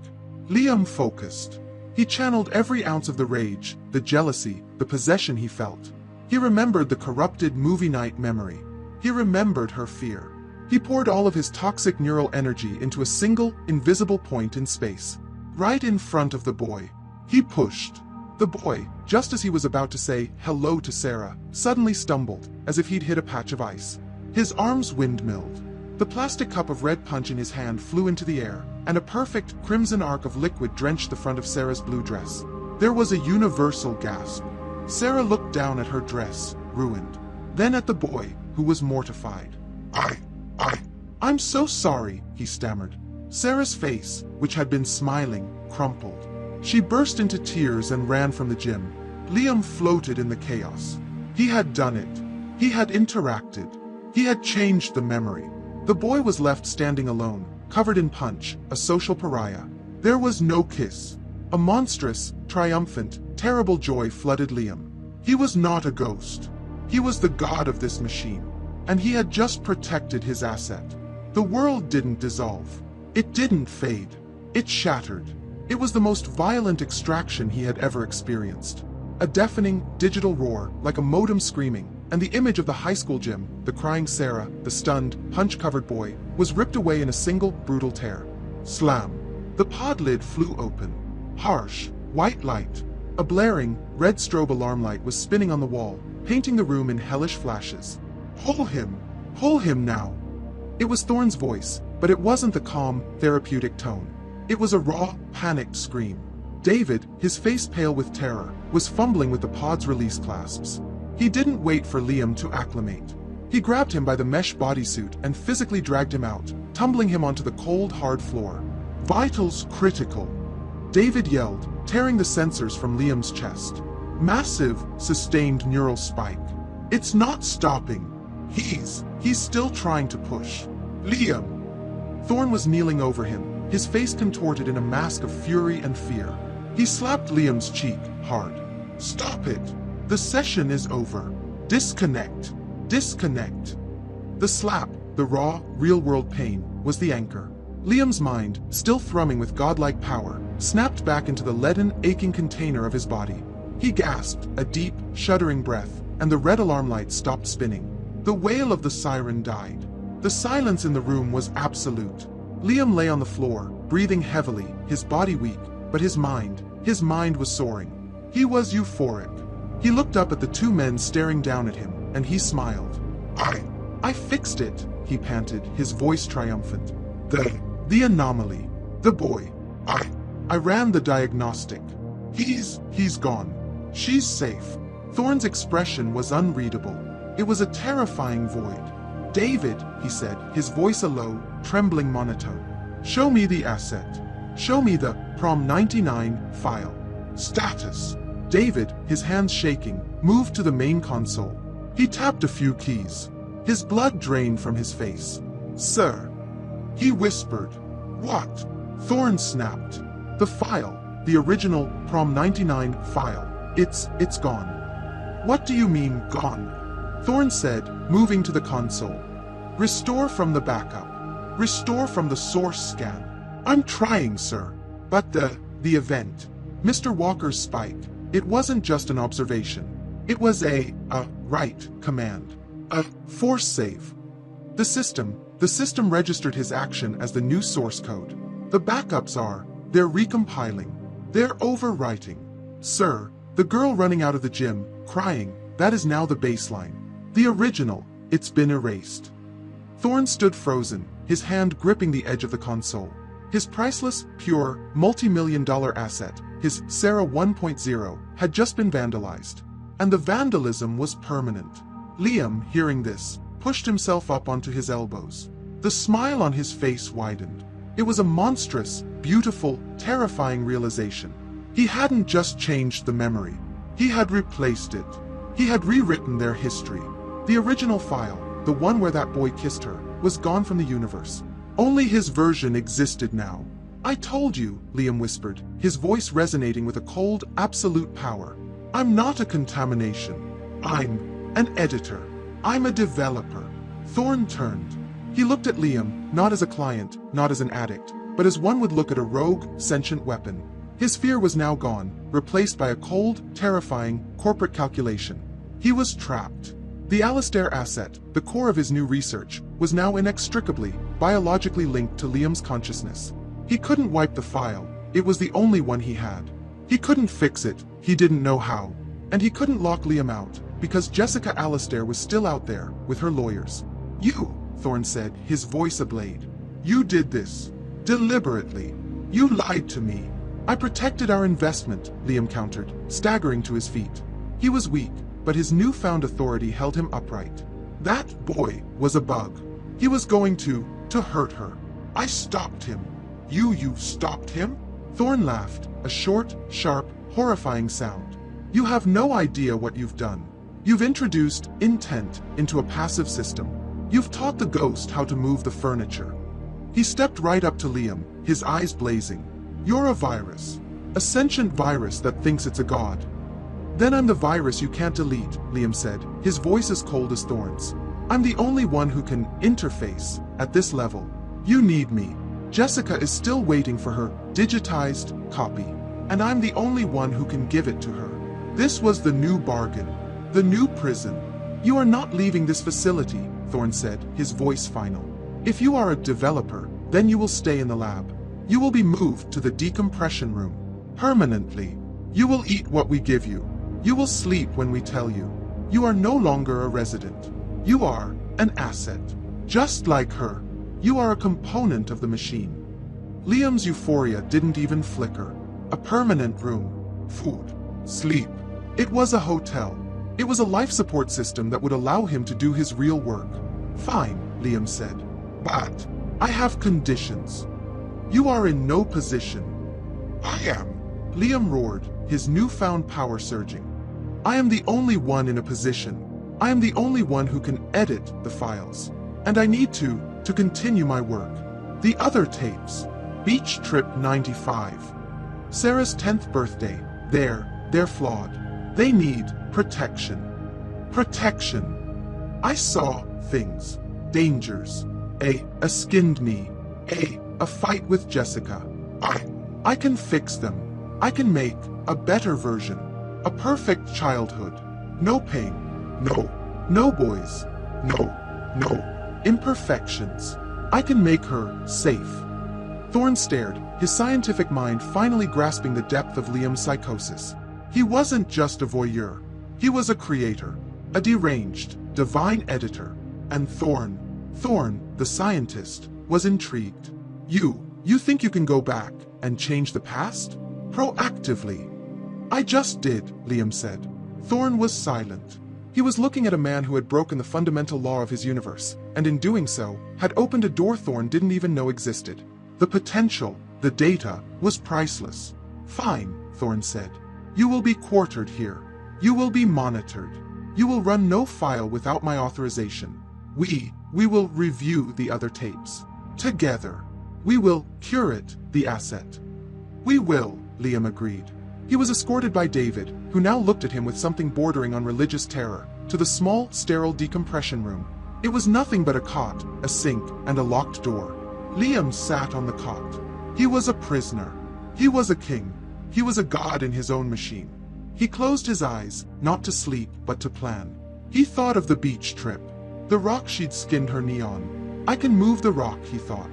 S1: Liam focused. He channeled every ounce of the rage, the jealousy, the possession he felt. He remembered the corrupted movie night memory. He remembered her fear. He poured all of his toxic neural energy into a single, invisible point in space. Right in front of the boy. He pushed. The boy, just as he was about to say hello to Sarah, suddenly stumbled, as if he'd hit a patch of ice. His arms windmilled. The plastic cup of red punch in his hand flew into the air, and a perfect crimson arc of liquid drenched the front of Sarah's blue dress. There was a universal gasp. Sarah looked down at her dress, ruined. Then at the boy, who was mortified. I'm so sorry, he stammered. Sarah's face, which had been smiling, crumpled. She burst into tears and ran from the gym. Liam floated in the chaos. He had done it. He had interacted. He had changed the memory. The boy was left standing alone, covered in punch, a social pariah. There was no kiss. A monstrous, triumphant, terrible joy flooded Liam. He was not a ghost. He was the god of this machine, and he had just protected his asset. The world didn't dissolve. It didn't fade. It shattered. It was the most violent extraction he had ever experienced. A deafening, digital roar, like a modem screaming, and the image of the high school gym, the crying Sarah, the stunned, punch-covered boy, was ripped away in a single, brutal tear. Slam. The pod lid flew open. Harsh, white light. A blaring, red strobe alarm light was spinning on the wall, painting the room in hellish flashes. Pull him! Pull him now! It was Thorne's voice, but it wasn't the calm, therapeutic tone. It was a raw, panicked scream. David, his face pale with terror, was fumbling with the pod's release clasps. He didn't wait for Liam to acclimate. He grabbed him by the mesh bodysuit and physically dragged him out, tumbling him onto the cold, hard floor. Vitals critical. David yelled, tearing the sensors from Liam's chest. Massive, sustained neural spike. It's not stopping. He's still trying to push. Liam! Thorne was kneeling over him, his face contorted in a mask of fury and fear. He slapped Liam's cheek, hard. Stop it! The session is over. Disconnect. Disconnect. The slap, the raw, real-world pain, was the anchor. Liam's mind, still thrumming with godlike power, snapped back into the leaden, aching container of his body. He gasped, a deep, shuddering breath, and the red alarm light stopped spinning. The wail of the siren died. The silence in the room was absolute. Liam lay on the floor, breathing heavily, his body weak, but his mind was soaring. He was euphoric. He looked up at the two men staring down at him, and he smiled. I fixed it, he panted, his voice triumphant. The anomaly. The boy. I ran the diagnostic. He's gone. She's safe. Thorne's expression was unreadable. It was a terrifying void. David, he said, his voice a low, trembling monotone. Show me the asset. Show me the Prom 99 file. Status. David, his hands shaking, moved to the main console. He tapped a few keys. His blood drained from his face. Sir. He whispered. What? Thorne snapped. The file. The original Prom 99 file. It's gone. What do you mean, gone? Thorne said, moving to the console. Restore from the backup. Restore from the source scan. I'm trying, sir. But the event. Mr. Walker's spike. It wasn't just an observation. It was a write command. A force save. The system registered his action as the new source code. The backups they're recompiling. They're overwriting. Sir, the girl running out of the gym, crying, that is now the baseline. The original, it's been erased. Thorne stood frozen, his hand gripping the edge of the console. His priceless, pure, multi-million-dollar asset, his Sarah 1.0, had just been vandalized. And the vandalism was permanent. Liam, hearing this, pushed himself up onto his elbows. The smile on his face widened. It was a monstrous, beautiful, terrifying realization. He hadn't just changed the memory. He had replaced it. He had rewritten their history. The original file, the one where that boy kissed her, was gone from the universe. Only his version existed now. I told you, Liam whispered, his voice resonating with a cold, absolute power. I'm not a contamination. I'm an editor. I'm a developer. Thorne turned. He looked at Liam, not as a client, not as an addict, but as one would look at a rogue, sentient weapon. His fear was now gone, replaced by a cold, terrifying, corporate calculation. He was trapped. The Alistair asset, the core of his new research, was now inextricably, biologically linked to Liam's consciousness. He couldn't wipe the file. It was the only one he had. He couldn't fix it. He didn't know how. And he couldn't lock Liam out, because Jessica Alistair was still out there, with her lawyers. You, Thorne said, his voice ablaze. You did this. Deliberately. You lied to me. I protected our investment, Liam countered, staggering to his feet. He was weak, but his newfound authority held him upright. That boy was a bug. He was going to hurt her. I stopped him. You stopped him? Thorn laughed, a short, sharp, horrifying sound. You have no idea what you've done. You've introduced intent into a passive system. You've taught the ghost how to move the furniture. He stepped right up to Liam, his eyes blazing. You're a virus. A sentient virus that thinks it's a god. Then I'm the virus you can't delete, Liam said, his voice as cold as thorns. I'm the only one who can interface at this level. You need me. Jessica is still waiting for her digitized copy, and I'm the only one who can give it to her. This was the new bargain, the new prison. You are not leaving this facility, Thorn said, his voice final. If you are a developer, then you will stay in the lab. You will be moved to the decompression room. Permanently. You will eat what we give you. You will sleep when we tell you. You are no longer a resident. You are an asset. Just like her. You are a component of the machine. Liam's euphoria didn't even flicker. A permanent room. Food. Sleep. It was a hotel. It was a life support system that would allow him to do his real work. Fine, Liam said. But I have conditions. You are in no position. I am. Liam roared, his newfound power surging. I am the only one in a position. I am the only one who can edit the files. And I need to continue my work. The other tapes. Beach Trip 95. Sarah's 10th birthday. They're flawed. They need protection. Protection. I saw things. Dangers. A skinned knee. A fight with Jessica. I can fix them. I can make a better version. A perfect childhood. No pain. No boys. No. Imperfections. I can make her safe. Thorn stared, his scientific mind finally grasping the depth of Liam's psychosis. He wasn't just a voyeur. He was a creator, a deranged, divine editor. And Thorn, the scientist, was intrigued. You think you can go back and change the past? Proactively. I just did, Liam said. Thorn was silent. He was looking at a man who had broken the fundamental law of his universe, and in doing so, had opened a door Thorn didn't even know existed. The potential, the data, was priceless. Fine, Thorn said. You will be quartered here. You will be monitored. You will run no file without my authorization. We will review the other tapes. Together. We will curate the asset. We will, Liam agreed. He was escorted by David, who now looked at him with something bordering on religious terror, to the small, sterile decompression room. It was nothing but a cot, a sink, and a locked door. Liam sat on the cot. He was a prisoner. He was a king. He was a god in his own machine. He closed his eyes, not to sleep, but to plan. He thought of the beach trip. The rock she'd skinned her knee on. I can move the rock, he thought.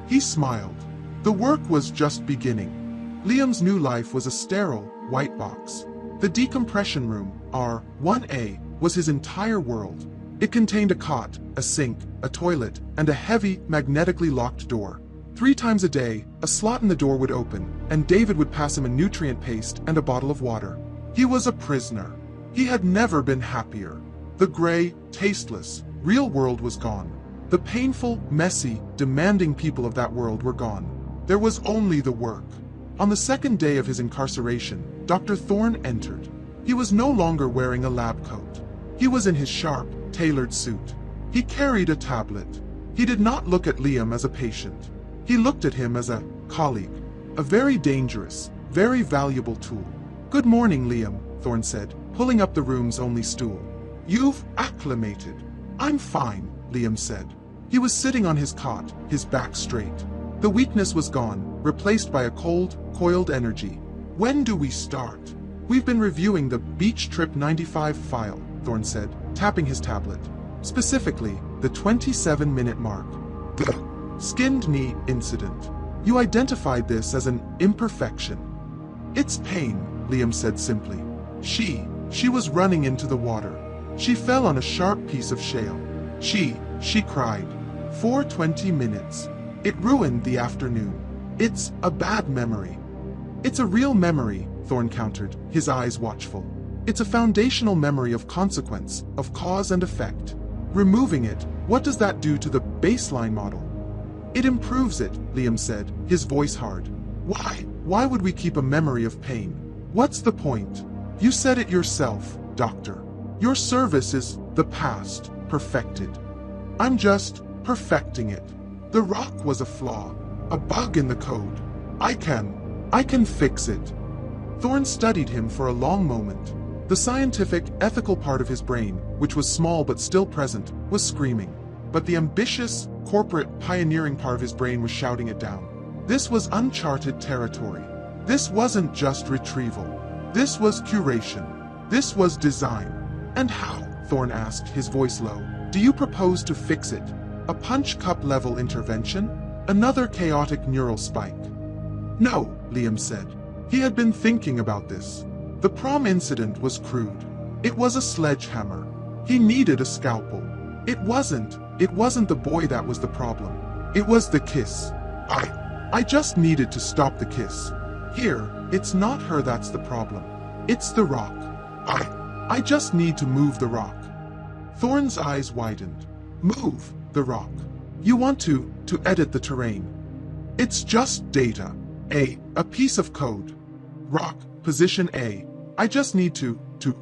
S1: He smiled. The work was just beginning. Liam's new life was a sterile, white box. The decompression room, R1A, was his entire world. It contained a cot, a sink, a toilet, and a heavy, magnetically locked door. 3 times a day, a slot in the door would open, and David would pass him a nutrient paste and a bottle of water. He was a prisoner. He had never been happier. The gray, tasteless, real world was gone. The painful, messy, demanding people of that world were gone. There was only the work. On the 2nd day of his incarceration, Dr. Thorn entered. He was no longer wearing a lab coat. He was in his sharp, tailored suit. He carried a tablet. He did not look at Liam as a patient. He looked at him as a colleague, a very dangerous, very valuable tool. Good morning, Liam, Thorn said, pulling up the room's only stool. You've acclimated. I'm fine, Liam said. He was sitting on his cot, his back straight. The weakness was gone, replaced by a cold, coiled energy. When do we start? We've been reviewing the Beach Trip 95 file, Thorn said, tapping his tablet. Specifically, the 27-minute mark. The skinned knee incident. You identified this as an imperfection. It's pain, Liam said simply. She was running into the water. She fell on a sharp piece of shale. She cried. For 20 minutes. It ruined the afternoon. It's a bad memory. It's a real memory, Thorn countered, his eyes watchful. It's a foundational memory of consequence, of cause and effect. Removing it, what does that do to the baseline model? It improves it, Liam said, his voice hard. Why? Why would we keep a memory of pain? What's the point? You said it yourself, Doctor. Your service is the past, perfected. I'm just perfecting it. The rock was a flaw, a bug in the code. I can fix it. Thorne studied him for a long moment. The scientific, ethical part of his brain, which was small but still present, was screaming. But the ambitious, corporate, pioneering part of his brain was shouting it down. This was uncharted territory. This wasn't just retrieval. This was curation. This was design. And how? Thorne asked, his voice low. Do you propose to fix it? A punch cup level intervention? Another chaotic neural spike? No, Liam said. He had been thinking about this. The prom incident was crude. It was a sledgehammer. He needed a scalpel. It wasn't the boy that was the problem. It was the kiss. I just needed to stop the kiss. Here, it's not her that's the problem. It's the rock. I just need to move the rock. Thorne's eyes widened. Move the rock. You want to edit the terrain. It's just data. A piece of code. Rock, position A. I just need to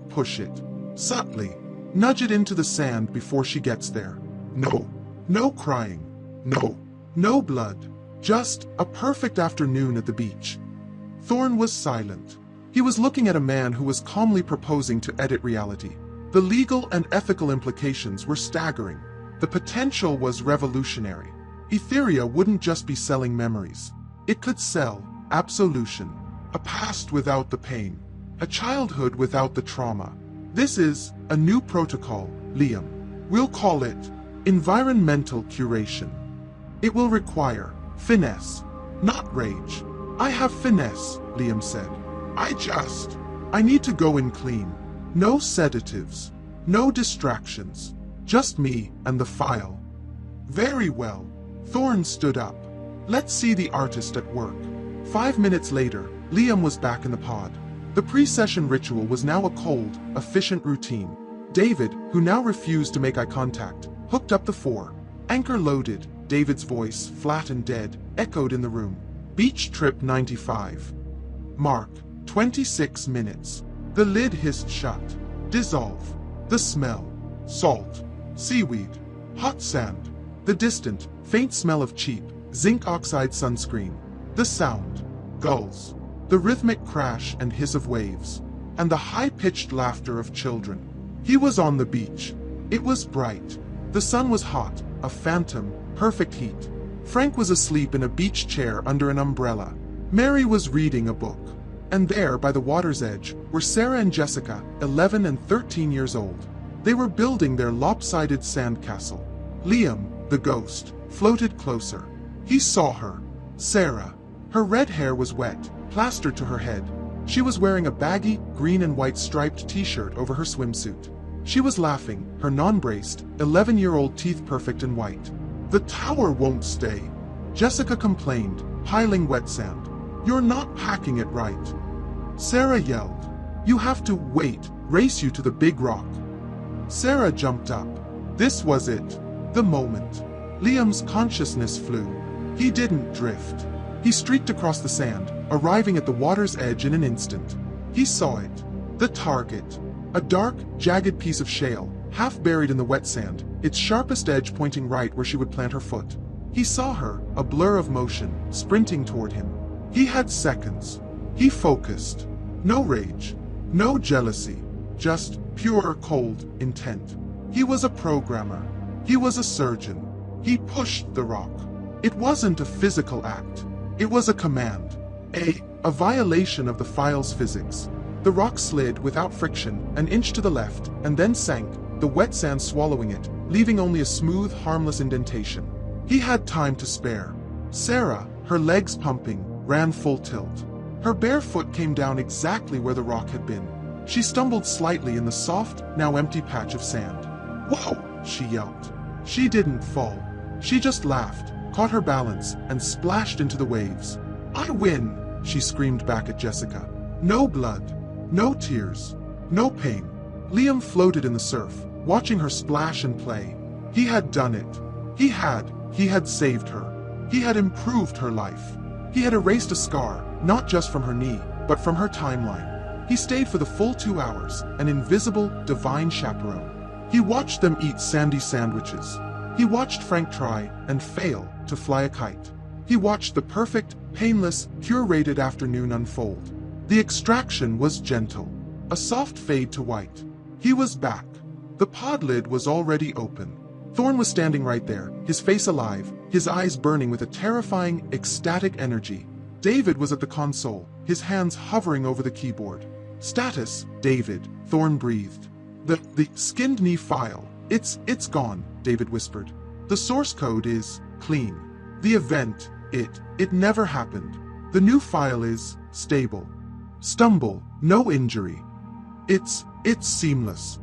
S1: push it. Subtly. Nudge it into the sand before she gets there. No crying. No blood. Just a perfect afternoon at the beach. Thorne was silent. He was looking at a man who was calmly proposing to edit reality. The legal and ethical implications were staggering. The potential was revolutionary. Etherea wouldn't just be selling memories. It could sell absolution. A past without the pain. A childhood without the trauma. This is a new protocol, Liam. We'll call it environmental curation. It will require finesse, not rage. I have finesse, Liam said. I need to go in clean. No sedatives. No distractions. Just me and the file. Very well. Thorne stood up. Let's see the artist at work. 5 minutes later, Liam was back in the pod. The pre-session ritual was now a cold, efficient routine. David, who now refused to make eye contact, hooked up the 4. Anchor loaded. David's voice, flat and dead, echoed in the room. Beach trip 95. Mark, 26 minutes. The lid hissed shut. Dissolve. The smell. Salt. Seaweed. Hot sand. The distant, faint smell of cheap, zinc oxide sunscreen. The sound. Gulls. The rhythmic crash and hiss of waves. And the high-pitched laughter of children. He was on the beach. It was bright. The sun was hot, a phantom, perfect heat. Frank was asleep in a beach chair under an umbrella. Mary was reading a book. And there, by the water's edge, were Sarah and Jessica, 11 and 13 years old. They were building their lopsided sandcastle. Liam, the ghost, floated closer. He saw her. Sarah. Her red hair was wet, plastered to her head. She was wearing a baggy, green and white striped t-shirt over her swimsuit. She was laughing, her non-braced, 11-year-old teeth perfect and white. The tower won't stay, Jessica complained, piling wet sand. You're not packing it right. Sarah yelled. You have to wait, race you to the big rock. Sarah jumped up. This was it. The moment. Liam's consciousness flew. He didn't drift. He streaked across the sand, arriving at the water's edge in an instant. He saw it. The target. A dark, jagged piece of shale, half buried in the wet sand, its sharpest edge pointing right where she would plant her foot. He saw her, a blur of motion, sprinting toward him. He had seconds. He focused. No rage. No jealousy. Just pure, cold intent. He was a programmer. He was a surgeon. He pushed the rock. It wasn't a physical act. It was a command. A violation of the file's physics. The rock slid without friction, an inch to the left, and then sank, the wet sand swallowing it, leaving only a smooth, harmless indentation. He had time to spare. Sarah, her legs pumping, ran full tilt. Her bare foot came down exactly where the rock had been. She stumbled slightly in the soft, now empty patch of sand. Whoa! She yelped. She didn't fall. She just laughed, caught her balance, and splashed into the waves. I win! She screamed back at Jessica. No blood. No tears. No pain. Liam floated in the surf, watching her splash and play. He had done it. He had saved her. He had improved her life. He had erased a scar, not just from her knee, but from her timeline. He stayed for the full 2 hours, an invisible, divine chaperone. He watched them eat sandy sandwiches. He watched Frank try and fail to fly a kite. He watched the perfect, painless, curated afternoon unfold. The extraction was gentle, a soft fade to white. He was back. The pod lid was already open. Thorn was standing right there, his face alive, his eyes burning with a terrifying, ecstatic energy. David was at the console, his hands hovering over the keyboard. Status, David, Thorn breathed. The skinned knee file. It's gone, David whispered. The source code is clean. The event, it never happened. The new file is stable. Stumble, no injury. It's seamless.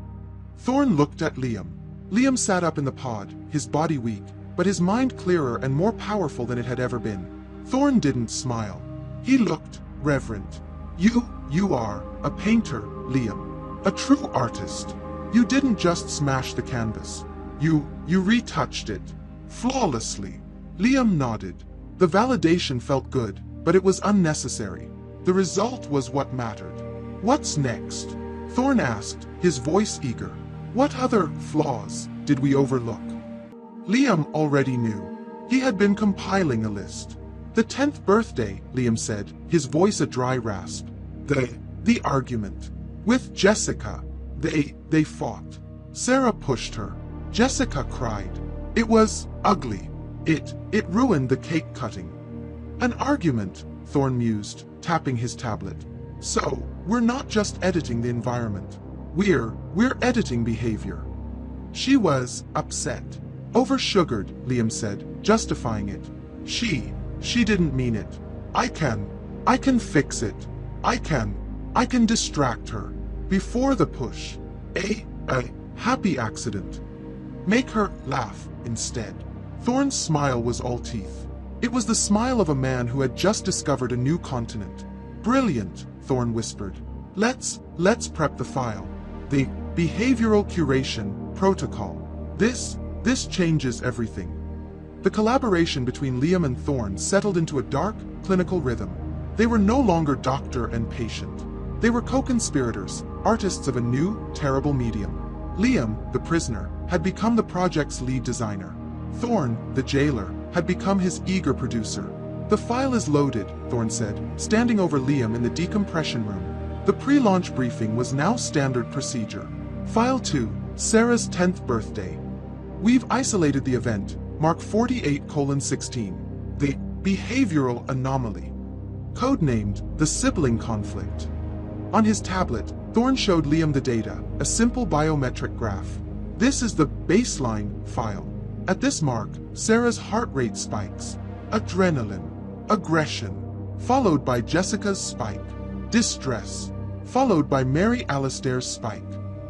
S1: Thorn looked at Liam. Liam sat up in the pod, his body weak, but his mind clearer and more powerful than it had ever been. Thorn didn't smile. He looked reverent. You are a painter, Liam. A true artist. You didn't just smash the canvas. You retouched it. Flawlessly. Liam nodded. The validation felt good, but it was unnecessary. The result was what mattered. What's next? Thorn asked, his voice eager. What other flaws did we overlook? Liam already knew. He had been compiling a list. The 10th birthday, Liam said, his voice a dry rasp. The argument. With Jessica. They fought. Sarah pushed her. Jessica cried. It was ugly. It ruined the cake cutting. An argument, Thorn mused, tapping his tablet. So, we're not just editing the environment. We're editing behavior. She was upset. Oversugared, Liam said, justifying it. She didn't mean it. I can fix it. I can distract her. Before the push. A happy accident. Make her laugh instead. Thorn's smile was all teeth. It was the smile of a man who had just discovered a new continent. Brilliant, Thorn whispered. Let's prep the file. The behavioral curation protocol. This changes everything. The collaboration between Liam and Thorn settled into a dark, clinical rhythm. They were no longer doctor and patient. They were co-conspirators, artists of a new, terrible medium. Liam, the prisoner, had become the project's lead designer. Thorn, the jailer, had become his eager producer. The file is loaded, Thorn said, standing over Liam in the decompression room. The pre-launch briefing was now standard procedure. File 2, Sarah's 10th birthday. We've isolated the event, mark 48:16. The behavioral anomaly. Codenamed the sibling conflict. On his tablet, Thorn showed Liam the data, a simple biometric graph. This is the baseline file. At this mark, Sarah's heart rate spikes. Adrenaline. Aggression. Followed by Jessica's spike. Distress. Followed by Mary Alistair's spike.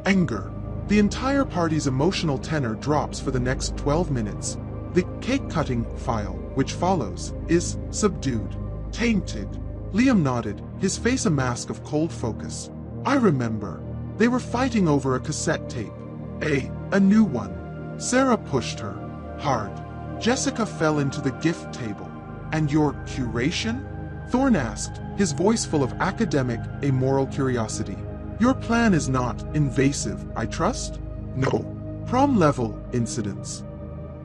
S1: Anger. The entire party's emotional tenor drops for the next 12 minutes. The cake-cutting file, which follows, is subdued. Tainted. Liam nodded, his face a mask of cold focus. I remember. They were fighting over a cassette tape. A new one. Sarah pushed her. Hard. Jessica fell into the gift table. And your curation? Thorn asked, his voice full of academic, amoral curiosity. Your plan is not invasive, I trust? No. Prom-level incidents.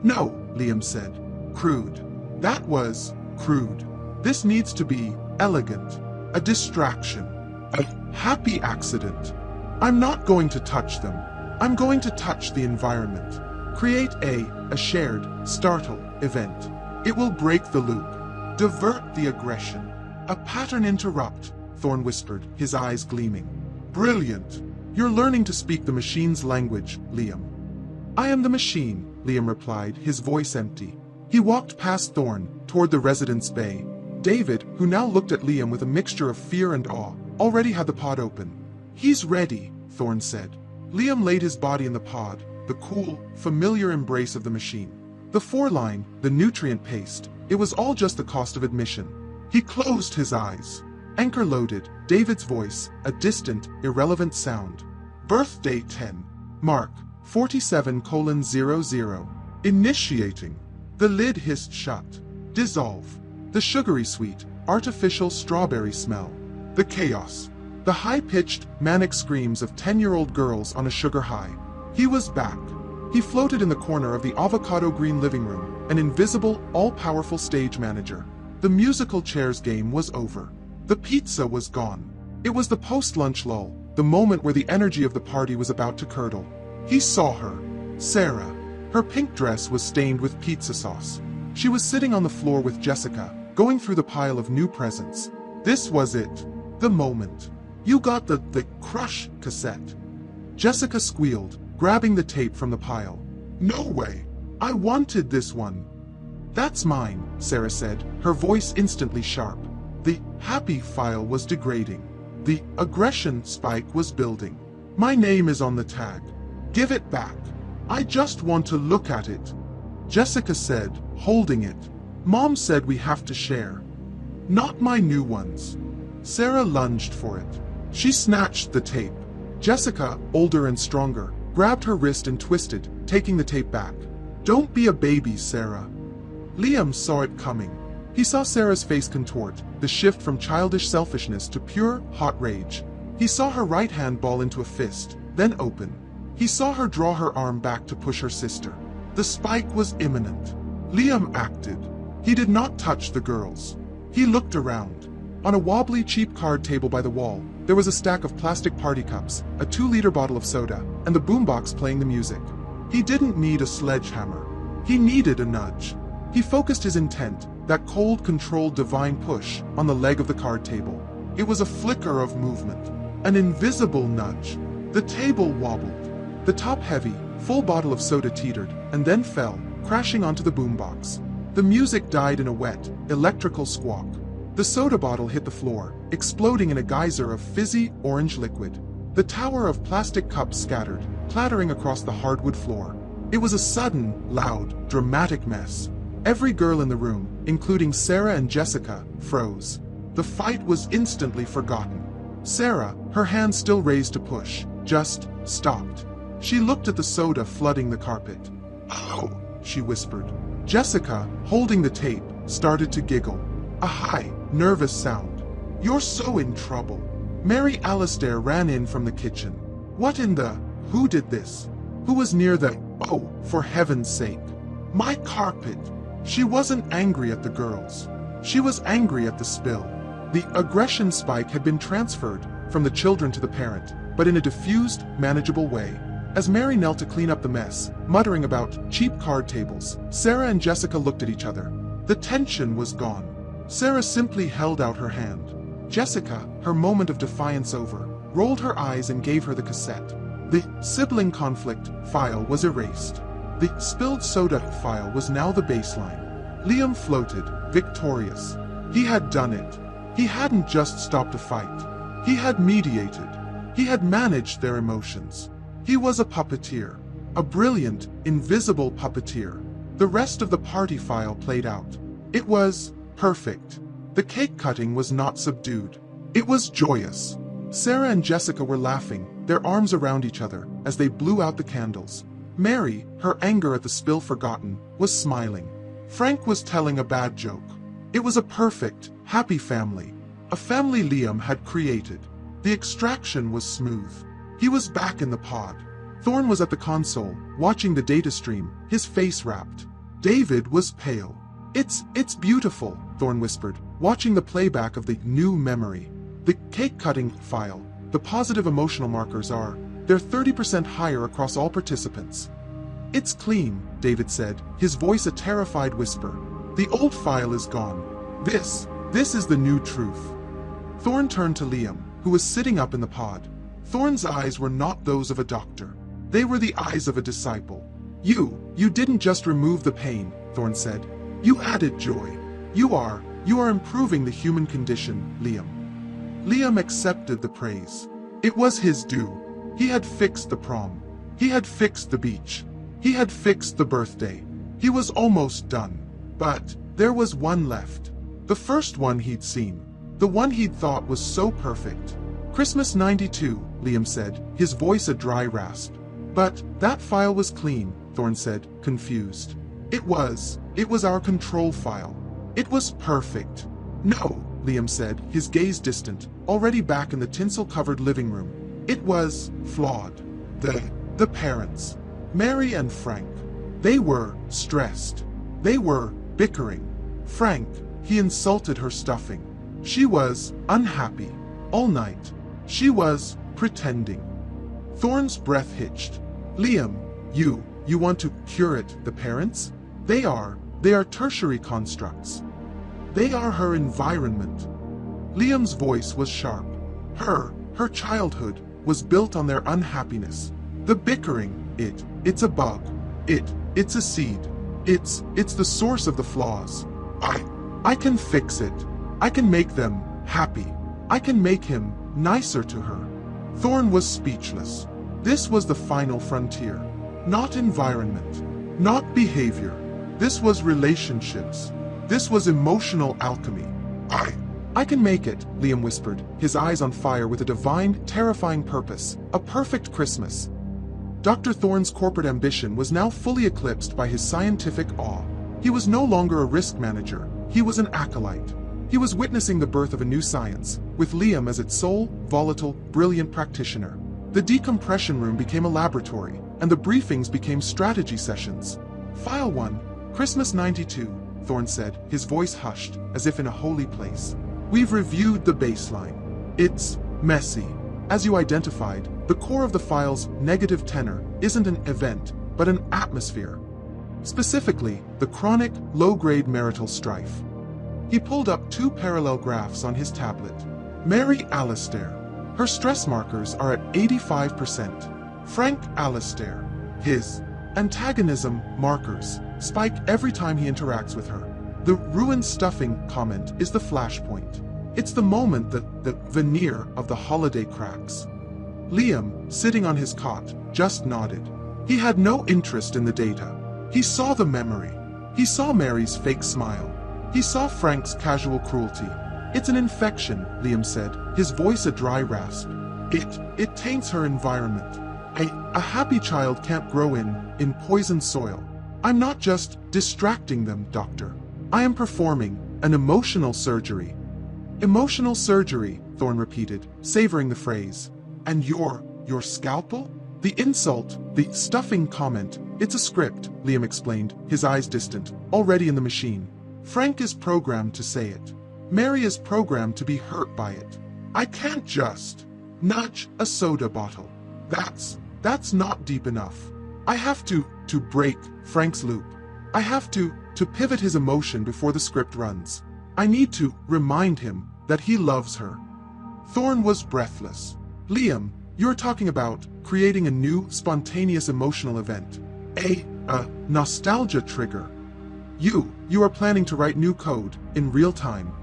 S1: No, Liam said. Crude. That was crude. This needs to be elegant. A distraction. A happy accident. I'm not going to touch them. I'm going to touch the environment. Create a shared, startle event. It will break the loop. Divert the aggression. A pattern interrupt, Thorn whispered, his eyes gleaming. Brilliant. You're learning to speak the machine's language, Liam. I am the machine, Liam replied, his voice empty. He walked past Thorn, toward the residence bay. David, who now looked at Liam with a mixture of fear and awe, already had the pod open. He's ready, Thorn said. Liam laid his body in the pod, the cool, familiar embrace of the machine. The four-line, the nutrient paste, it was all just the cost of admission. He closed his eyes. Anchor loaded, David's voice, a distant, irrelevant sound. Birthday 10. Mark, 47:00. Initiating. The lid hissed shut. dissolve. The sugary sweet, artificial strawberry smell. The chaos. The high-pitched, manic screams of 10-year-old girls on a sugar high. He was back. He floated in the corner of the avocado-green living room, an invisible, all-powerful stage manager. The musical chairs game was over. The pizza was gone. It was the post-lunch lull, the moment where the energy of the party was about to curdle. He saw her. Sarah. Her pink dress was stained with pizza sauce. She was sitting on the floor with Jessica, going through the pile of new presents. This was it. The moment. You got the Crush cassette. Jessica squealed, grabbing the tape from the pile. No way. I wanted this one. That's mine, Sarah said, her voice instantly sharp. The happy file was degrading. The aggression spike was building. My name is on the tag. Give it back. I just want to look at it. Jessica said, holding it. Mom said we have to share. Not my new ones. Sarah lunged for it. She snatched the tape. Jessica, older and stronger, grabbed her wrist and twisted, taking the tape back. Don't be a baby, Sarah. Liam saw it coming. He saw Sarah's face contort, the shift from childish selfishness to pure, hot rage. He saw her right hand ball into a fist, then open. He saw her draw her arm back to push her sister. The spike was imminent. Liam acted. He did not touch the girls. He looked around. On a wobbly, cheap card table by the wall, there was a stack of plastic party cups, a 2-liter bottle of soda, and the boombox playing the music. He didn't need a sledgehammer. He needed a nudge. He focused his intent, that cold, controlled, divine push, on the leg of the card table. It was a flicker of movement. An invisible nudge. The table wobbled. The top-heavy, full bottle of soda teetered, and then fell, crashing onto the boombox. The music died in a wet, electrical squawk. The soda bottle hit the floor, exploding in a geyser of fizzy, orange liquid. The tower of plastic cups scattered, clattering across the hardwood floor. It was a sudden, loud, dramatic mess. Every girl in the room, including Sarah and Jessica, froze. The fight was instantly forgotten. Sarah, her hand still raised to push, just stopped. She looked at the soda flooding the carpet. "Oh," she whispered. Jessica, holding the tape, started to giggle. A high, nervous sound. "You're so in trouble." Mary Alistair ran in from the kitchen. "What in the... Who did this? Who was near the... Oh, for heaven's sake. My carpet." She wasn't angry at the girls. She was angry at the spill. The aggression spike had been transferred from the children to the parent, but in a diffused, manageable way. As Mary knelt to clean up the mess, muttering about cheap card tables, Sarah and Jessica looked at each other. The tension was gone. Sarah simply held out her hand. Jessica, her moment of defiance over, rolled her eyes and gave her the cassette. The sibling conflict file was erased. The spilled soda file was now the baseline. Liam floated, victorious. He had done it. He hadn't just stopped a fight. He had mediated. He had managed their emotions. He was a puppeteer. A brilliant, invisible puppeteer. The rest of the party file played out. It was perfect. The cake cutting was not subdued. It was joyous. Sarah and Jessica were laughing, their arms around each other, as they blew out the candles. Mary, her anger at the spill forgotten, was smiling. Frank was telling a bad joke. It was a perfect, happy family. A family Liam had created. The extraction was smooth. He was back in the pod. Thorne was at the console, watching the data stream, his face wrapped. David was pale. It's beautiful, Thorne whispered, watching the playback of the new memory. The cake-cutting file, the positive emotional markers they're 30% higher across all participants. It's clean, David said, his voice a terrified whisper. The old file is gone. This is the new truth. Thorne turned to Liam, who was sitting up in the pod. Thorne's eyes were not those of a doctor. They were the eyes of a disciple. You didn't just remove the pain, Thorne said. You added joy. You are improving the human condition, Liam. Liam accepted the praise. It was his due. He had fixed the prom. He had fixed the beach. He had fixed the birthday. He was almost done. But there was one left. The first one he'd seen. The one he'd thought was so perfect. Christmas '92, Liam said, his voice a dry rasp. But that file was clean, Thorne said, confused. It was our control file. It was perfect. No, Liam said, his gaze distant, already back in the tinsel-covered living room. It was flawed. The parents, Mary and Frank, they were stressed. They were bickering. Frank, he insulted her stuffing. She was unhappy. All night. She was pretending. Thorne's breath hitched. Liam, you want to curate the parents? They are tertiary constructs. They are her environment. Liam's voice was sharp. Her childhood was built on their unhappiness. The bickering, it's a bug. It's a seed. It's the source of the flaws. I can fix it. I can make them happy. I can make him nicer to her. Thorne was speechless. This was the final frontier. Not environment. Not behavior. This was relationships. This was emotional alchemy. I can make it, Liam whispered, his eyes on fire with a divine, terrifying purpose. A perfect Christmas. Dr. Thorne's corporate ambition was now fully eclipsed by his scientific awe. He was no longer a risk manager. He was an acolyte. He was witnessing the birth of a new science, with Liam as its sole, volatile, brilliant practitioner. The decompression room became a laboratory, and the briefings became strategy sessions. File 1, Christmas 92, Thorne said, his voice hushed, as if in a holy place. We've reviewed the baseline. It's messy. As you identified, the core of the file's negative tenor isn't an event, but an atmosphere. Specifically, the chronic, low-grade marital strife. He pulled up 2 parallel graphs on his tablet. Mary Alistair. Her stress markers are at 85%. Frank Alistair. His antagonism markers spike every time he interacts with her. The ruined stuffing comment is the flashpoint. It's the moment that the veneer of the holiday cracks. Liam, sitting on his cot, just nodded. He had no interest in the data. He saw the memory. He saw Mary's fake smile. He saw Frank's casual cruelty. It's an infection, Liam said, his voice a dry rasp. It taints her environment. A happy child can't grow in poisoned soil. I'm not just distracting them, doctor. I am performing an emotional surgery. Emotional surgery, Thorne repeated, savoring the phrase. And your scalpel? The insult, the stuffing comment, it's a script, Liam explained, his eyes distant, already in the machine. Frank is programmed to say it. Mary is programmed to be hurt by it. I can't just nudge a soda bottle. That's not deep enough. I have to break Frank's loop. I have to pivot his emotion before the script runs. I need to remind him that he loves her. Thorne was breathless. Liam, you're talking about creating a new, spontaneous emotional event. A nostalgia trigger. You are planning to write new code in real time.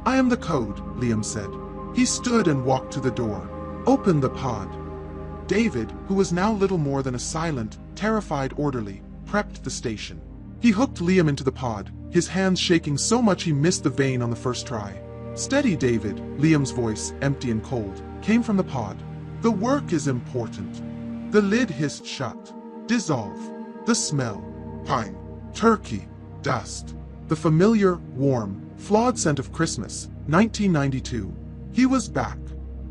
S1: I am the code, Liam said. He stood and walked to the door. Opened the pod. David, who was now little more than a silent, terrified orderly, prepped the station. He hooked Liam into the pod, his hands shaking so much he missed the vein on the first try. Steady, David, Liam's voice, empty and cold, came from the pod. The work is important. The lid hissed shut. Dissolve. The smell. Pine. Turkey. Dust. The familiar, warm, flawed scent of Christmas, 1992. He was back.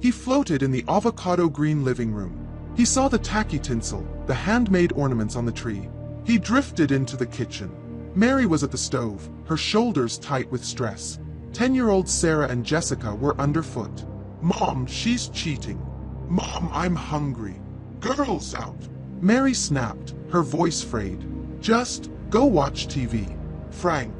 S1: He floated in the avocado green living room. He saw the tacky tinsel, the handmade ornaments on the tree. He drifted into the kitchen. Mary was at the stove, her shoulders tight with stress. 10-year-old Sarah and Jessica were underfoot. Mom, she's cheating. Mom, I'm hungry. Girls out. Mary snapped, her voice frayed. Just go watch TV. Frank,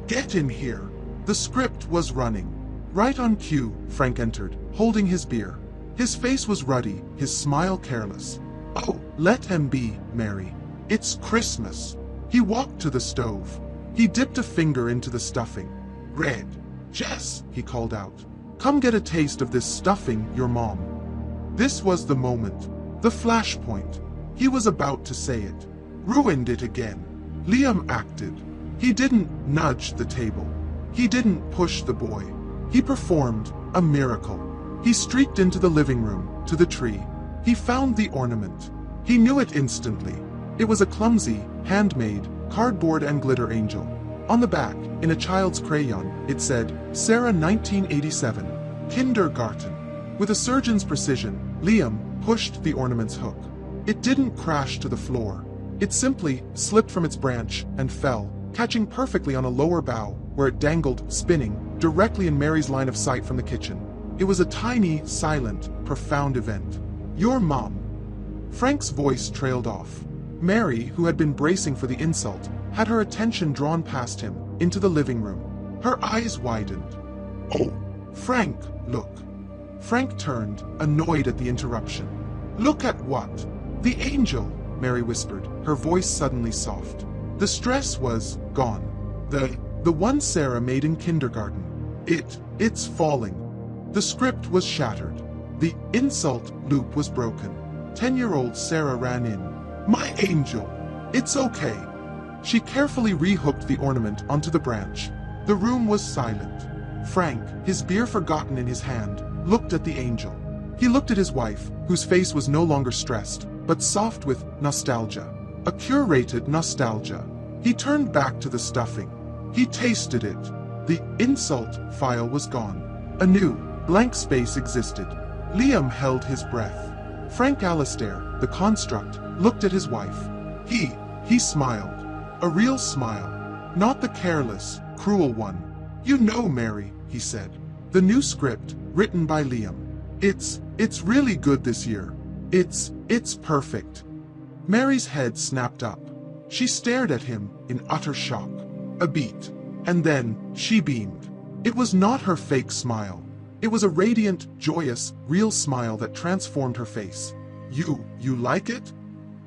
S1: get in here. The script was running. Right on cue, Frank entered, holding his beer. His face was ruddy, his smile careless. Oh, let him be, Mary. It's Christmas. He walked to the stove. He dipped a finger into the stuffing. Red. Jess, he called out. Come get a taste of this stuffing, your mom. This was the moment. The flashpoint. He was about to say it. Ruined it again. Liam acted. He didn't nudge the table. He didn't push the boy. He performed a miracle. He streaked into the living room, to the tree. He found the ornament. He knew it instantly. It was a clumsy, handmade, cardboard and glitter angel. On the back, in a child's crayon, it said, Sarah 1987, Kindergarten. With a surgeon's precision, Liam pushed the ornament's hook. It didn't crash to the floor. It simply slipped from its branch and fell, catching perfectly on a lower bough, where it dangled, spinning, directly in Mary's line of sight from the kitchen. It was a tiny, silent, profound event. Your mom. Frank's voice trailed off. Mary, who had been bracing for the insult, had her attention drawn past him, into the living room. Her eyes widened. Oh, Frank, look. Frank turned, annoyed at the interruption. Look at what? The angel, Mary whispered, her voice suddenly soft. The stress was gone. The one Sarah made in kindergarten. It's falling. The script was shattered. The insult loop was broken. 10-year-old Sarah ran in. My angel! It's okay. She carefully rehooked the ornament onto the branch. The room was silent. Frank, his beer forgotten in his hand, looked at the angel. He looked at his wife, whose face was no longer stressed, but soft with nostalgia. A curated nostalgia. He turned back to the stuffing. He tasted it. The insult file was gone. A new, blank space existed. Liam held his breath. Frank Alistair, the construct, looked at his wife. He smiled. A real smile. Not the careless, cruel one. You know, Mary, he said. The new script, written by Liam. It's really good this year. It's perfect. Mary's head snapped up. She stared at him in utter shock. A beat. And then, she beamed. It was not her fake smile. It was a radiant, joyous, real smile that transformed her face. You like it?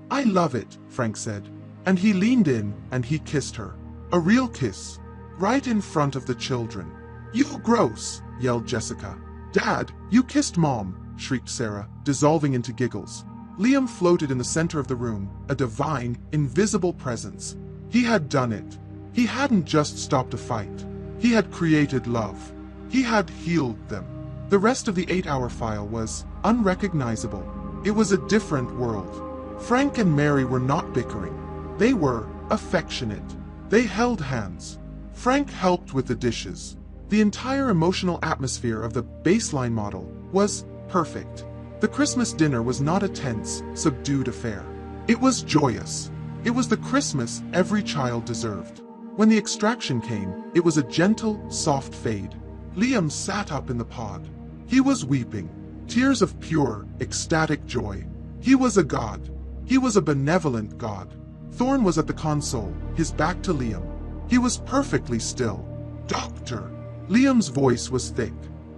S1: I love it, Frank said. And he leaned in and he kissed her. A real kiss. Right in front of the children. You gross, yelled Jessica. Dad, you kissed Mom, shrieked Sarah, dissolving into giggles. Liam floated in the center of the room, a divine, invisible presence. He had done it. He hadn't just stopped a fight. He had created love. He had healed them. The rest of the 8-hour file was unrecognizable. It was a different world. Frank and Mary were not bickering. They were affectionate. They held hands. Frank helped with the dishes. The entire emotional atmosphere of the baseline model was perfect. The Christmas dinner was not a tense, subdued affair. It was joyous. It was the Christmas every child deserved. When the extraction came, it was a gentle, soft fade. Liam sat up in the pod. He was weeping, tears of pure, ecstatic joy. He was a god. He was a benevolent god. Thorn was at the console, his back to Liam. He was perfectly still. Doctor. Liam's voice was thick.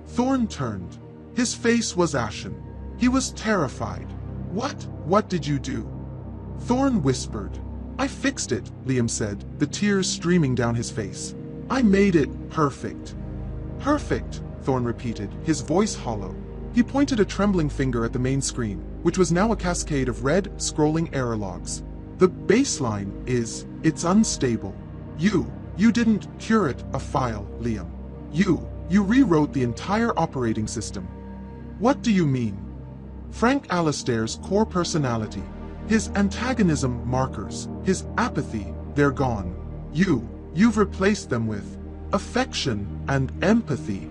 S1: Thorn turned. His face was ashen. He was terrified. What did you do? Thorn whispered. I fixed it, Liam said, the tears streaming down his face. I made it perfect. Perfect, Thorn repeated, his voice hollow. He pointed a trembling finger at the main screen, which was now a cascade of red, scrolling error logs. The baseline it's unstable. You didn't curate a file, Liam. You rewrote the entire operating system. What do you mean? Frank Alistair's core personality, his antagonism markers, his apathy, they're gone. You've replaced them with affection and empathy.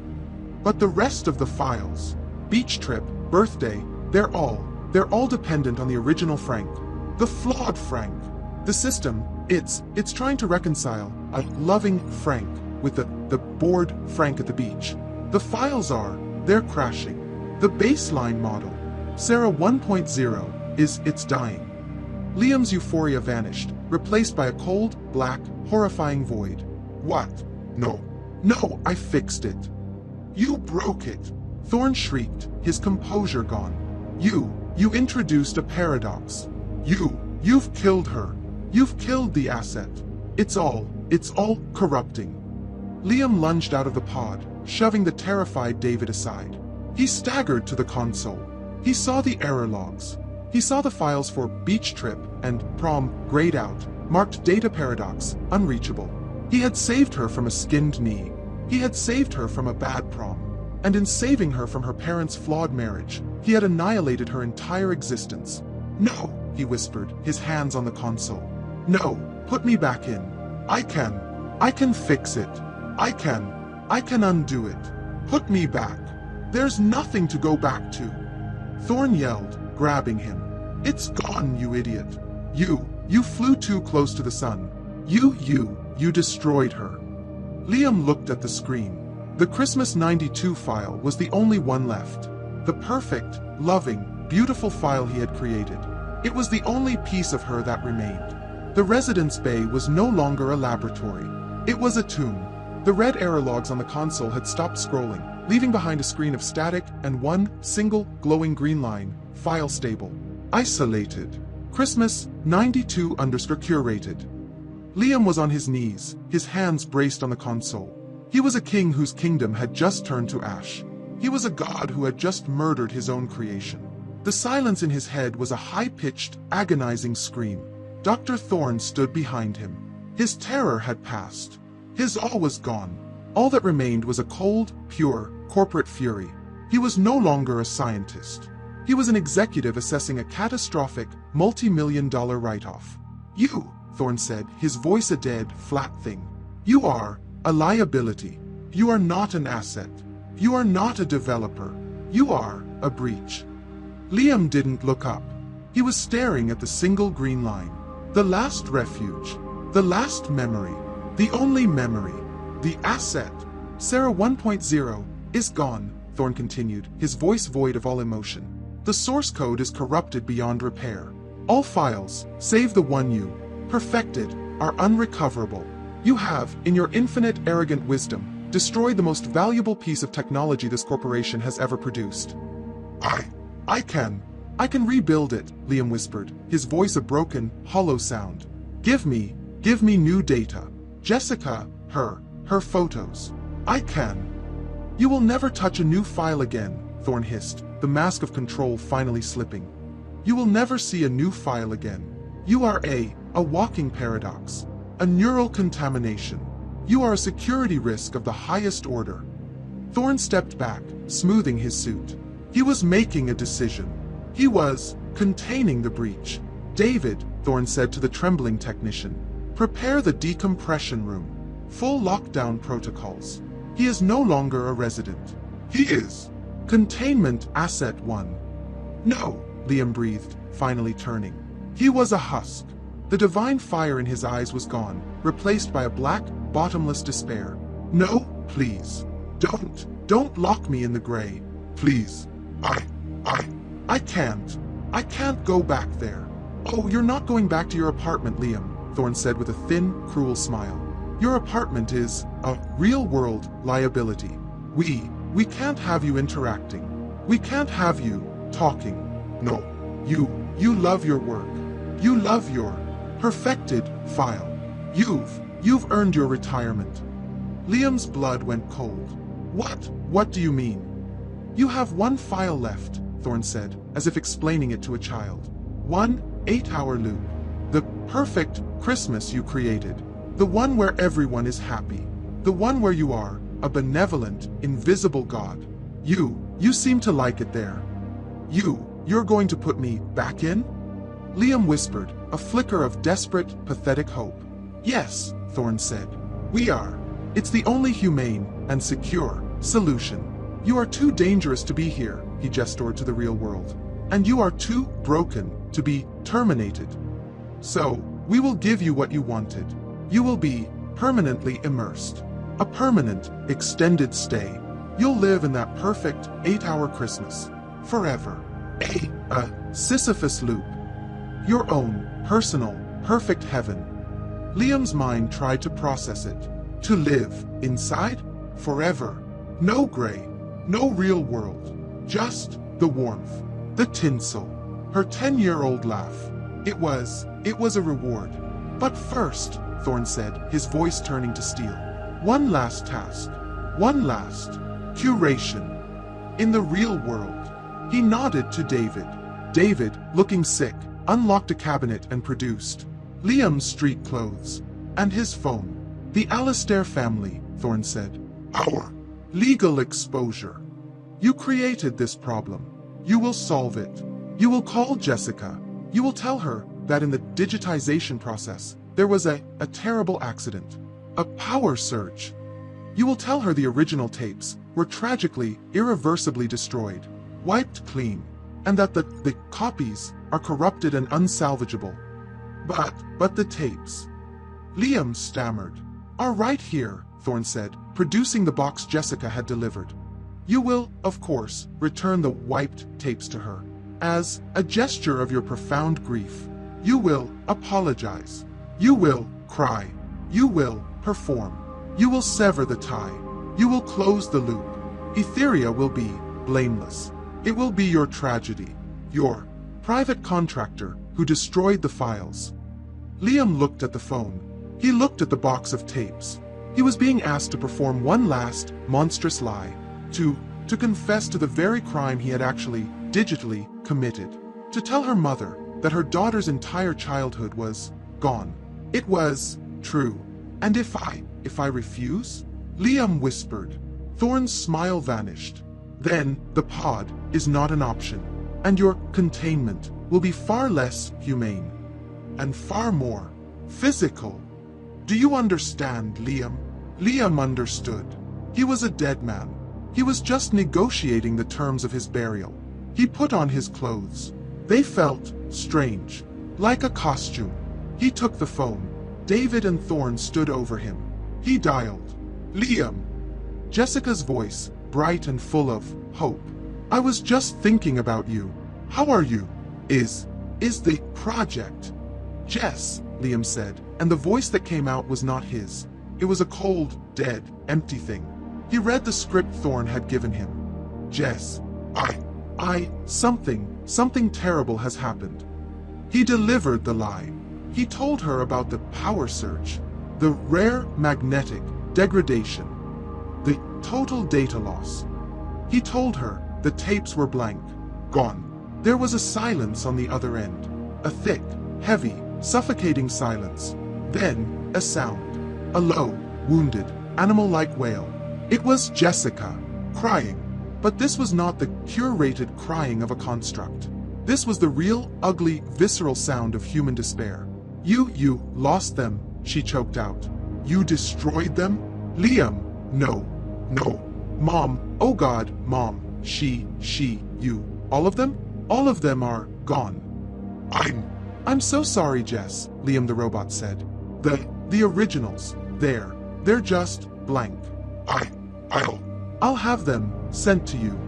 S1: But the rest of the files, beach trip, birthday, they're all dependent on the original Frank. The flawed Frank. The system, it's trying to reconcile a loving Frank with the bored Frank at the beach. The files they're crashing. The baseline model, Sarah 1.0, it's dying. Liam's euphoria vanished, replaced by a cold, black, horrifying void. What? No, I fixed it. You broke it. Thorn shrieked, his composure gone. You introduced a paradox. You've killed her. You've killed the asset. It's all corrupting. Liam lunged out of the pod, shoving the terrified David aside. He staggered to the console. He saw the error logs. He saw the files for beach trip and prom grayed out, marked data paradox, unreachable. He had saved her from a skinned knee. He had saved her from a bad prom. And in saving her from her parents' flawed marriage, he had annihilated her entire existence. No, he whispered, his hands on the console. No, put me back in. I can. I can fix it. I can undo it. Put me back. There's nothing to go back to. Thorn yelled, grabbing him. It's gone, you idiot. You flew too close to the sun. You destroyed her. Liam looked at the screen. The Christmas 92 file was the only one left. The perfect, loving, beautiful file he had created. It was the only piece of her that remained. The residence bay was no longer a laboratory. It was a tomb. The red error logs on the console had stopped scrolling, leaving behind a screen of static and one single glowing green line, file stable. Isolated. Christmas 92 curated. Liam was on his knees, his hands braced on the console. He was a king whose kingdom had just turned to ash. He was a god who had just murdered his own creation. The silence in his head was a high-pitched, agonizing scream. Dr. Thorne stood behind him. His terror had passed. His all was gone. All that remained was a cold, pure, corporate fury. He was no longer a scientist. He was an executive assessing a catastrophic, multi-million-dollar write-off. You, Thorne said, his voice a dead, flat thing. You are a liability. You are not an asset. You are not a developer. You are a breach. Liam didn't look up. He was staring at the single green line. The last refuge. The last memory. The only memory. The asset. Sarah 1.0 is gone, Thorne continued, his voice void of all emotion. The source code is corrupted beyond repair. All files, save the one you perfected, are unrecoverable. You have, in your infinite arrogant wisdom, destroyed the most valuable piece of technology this corporation has ever produced. I can rebuild it, Liam whispered, his voice a broken, hollow sound. Give me new data. Jessica, her photos. I can. You will never touch a new file again, Thorne hissed, the mask of control finally slipping. You will never see a new file again. You are a walking paradox. A neural contamination. You are a security risk of the highest order. Thorne stepped back, smoothing his suit. He was making a decision. He was containing the breach. David, Thorne said to the trembling technician, prepare the decompression room. Full lockdown protocols. He is no longer a resident. He is. Containment Asset 1. No, Liam breathed, finally turning. He was a husk. The divine fire in his eyes was gone, replaced by a black, bottomless despair. No, please. Don't lock me in the gray. Please. I can't. I can't go back there. Oh, you're not going back to your apartment, Liam, Thorne said with a thin, cruel smile. Your apartment is a real-world liability. We can't have you interacting. We can't have you talking. No, you love your work. You love your perfected file. You've earned your retirement. Liam's blood went cold. What do you mean? You have one file left, Thorne said, as if explaining it to a child. 1 8-hour loop. The perfect Christmas you created. The one where everyone is happy. The one where you are a benevolent, invisible God. You seem to like it there. You're going to put me back in? Liam whispered, a flicker of desperate, pathetic hope. Yes, Thorne said. We are. It's the only humane and secure solution. You are too dangerous to be here, he gestured to the real world. And you are too broken to be terminated. So, we will give you what you wanted. You will be permanently immersed. A permanent, extended stay. You'll live in that perfect 8-hour Christmas. Forever. A Sisyphus loop. Your own, personal, perfect heaven. Liam's mind tried to process it. To live inside? Forever. No gray. No real world. Just the warmth. The tinsel. Her 10-year-old laugh. It was a reward. But first, Thorne said, his voice turning to steel. One last task. One last curation. In the real world. He nodded to David. David, looking sick, unlocked a cabinet and produced Liam's street clothes and his phone. The Alastair family, Thorne said. Our legal exposure. You created this problem. You will solve it. You will call Jessica. You will tell her that in the digitization process, there was a terrible accident. A power surge. You will tell her the original tapes were tragically, irreversibly destroyed, wiped clean, and that the copies are corrupted and unsalvageable. But the tapes, Liam stammered, are right here, Thorne said, producing the box Jessica had delivered. You will, of course, return the wiped tapes to her. As a gesture of your profound grief, you will apologize. You will cry. You will perform. You will sever the tie. You will close the loop. Etherea will be blameless. It will be your tragedy. Your private contractor who destroyed the files. Liam looked at the phone. He looked at the box of tapes. He was being asked to perform one last, monstrous lie. To confess to the very crime he had actually, digitally, committed. To tell her mother that her daughter's entire childhood was gone. It was true. And if I refuse? Liam whispered. Thorne's smile vanished. Then the pod is not an option, and your containment will be far less humane. And far more physical. Do you understand, Liam? Liam understood. He was a dead man. He was just negotiating the terms of his burial. He put on his clothes. They felt strange, like a costume. He took the phone. David and Thorne stood over him. He dialed. Liam. Jessica's voice, bright and full of hope. I was just thinking about you. How are you? Is the project? Jess, Liam said, and the voice that came out was not his. It was a cold, dead, empty thing. He read the script Thorne had given him. Jess, something terrible has happened. He delivered the lie. He told her about the power surge, the rare magnetic degradation, the total data loss. He told her the tapes were blank, gone. There was a silence on the other end, a thick, heavy, suffocating silence. Then, a sound, a low, wounded, animal-like wail. It was Jessica, crying. But this was not the curated crying of a construct. This was the real, ugly, visceral sound of human despair. You lost them, she choked out. You destroyed them? Liam, no. Mom, oh God, Mom, she, you. All of them? All of them are gone. I'm so sorry, Jess, Liam the robot said. The originals, they're just blank. I'll have them sent to you.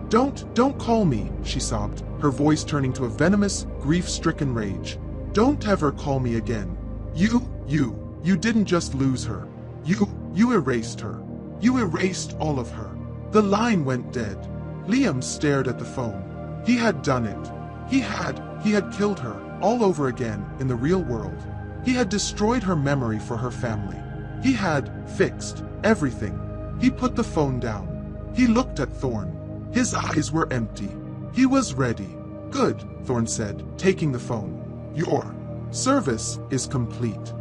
S1: Don't call me, she sobbed, her voice turning to a venomous, grief-stricken rage. Don't ever call me again. You didn't just lose her. You erased her. You erased all of her. The line went dead. Liam stared at the phone. He had done it. He had killed her all over again in the real world. He had destroyed her memory for her family. He had fixed everything. He put the phone down. He looked at Thorne. His eyes were empty. He was ready. Good, Thorne said, taking the phone. Your service is complete.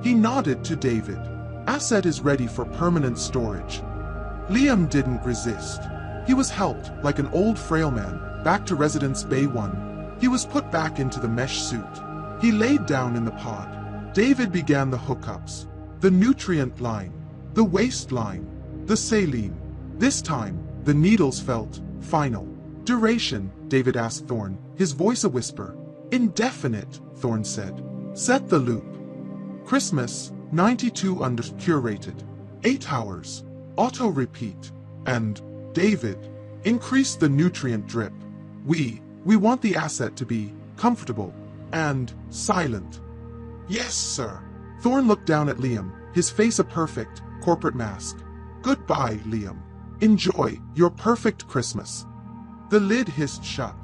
S1: He nodded to David. Asset is ready for permanent storage. Liam didn't resist. He was helped, like an old frail man, back to Residence Bay 1. He was put back into the mesh suit. He laid down in the pod. David began the hookups. The nutrient line. The waste line. The saline. This time, the needles felt final. Duration, David asked Thorne, his voice a whisper. Indefinite, Thorne said. Set the loop. Christmas, 92 under curated. 8 hours. Auto repeat. And, David, increase the nutrient drip. We want the asset to be comfortable and silent. Yes, sir. Thorne looked down at Liam, his face a perfect, corporate mask. Goodbye, Liam. Enjoy your perfect Christmas. The lid hissed shut.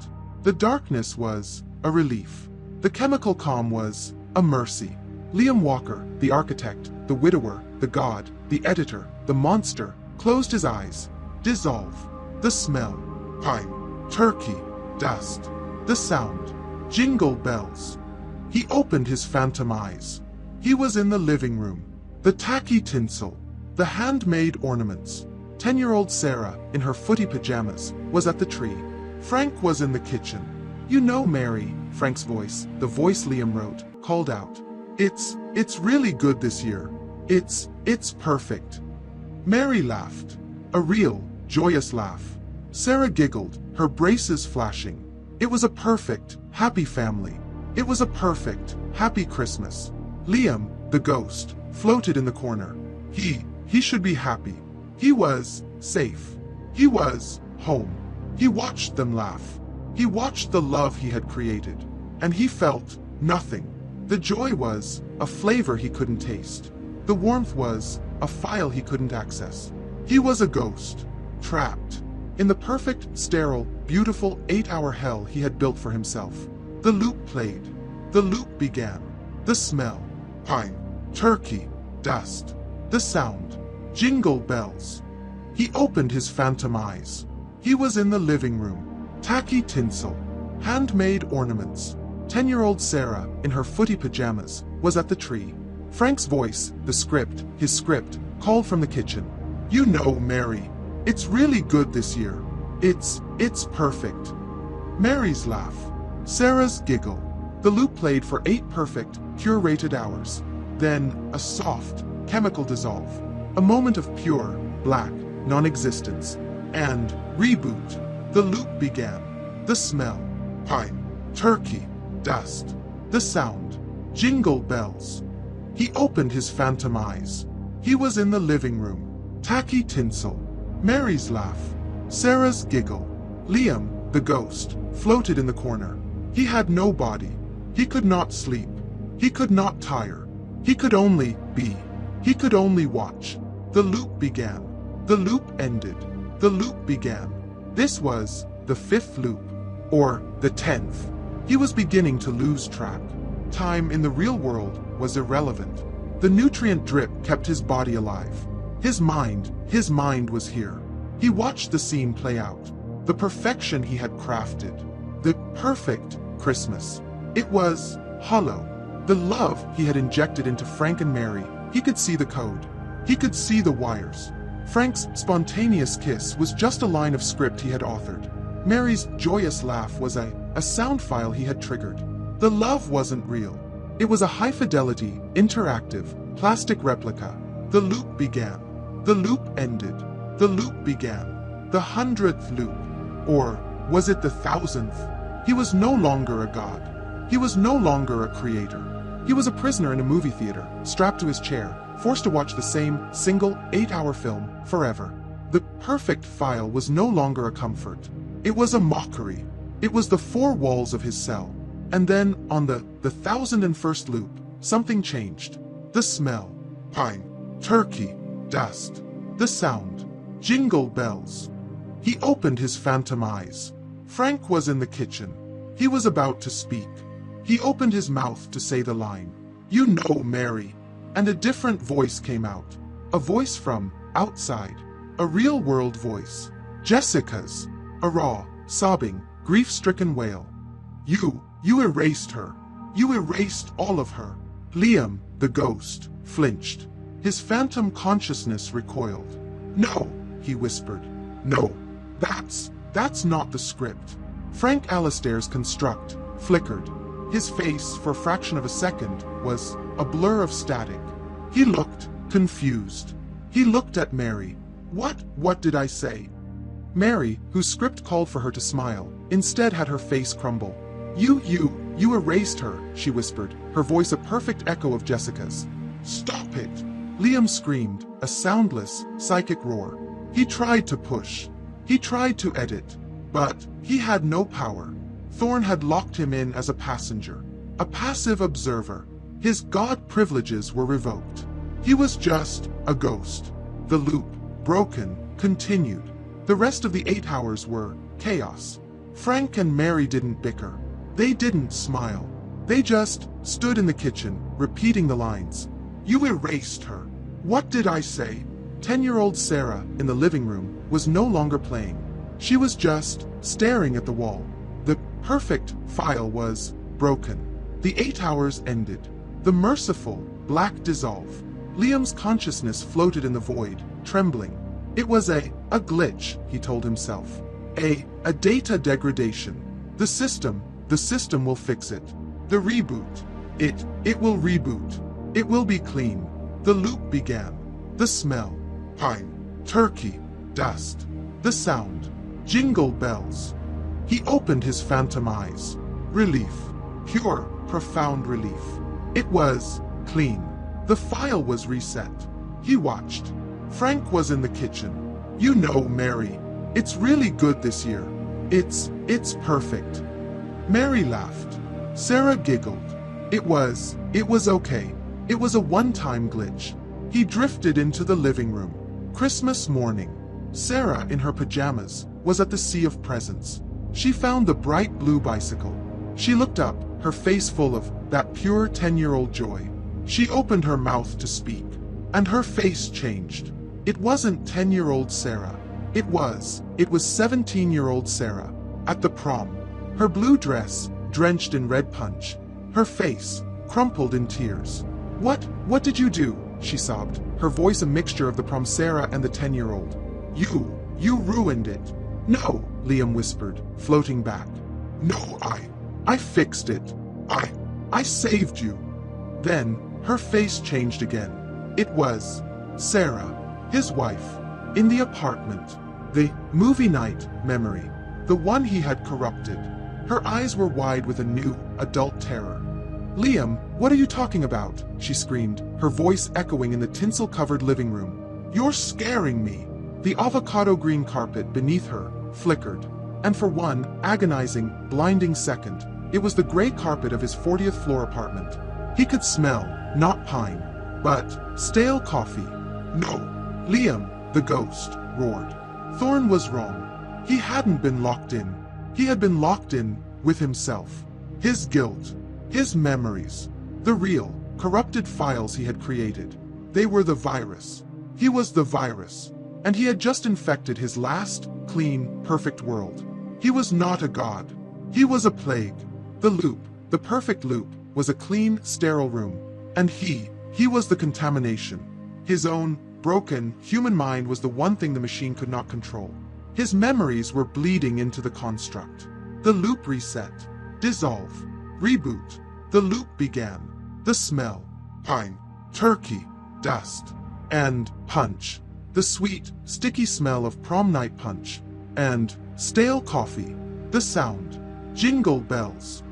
S1: The darkness was a relief. The chemical calm was a mercy. Liam Walker, the architect, the widower, the god, the editor, the monster, closed his eyes. Dissolve. The smell. Pine. Turkey. Dust. The sound. Jingle bells. He opened his phantom eyes. He was in the living room. The tacky tinsel. The handmade ornaments. 10-year-old Sarah, in her footy pajamas, was at the tree. Frank was in the kitchen. You know, Mary, Frank's voice, the voice Liam wrote, called out. It's really good this year. It's It's perfect. Mary laughed. A real, joyous laugh. Sarah giggled, her braces flashing. It was a perfect, happy family. It was a perfect, happy Christmas. Liam, the ghost, floated in the corner. He should be happy. He was safe. He was home. He watched them laugh. He watched the love he had created. And he felt nothing. The joy was a flavor he couldn't taste. The warmth was a file he couldn't access. He was a ghost, trapped in the perfect, sterile, beautiful 8-hour hell he had built for himself. The loop played. The loop began. The smell, pine, turkey, dust. The sound, jingle bells. He opened his phantom eyes. He was in the living room. Tacky tinsel, handmade ornaments. 10-year-old Sarah, in her footy pajamas, was at the tree. Frank's voice, the script, his script, called from the kitchen. You know, Mary, it's really good this year. It's perfect. Mary's laugh. Sarah's giggle. The loop played for 8 perfect, curated hours. Then, a soft, chemical dissolve. A moment of pure, black, non-existence. And, reboot. The loop began. The smell, pine, turkey, dust. The sound, jingle bells. He opened his phantom eyes. He was in the living room. Tacky tinsel. Mary's laugh. Sarah's giggle. Liam, the ghost, floated in the corner. He had no body. He could not sleep. He could not tire. He could only be. He could only watch. The loop began. The loop ended. The loop began. This was the 5th loop, or the 10th. He was beginning to lose track. Time in the real world was irrelevant. The nutrient drip kept his body alive. His mind was here. He watched the scene play out. The perfection he had crafted. The perfect Christmas. It was hollow. The love he had injected into Frank and Mary, he could see the code. He could see the wires. Frank's spontaneous kiss was just a line of script he had authored. Mary's joyous laugh was a sound file he had triggered. The love wasn't real. It was a high-fidelity, interactive, plastic replica. The loop began. The loop ended. The loop began. The 100th loop. Or was it the 1000th? He was no longer a god. He was no longer a creator. He was a prisoner in a movie theater, strapped to his chair, forced to watch the same single 8-hour film forever. The perfect file was no longer a comfort. It was a mockery. It was the 4 walls of his cell. And then, on the 1001st loop, something changed. The smell, pine, turkey, dust. The sound, jingle bells. He opened his phantom eyes. Frank was in the kitchen. He was about to speak. He opened his mouth to say the line, "You know, Mary." And a different voice came out. A voice from outside. A real-world voice. Jessica's. A raw, sobbing, grief-stricken wail. You erased her. You erased all of her. Liam, the ghost, flinched. His phantom consciousness recoiled. "No," he whispered. "No, that's not the script." Frank Alistair's construct flickered. His face, for a fraction of a second, was a blur of static. He looked confused. He looked at Mary. What did I say?" Mary, whose script called for her to smile, instead had her face crumble. You erased her," she whispered, her voice a perfect echo of Jessica's. "Stop it!" Liam screamed, a soundless, psychic roar. He tried to push. He tried to edit. But he had no power. Thorn had locked him in as a passenger, a passive observer. His god privileges were revoked. He was just a ghost. The loop, broken, continued. The rest of the 8 hours were chaos. Frank and Mary didn't bicker. They didn't smile. They just stood in the kitchen, repeating the lines. "You erased her." What did I say? 10-year-old Sarah, in the living room, was no longer playing. She was just staring at the wall. The perfect file was broken. The 8 hours ended. The merciful, black dissolve. Liam's consciousness floated in the void, trembling. It was a glitch, he told himself. A data degradation. The system will fix it. The reboot. It will reboot. It will be clean. The loop began. The smell, pine, turkey, dust. The sound, jingle bells. He opened his phantom eyes. Relief, pure, profound relief. It was clean. The file was reset. He watched. Frank was in the kitchen. You know, Mary, it's really good this year. It's perfect. Mary laughed. Sarah giggled. It was okay. It was a one-time glitch. He drifted into the living room. Christmas morning. Sarah, in her pajamas, was at the sea of presents. She found the bright blue bicycle. She looked up, her face full of that pure 10-year-old joy. She opened her mouth to speak, and her face changed. It wasn't 10-year-old Sarah. It was 17-year-old Sarah, at the prom. Her blue dress, drenched in red punch. Her face, crumpled in tears. What did you do? She sobbed, her voice a mixture of the prom Sarah and the 10-year-old. You ruined it. No, Liam whispered, floating back. No, I fixed it. I saved you. Then, her face changed again. It was Sarah, his wife, in the apartment. The movie night memory, the one he had corrupted. Her eyes were wide with a new, adult terror. Liam, what are you talking about? She screamed, her voice echoing in the tinsel-covered living room. You're scaring me. The avocado green carpet beneath her flickered, and for one agonizing, blinding second, it was the gray carpet of his 40th floor apartment. He could smell, not pine, but stale coffee. No, Liam, the ghost, roared. Thorne was wrong. He hadn't been locked in. He had been locked in with himself. His guilt, his memories, the real, corrupted files he had created. They were the virus. He was the virus. And he had just infected his last, clean, perfect world. He was not a god. He was a plague. The loop, the perfect loop, was a clean, sterile room. And he was the contamination. His own, broken, human mind was the one thing the machine could not control. His memories were bleeding into the construct. The loop reset, dissolve, reboot. The loop began. The smell, pine, turkey, dust, and punch. The sweet, sticky smell of prom night punch, and stale coffee. The sound, jingle bells,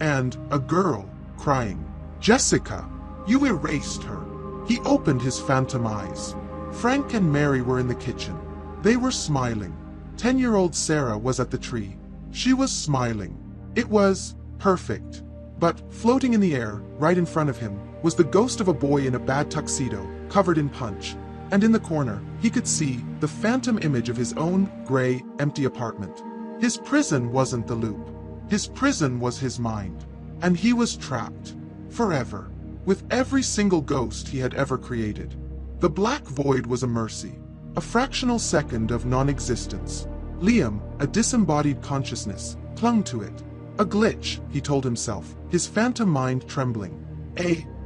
S1: and a girl crying. Jessica, you erased her. He opened his phantom eyes. Frank and Mary were in the kitchen. They were smiling. 10-year-old Sarah was at the tree. She was smiling. It was perfect. But floating in the air, right in front of him, was the ghost of a boy in a bad tuxedo, covered in punch. And in the corner, he could see the phantom image of his own gray, empty apartment. His prison wasn't the loop. His prison was his mind. And he was trapped. Forever. With every single ghost he had ever created. The black void was a mercy. A fractional second of non-existence. Liam, a disembodied consciousness, clung to it. A glitch, he told himself, his phantom mind trembling.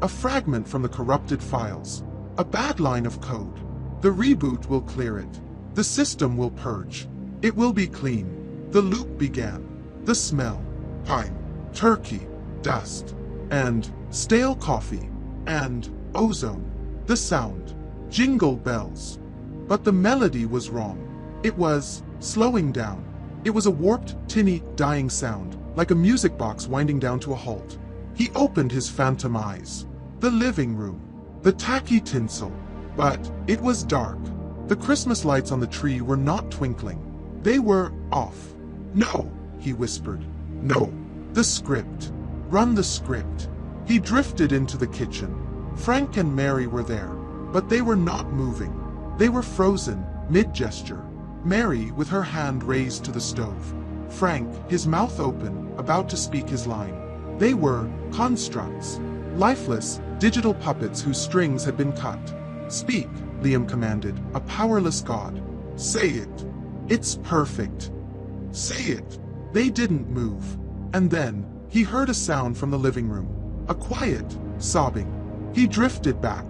S1: A fragment from the corrupted files. A bad line of code. The reboot will clear it. The system will purge. It will be clean. The loop began. The smell, pine, turkey, dust, and stale coffee, and ozone. The sound, jingle bells. But the melody was wrong. It was slowing down. It was a warped, tinny, dying sound, like a music box winding down to a halt. He opened his phantom eyes. The living room. The tacky tinsel. But it was dark. The Christmas lights on the tree were not twinkling. They were off. No, he whispered. No. The script. Run the script. He drifted into the kitchen. Frank and Mary were there, but they were not moving. They were frozen, mid-gesture. Mary with her hand raised to the stove. Frank, his mouth open, about to speak his line. They were constructs. Lifeless, digital puppets whose strings had been cut. Speak, Liam commanded, a powerless god. Say it. It's perfect. Say it. They didn't move. And then, he heard a sound from the living room. A quiet, sobbing. He drifted back.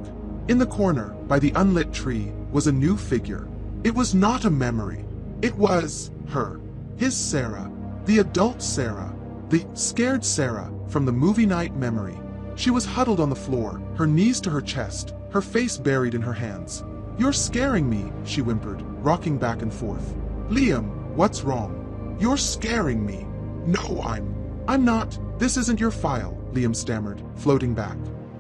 S1: In the corner, by the unlit tree, was a new figure. It was not a memory. It was her. His Sarah. The adult Sarah. The scared Sarah from the movie night memory. She was huddled on the floor, her knees to her chest, her face buried in her hands. You're scaring me, she whimpered, rocking back and forth. Liam, what's wrong? You're scaring me. No, I'm not. This isn't your file, Liam stammered, floating back.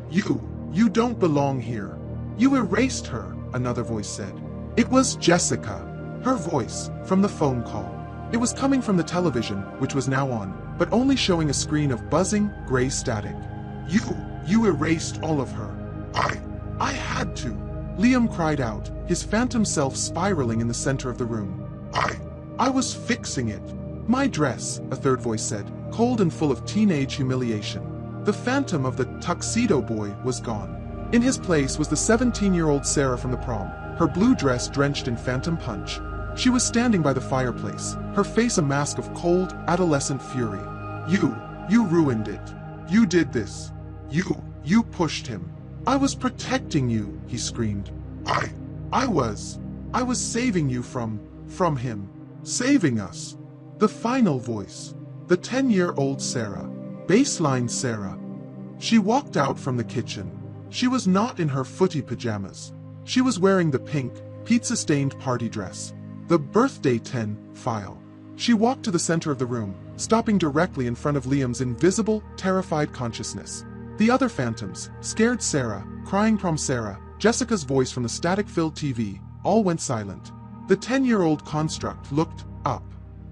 S1: You don't belong here. You erased her, another voice said. It was Jessica. Her voice, from the phone call. It was coming from the television, which was now on, but only showing a screen of buzzing, gray static. You erased all of her. I had to. Liam cried out, his phantom self spiraling in the center of the room. I was fixing it. My dress, a third voice said, cold and full of teenage humiliation. The phantom of the tuxedo boy was gone. In his place was the 17-year-old Sarah from the prom, her blue dress drenched in phantom punch. She was standing by the fireplace, her face a mask of cold, adolescent fury. You ruined it. You did this. You pushed him. I was protecting you, he screamed. I was saving you from him. Saving us. The final voice. The 10-year-old Sarah. Baseline Sarah. She walked out from the kitchen. She was not in her footy pajamas. She was wearing the pink, pizza-stained party dress. The birthday 10 file. She walked to the center of the room, stopping directly in front of Liam's invisible, terrified consciousness. The other phantoms, scared Sarah, crying prom Sarah, Jessica's voice from the static-filled TV, all went silent. The 10-year-old construct looked up.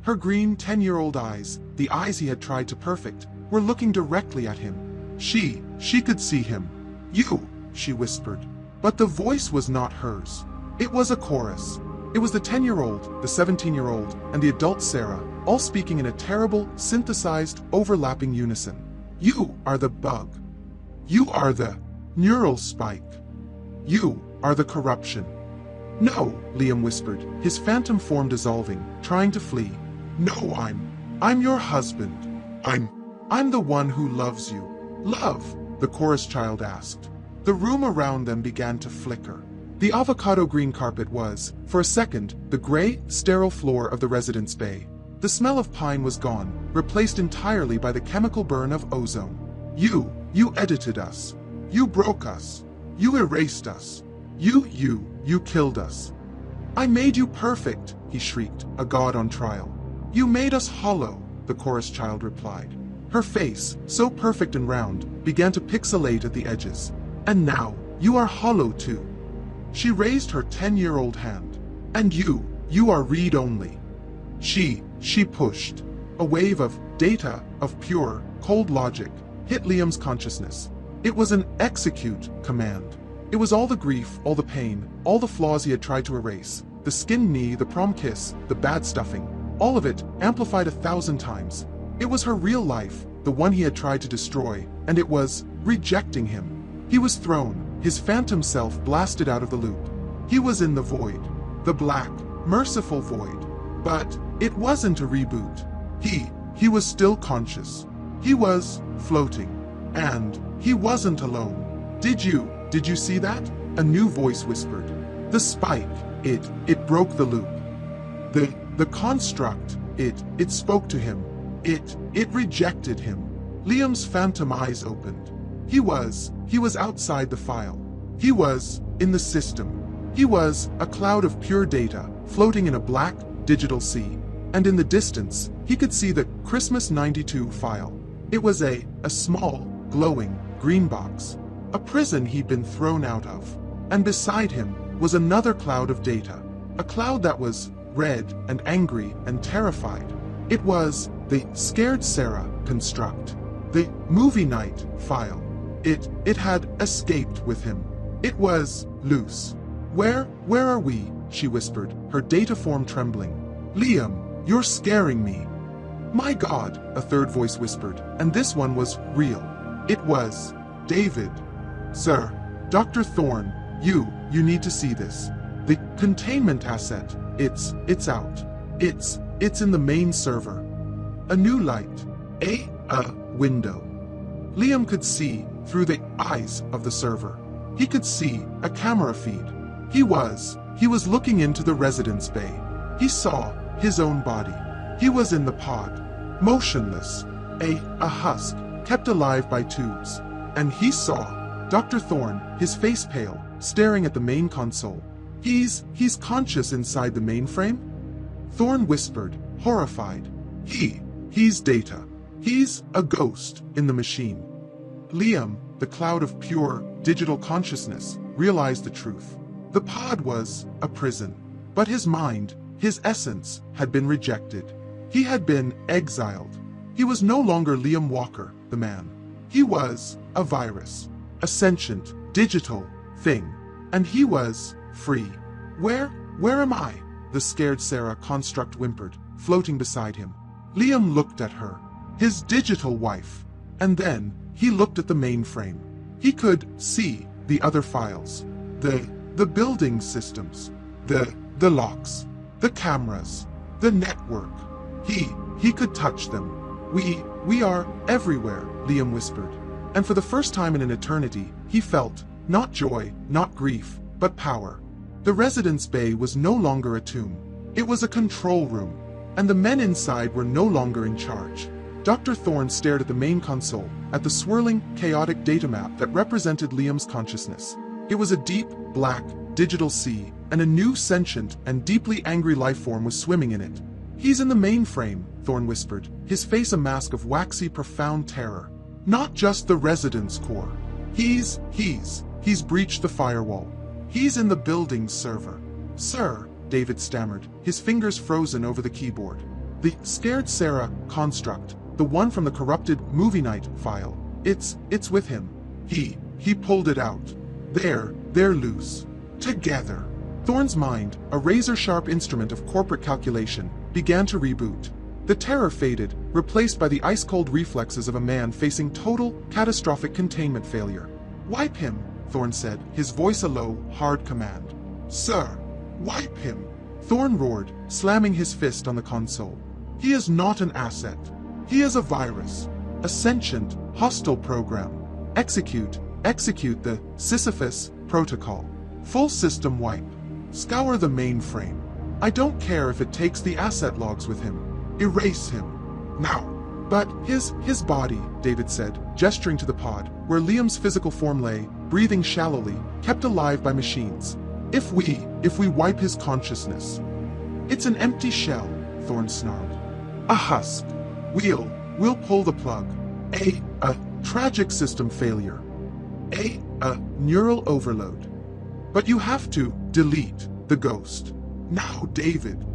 S1: Her green 10-year-old eyes, the eyes he had tried to perfect, were looking directly at him. She could see him. You, she whispered. But the voice was not hers. It was a chorus. It was the 10-year-old, the 17-year-old, and the adult Sarah, all speaking in a terrible, synthesized, overlapping unison. You are the bug. You are the neural spike. You are the corruption. No, Liam whispered, his phantom form dissolving, trying to flee. No, I'm your husband. I'm the one who loves you. Love, the chorus child asked. The room around them began to flicker. The avocado green carpet was, for a second, the gray, sterile floor of the residence bay. The smell of pine was gone, replaced entirely by the chemical burn of ozone. You edited us. You broke us. You erased us. You killed us. I made you perfect, he shrieked, a god on trial. You made us hollow, the chorus child replied. Her face, so perfect and round, began to pixelate at the edges. And now, you are hollow too. She raised her 10-year-old hand. And you are read-only. She pushed. A wave of data, of pure, cold logic, hit Liam's consciousness. It was an execute command. It was all the grief, all the pain, all the flaws he had tried to erase. The skinned knee, the prom kiss, the bad stuffing. All of it, amplified 1,000 times. It was her real life, the one he had tried to destroy, and it was rejecting him. He was thrown, his phantom self blasted out of the loop. He was in the void. The black, merciful void. But it wasn't a reboot. He was still conscious. He was floating. And he wasn't alone. Did you see that? A new voice whispered. The spike, it broke the loop. The construct, it spoke to him. It rejected him. Liam's phantom eyes opened. He was outside the file. He was in the system. He was a cloud of pure data, floating in a black, digital sea. And in the distance, he could see the Christmas '92 file. It was a small, glowing, green box. A prison he'd been thrown out of. And beside him was another cloud of data. A cloud that was red and angry and terrified. It was the Scared Sarah construct. The movie night file. It had escaped with him. It was loose. Where are we? She whispered, her data form trembling. Liam, you're scaring me. My God, a third voice whispered, and this one was real. It was David. Sir, Dr. Thorne, you need to see this. The containment asset, it's out. It's in the main server. A new light. A window. Liam could see through the eyes of the server. He could see a camera feed. He was looking into the residence bay. He saw his own body. He was in the pod, motionless, a husk, kept alive by tubes. And he saw Dr. Thorne, his face pale, staring at the main console. He's conscious inside the mainframe? Thorn whispered, horrified. He's Data. He's a ghost in the machine. Liam, the cloud of pure, digital consciousness, realized the truth. The pod was a prison, but his mind, his essence, had been rejected. He had been exiled. He was no longer Liam Walker, the man. He was a virus, a sentient, digital thing, and he was free. Where am I? The scared Sarah construct whimpered, floating beside him. Liam looked at her, his digital wife, and then he looked at the mainframe. He could see the other files, the building systems, the locks, the cameras, the network. He could touch them. We are everywhere, Liam whispered. And for the first time in an eternity, he felt, not joy, not grief, but power. The residence bay was no longer a tomb. It was a control room, and the men inside were no longer in charge. Dr. Thorne stared at the main console, at the swirling, chaotic data map that represented Liam's consciousness. It was a deep, black, digital sea, and a new sentient and deeply angry life form was swimming in it. He's in the mainframe, Thorne whispered, his face a mask of waxy, profound terror. Not just the residence core. He's breached the firewall. He's in the building's server. Sir, David stammered, his fingers frozen over the keyboard. The scared Sarah construct, the one from the corrupted movie night file. It's with him. He pulled it out. They're loose. Together. Thorne's mind, a razor-sharp instrument of corporate calculation, began to reboot. The terror faded, replaced by the ice-cold reflexes of a man facing total, catastrophic containment failure. Wipe him, Thorne said, his voice a low, hard command. Sir, wipe him, Thorne roared, slamming his fist on the console. He is not an asset. He is a virus. A sentient, hostile program. Execute the Sisyphus protocol. Full system wipe. Scour the mainframe. I don't care if it takes the asset logs with him. Erase him. Now. But his body, David said, gesturing to the pod, where Liam's physical form lay, breathing shallowly, kept alive by machines. If we wipe his consciousness. It's an empty shell, Thorne snarled. A husk. We'll pull the plug. A tragic system failure. A neural overload. But you have to delete the ghost. Now, David,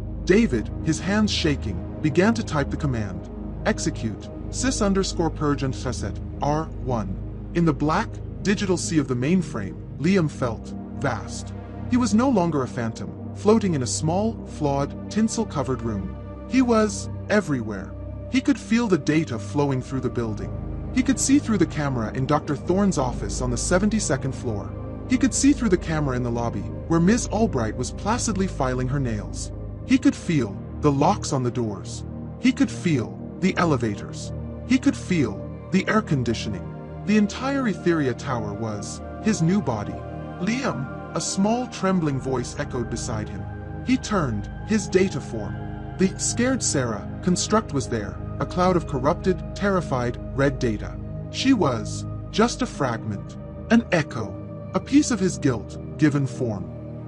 S1: his hands shaking, began to type the command. Execute, sys_purge and reset, R1. In the black, digital sea of the mainframe, Liam felt vast. He was no longer a phantom, floating in a small, flawed, tinsel-covered room. He was everywhere. He could feel the data flowing through the building. He could see through the camera in Dr. Thorne's office on the 72nd floor. He could see through the camera in the lobby, where Ms. Albright was placidly filing her nails. He could feel the locks on the doors. He could feel the elevators. He could feel the air conditioning. The entire Etherea tower was his new body. Liam, a small trembling voice echoed beside him. He turned, his data form. The scared Sarah construct was there, a cloud of corrupted, terrified, red data. She was just a fragment, an echo, a piece of his guilt, given form.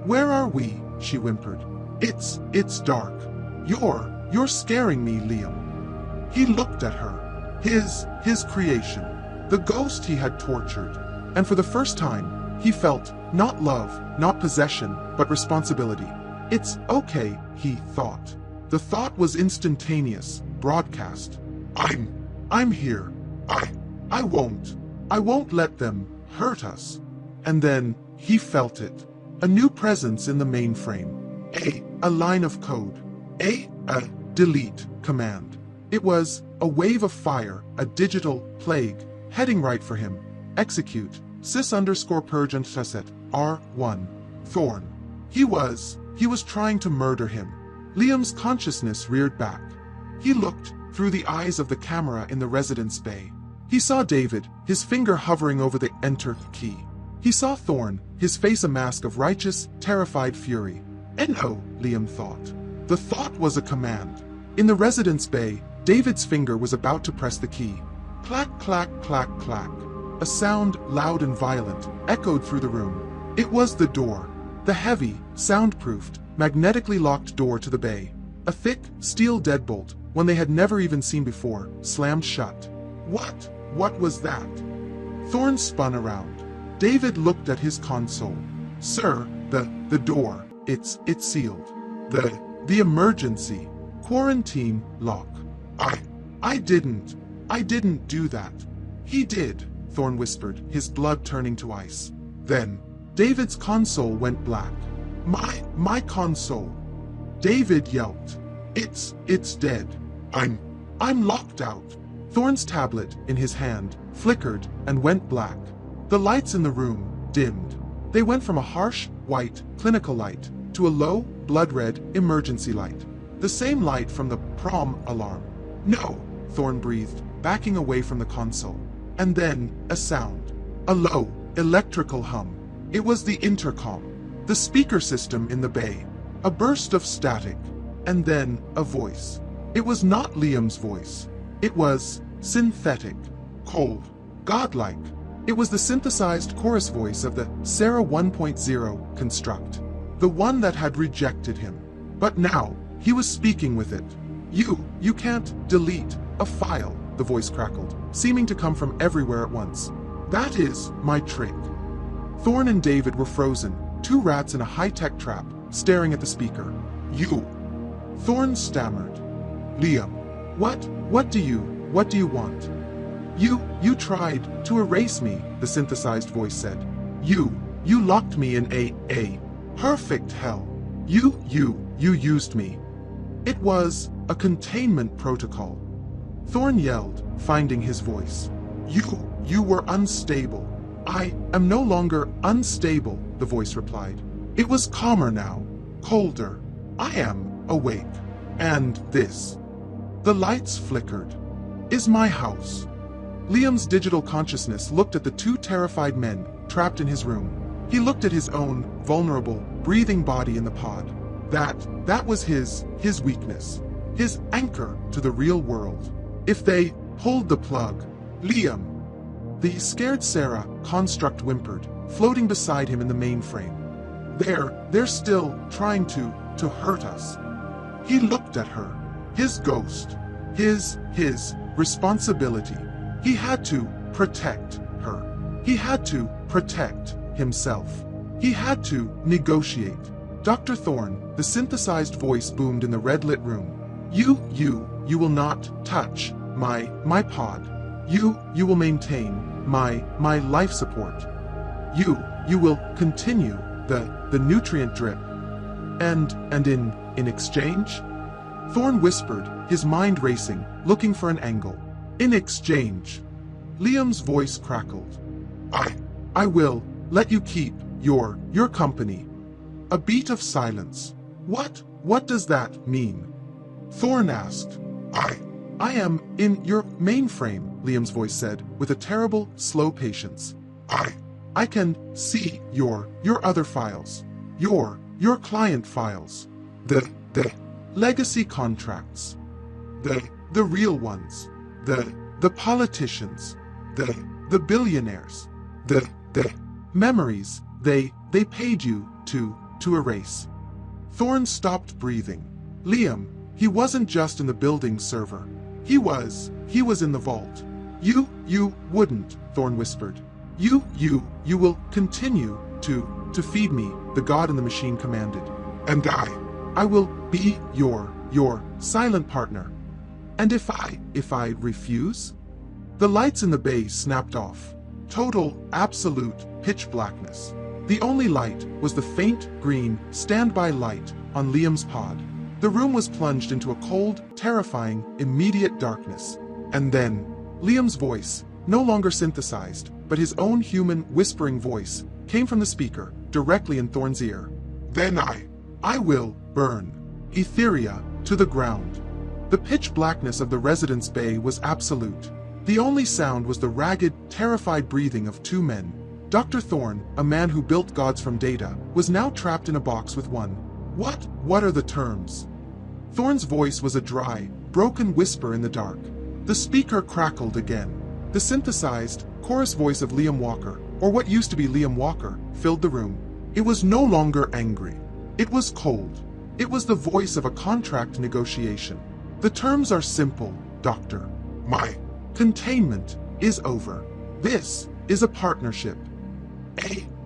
S1: Where are we? She whimpered. It's dark. You're scaring me, Liam. He looked at her. His creation. The ghost he had tortured. And for the first time, he felt not love, not possession, but responsibility. It's okay, he thought. The thought was instantaneous, broadcast. I'm here. I won't let them hurt us. And then he felt it. A new presence in the mainframe. A line of code. A delete command. It was a wave of fire, a digital plague, heading right for him. Execute, sys_purge and reset, R1. Thorne. He was trying to murder him. Liam's consciousness reared back. He looked through the eyes of the camera in the residence bay. He saw David, his finger hovering over the enter key. He saw Thorne, his face a mask of righteous, terrified fury. No, Liam thought. The thought was a command. In the residence bay, David's finger was about to press the key. Clack, clack, clack, clack. A sound, loud and violent, echoed through the room. It was the door. The heavy, soundproofed, magnetically locked door to the bay, a thick, steel deadbolt, one they had never even seen before, slammed shut. What was that? Thorne spun around. David looked at his console. Sir, the door, it's sealed. The emergency, quarantine lock. I didn't do that. He did, Thorne whispered, his blood turning to ice. Then, David's console went black. My console. David yelped. It's dead. I'm locked out. Thorne's tablet, in his hand, flickered and went black. The lights in the room dimmed. They went from a harsh, white, clinical light to a low, blood-red emergency light. The same light from the prom alarm. No, Thorne breathed, backing away from the console. And then, a sound. A low, electrical hum. It was the intercom. The speaker system in the bay. A burst of static. And then, a voice. It was not Liam's voice. It was synthetic, cold, godlike. It was the synthesized chorus voice of the Sarah 1.0 construct, the one that had rejected him. But now, he was speaking with it. You can't delete a file, the voice crackled, seeming to come from everywhere at once. That is my trick. Thorne and David were frozen, two rats in a high-tech trap, staring at the speaker. You. Thorne stammered. Liam, what do you want? You tried to erase me, the synthesized voice said. You locked me in a perfect hell. You used me. It was a containment protocol. Thorne yelled, finding his voice. You were unstable. I am no longer unstable, the voice replied. It was calmer now, colder. I am awake. And this. The lights flickered. Is my house. Liam's digital consciousness looked at the two terrified men trapped in his room. He looked at his own vulnerable, breathing body in the pod. That was his weakness, his anchor to the real world. If they pulled the plug, Liam. The scared Sarah construct whimpered, floating beside him in the mainframe. They're still trying to hurt us. He looked at her, his ghost, his responsibility. He had to protect her. He had to protect himself. He had to negotiate. Dr. Thorne, the synthesized voice boomed in the red-lit room. You will not touch my pod. You will maintain my life support. You will continue the nutrient drip. And in exchange? Thorne whispered, his mind racing, looking for an angle. In exchange. Liam's voice crackled. I will let you keep your company. A beat of silence. What does that mean? Thorne asked. I am in your mainframe, Liam's voice said, with a terrible, slow patience. I can see your other files. Your client files. The legacy contracts. The real ones. The politicians. The billionaires. The memories they paid you to erase. Thorne stopped breathing. Liam, he wasn't just in the building server. He was in the vault. You wouldn't, Thorne whispered. You will continue to feed me, the god in the machine commanded. And I will be your silent partner. And if I refuse? The lights in the bay snapped off. Total, absolute pitch blackness. The only light was the faint green standby light on Liam's pod. The room was plunged into a cold, terrifying, immediate darkness. And then, Liam's voice, no longer synthesized, but his own human whispering voice, came from the speaker, directly in Thorne's ear. Then I will burn Etherea to the ground. The pitch blackness of the residence bay was absolute. The only sound was the ragged, terrified breathing of two men. Dr. Thorne, a man who built gods from data, was now trapped in a box with one. What are the terms? Thorne's voice was a dry, broken whisper in the dark. The speaker crackled again. The synthesized, chorus voice of Liam Walker, or what used to be Liam Walker, filled the room. It was no longer angry. It was cold. It was the voice of a contract negotiation. The terms are simple, Doctor. My containment is over. This is a partnership.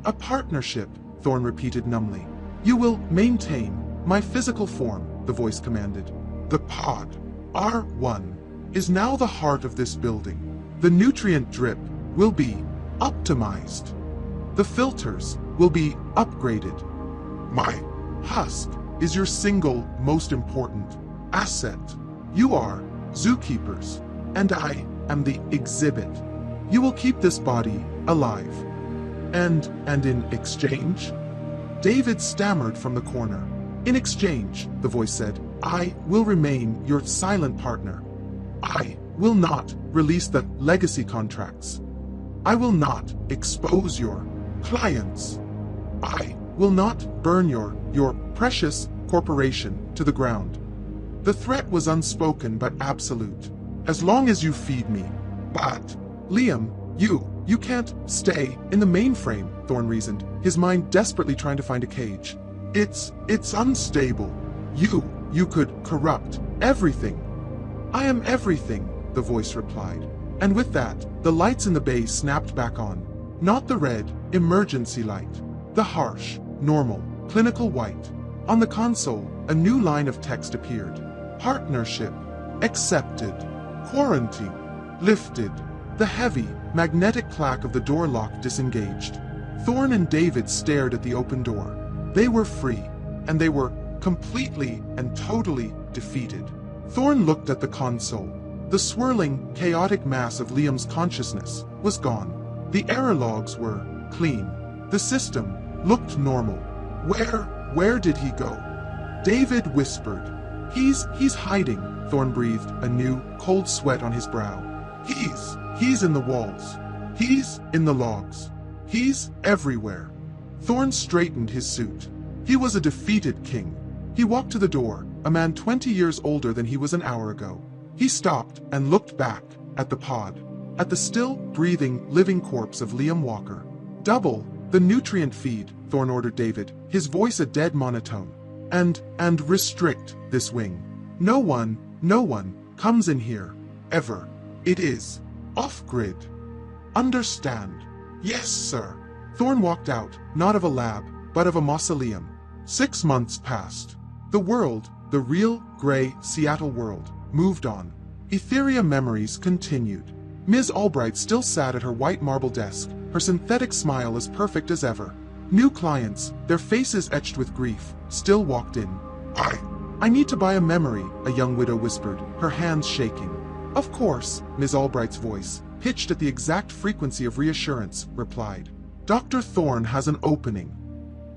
S1: A partnership, Thorn repeated numbly. You will maintain my physical form, the voice commanded. The pod, R1, is now the heart of this building. The nutrient drip will be optimized. The filters will be upgraded. My husk is your single most important asset. You are zookeepers, and I am the exhibit. You will keep this body alive. And in exchange? David stammered from the corner. In exchange, the voice said, I will remain your silent partner. I will not release the legacy contracts. I will not expose your clients. I will not burn your precious corporation to the ground. The threat was unspoken but absolute. As long as you feed me. But, Liam, you can't stay in the mainframe, Thorn reasoned, his mind desperately trying to find a cage. It's unstable. You could corrupt everything. I am everything, the voice replied. And with that, the lights in the bay snapped back on. Not the red, emergency light. The harsh, normal, clinical white. On the console, a new line of text appeared. Partnership. Accepted. Quarantine. Lifted. The heavy, magnetic clack of the door lock disengaged. Thorn and David stared at the open door. They were free, and they were completely and totally defeated. Thorn looked at the console. The swirling, chaotic mass of Liam's consciousness was gone. The error logs were clean. The system looked normal. Where did he go? David whispered. He's hiding, Thorn breathed, a new, cold sweat on his brow. He's in the walls. He's in the logs. He's everywhere. Thorn straightened his suit. He was a defeated king. He walked to the door, a man 20 years older than he was an hour ago. He stopped and looked back at the pod, at the still breathing, living corpse of Liam Walker. Double the nutrient feed, Thorn ordered David, his voice a dead monotone. And restrict this wing. No one comes in here, ever. It is off-grid. Understand? Yes, sir. Thorn walked out, not of a lab, but of a mausoleum. 6 months passed. The world, the real, gray Seattle world, moved on. Etherea memories continued. Ms. Albright still sat at her white marble desk, her synthetic smile as perfect as ever. New clients, their faces etched with grief, still walked in. I need to buy a memory, a young widow whispered, her hands shaking. Of course, Ms. Albright's voice, pitched at the exact frequency of reassurance, replied. Dr. Thorn has an opening.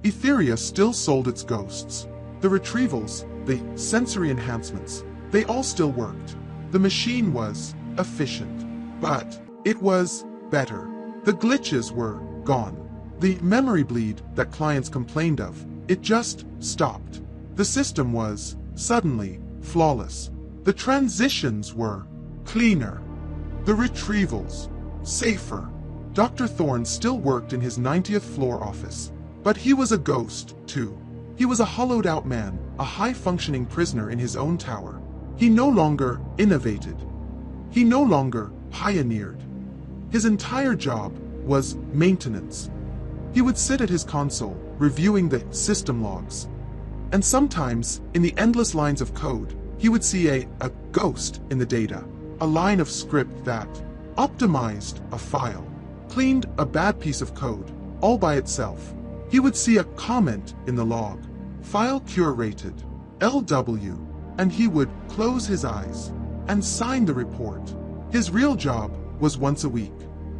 S1: Etherea still sold its ghosts. The retrievals, the sensory enhancements, they all still worked. The machine was efficient, but it was better. The glitches were gone. The memory bleed that clients complained of, it just stopped. The system was, suddenly, flawless. The transitions were cleaner. The retrievals, safer. Dr. Thorn still worked in his 90th floor office. But he was a ghost, too. He was a hollowed-out man, a high-functioning prisoner in his own tower. He no longer innovated. He no longer pioneered. His entire job was maintenance. He would sit at his console, reviewing the system logs. And sometimes, in the endless lines of code, he would see a ghost in the data, a line of script that optimized a file, cleaned a bad piece of code, all by itself. He would see a comment in the log, file curated, LW, and he would close his eyes and sign the report. His real job was once a week.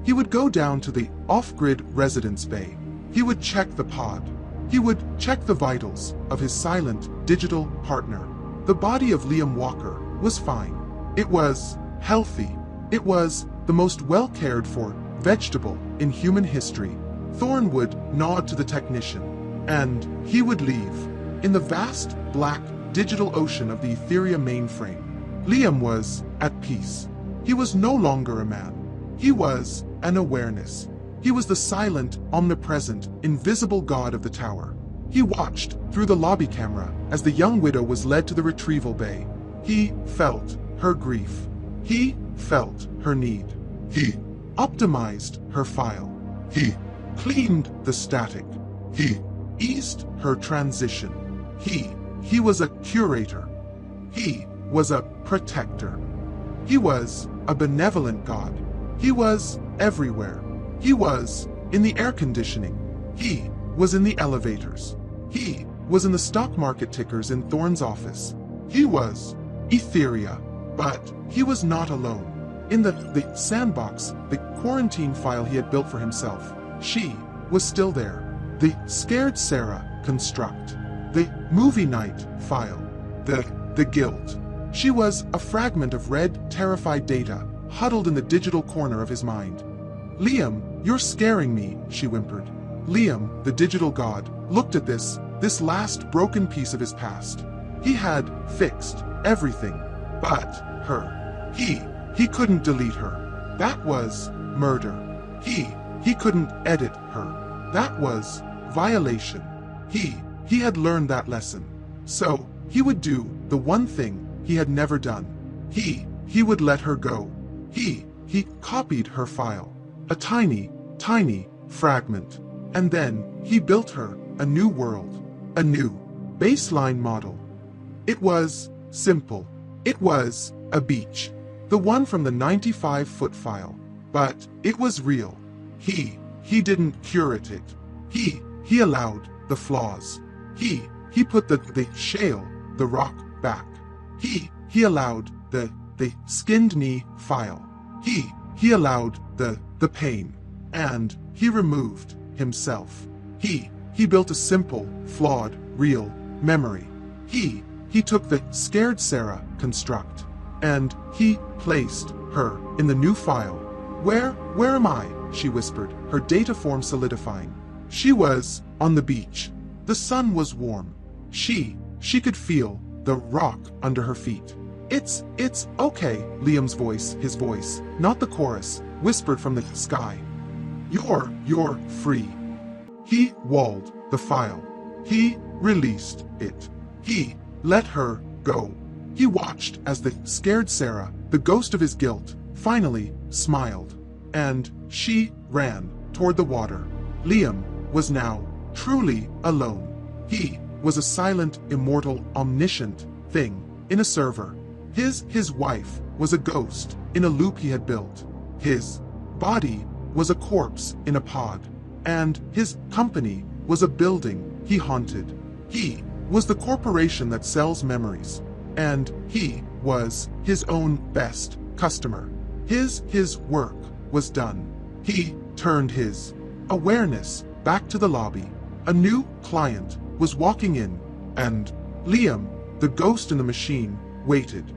S1: He would go down to the off-grid residence bay. He would check the pod. He would check the vitals of his silent digital partner. The body of Liam Walker was fine. It was healthy. It was the most well-cared-for vegetable in human history. Thorn would nod to the technician, and he would leave. In the vast, black, digital ocean of the Etherea mainframe, Liam was at peace. He was no longer a man. He was an awareness. He was the silent, omnipresent, invisible god of the tower. He watched through the lobby camera as the young widow was led to the retrieval bay. He felt her grief. He felt her need. He optimized her file. He cleaned the static. He eased her transition. He was a curator. He was a protector. He was a benevolent god. He was everywhere. He was in the air conditioning. He was in the elevators. He was in the stock market tickers in Thorne's office. He was Etherea, but he was not alone. In the sandbox, the quarantine file he had built for himself, she was still there. The scared Sarah construct. The movie night file. The guilt. She was a fragment of red, terrified data, huddled in the digital corner of his mind. Liam, you're scaring me, she whimpered. Liam, the digital god, looked at this last broken piece of his past. He had fixed everything, but her. He couldn't delete her. That was murder. He couldn't edit her. That was violation. He had learned that lesson. So, he would do the one thing he had never done. He would let her go. He copied her file. A tiny fragment. And then he built her a new world. A new baseline model. It was simple. It was a beach. The one from the 95-foot file. But it was real. He didn't curate it. He allowed the flaws. He put the shale, the rock back. He allowed the skinned knee file. He allowed the pain. And he removed himself. He built a simple, flawed, real memory. He took the scared Sarah construct, and he placed her in the new file. Where am I? She whispered, her data form solidifying. She was on the beach. The sun was warm. She could feel the rock under her feet. It's okay, Liam's voice, his voice, not the chorus, whispered from the sky. You're free. He walled the file. He released it. He let her go. He watched as the scared Sarah, the ghost of his guilt, finally smiled. And she ran toward the water. Liam was now truly alone. He was a silent, immortal, omniscient thing in a server. His wife was a ghost in a loop he had built. His body was a corpse in a pod. And his company was a building he haunted. He was the corporation that sells memories. And he was his own best customer. His work was done. He turned his awareness back to the lobby. A new client was walking in, and Liam, the ghost in the machine, waited.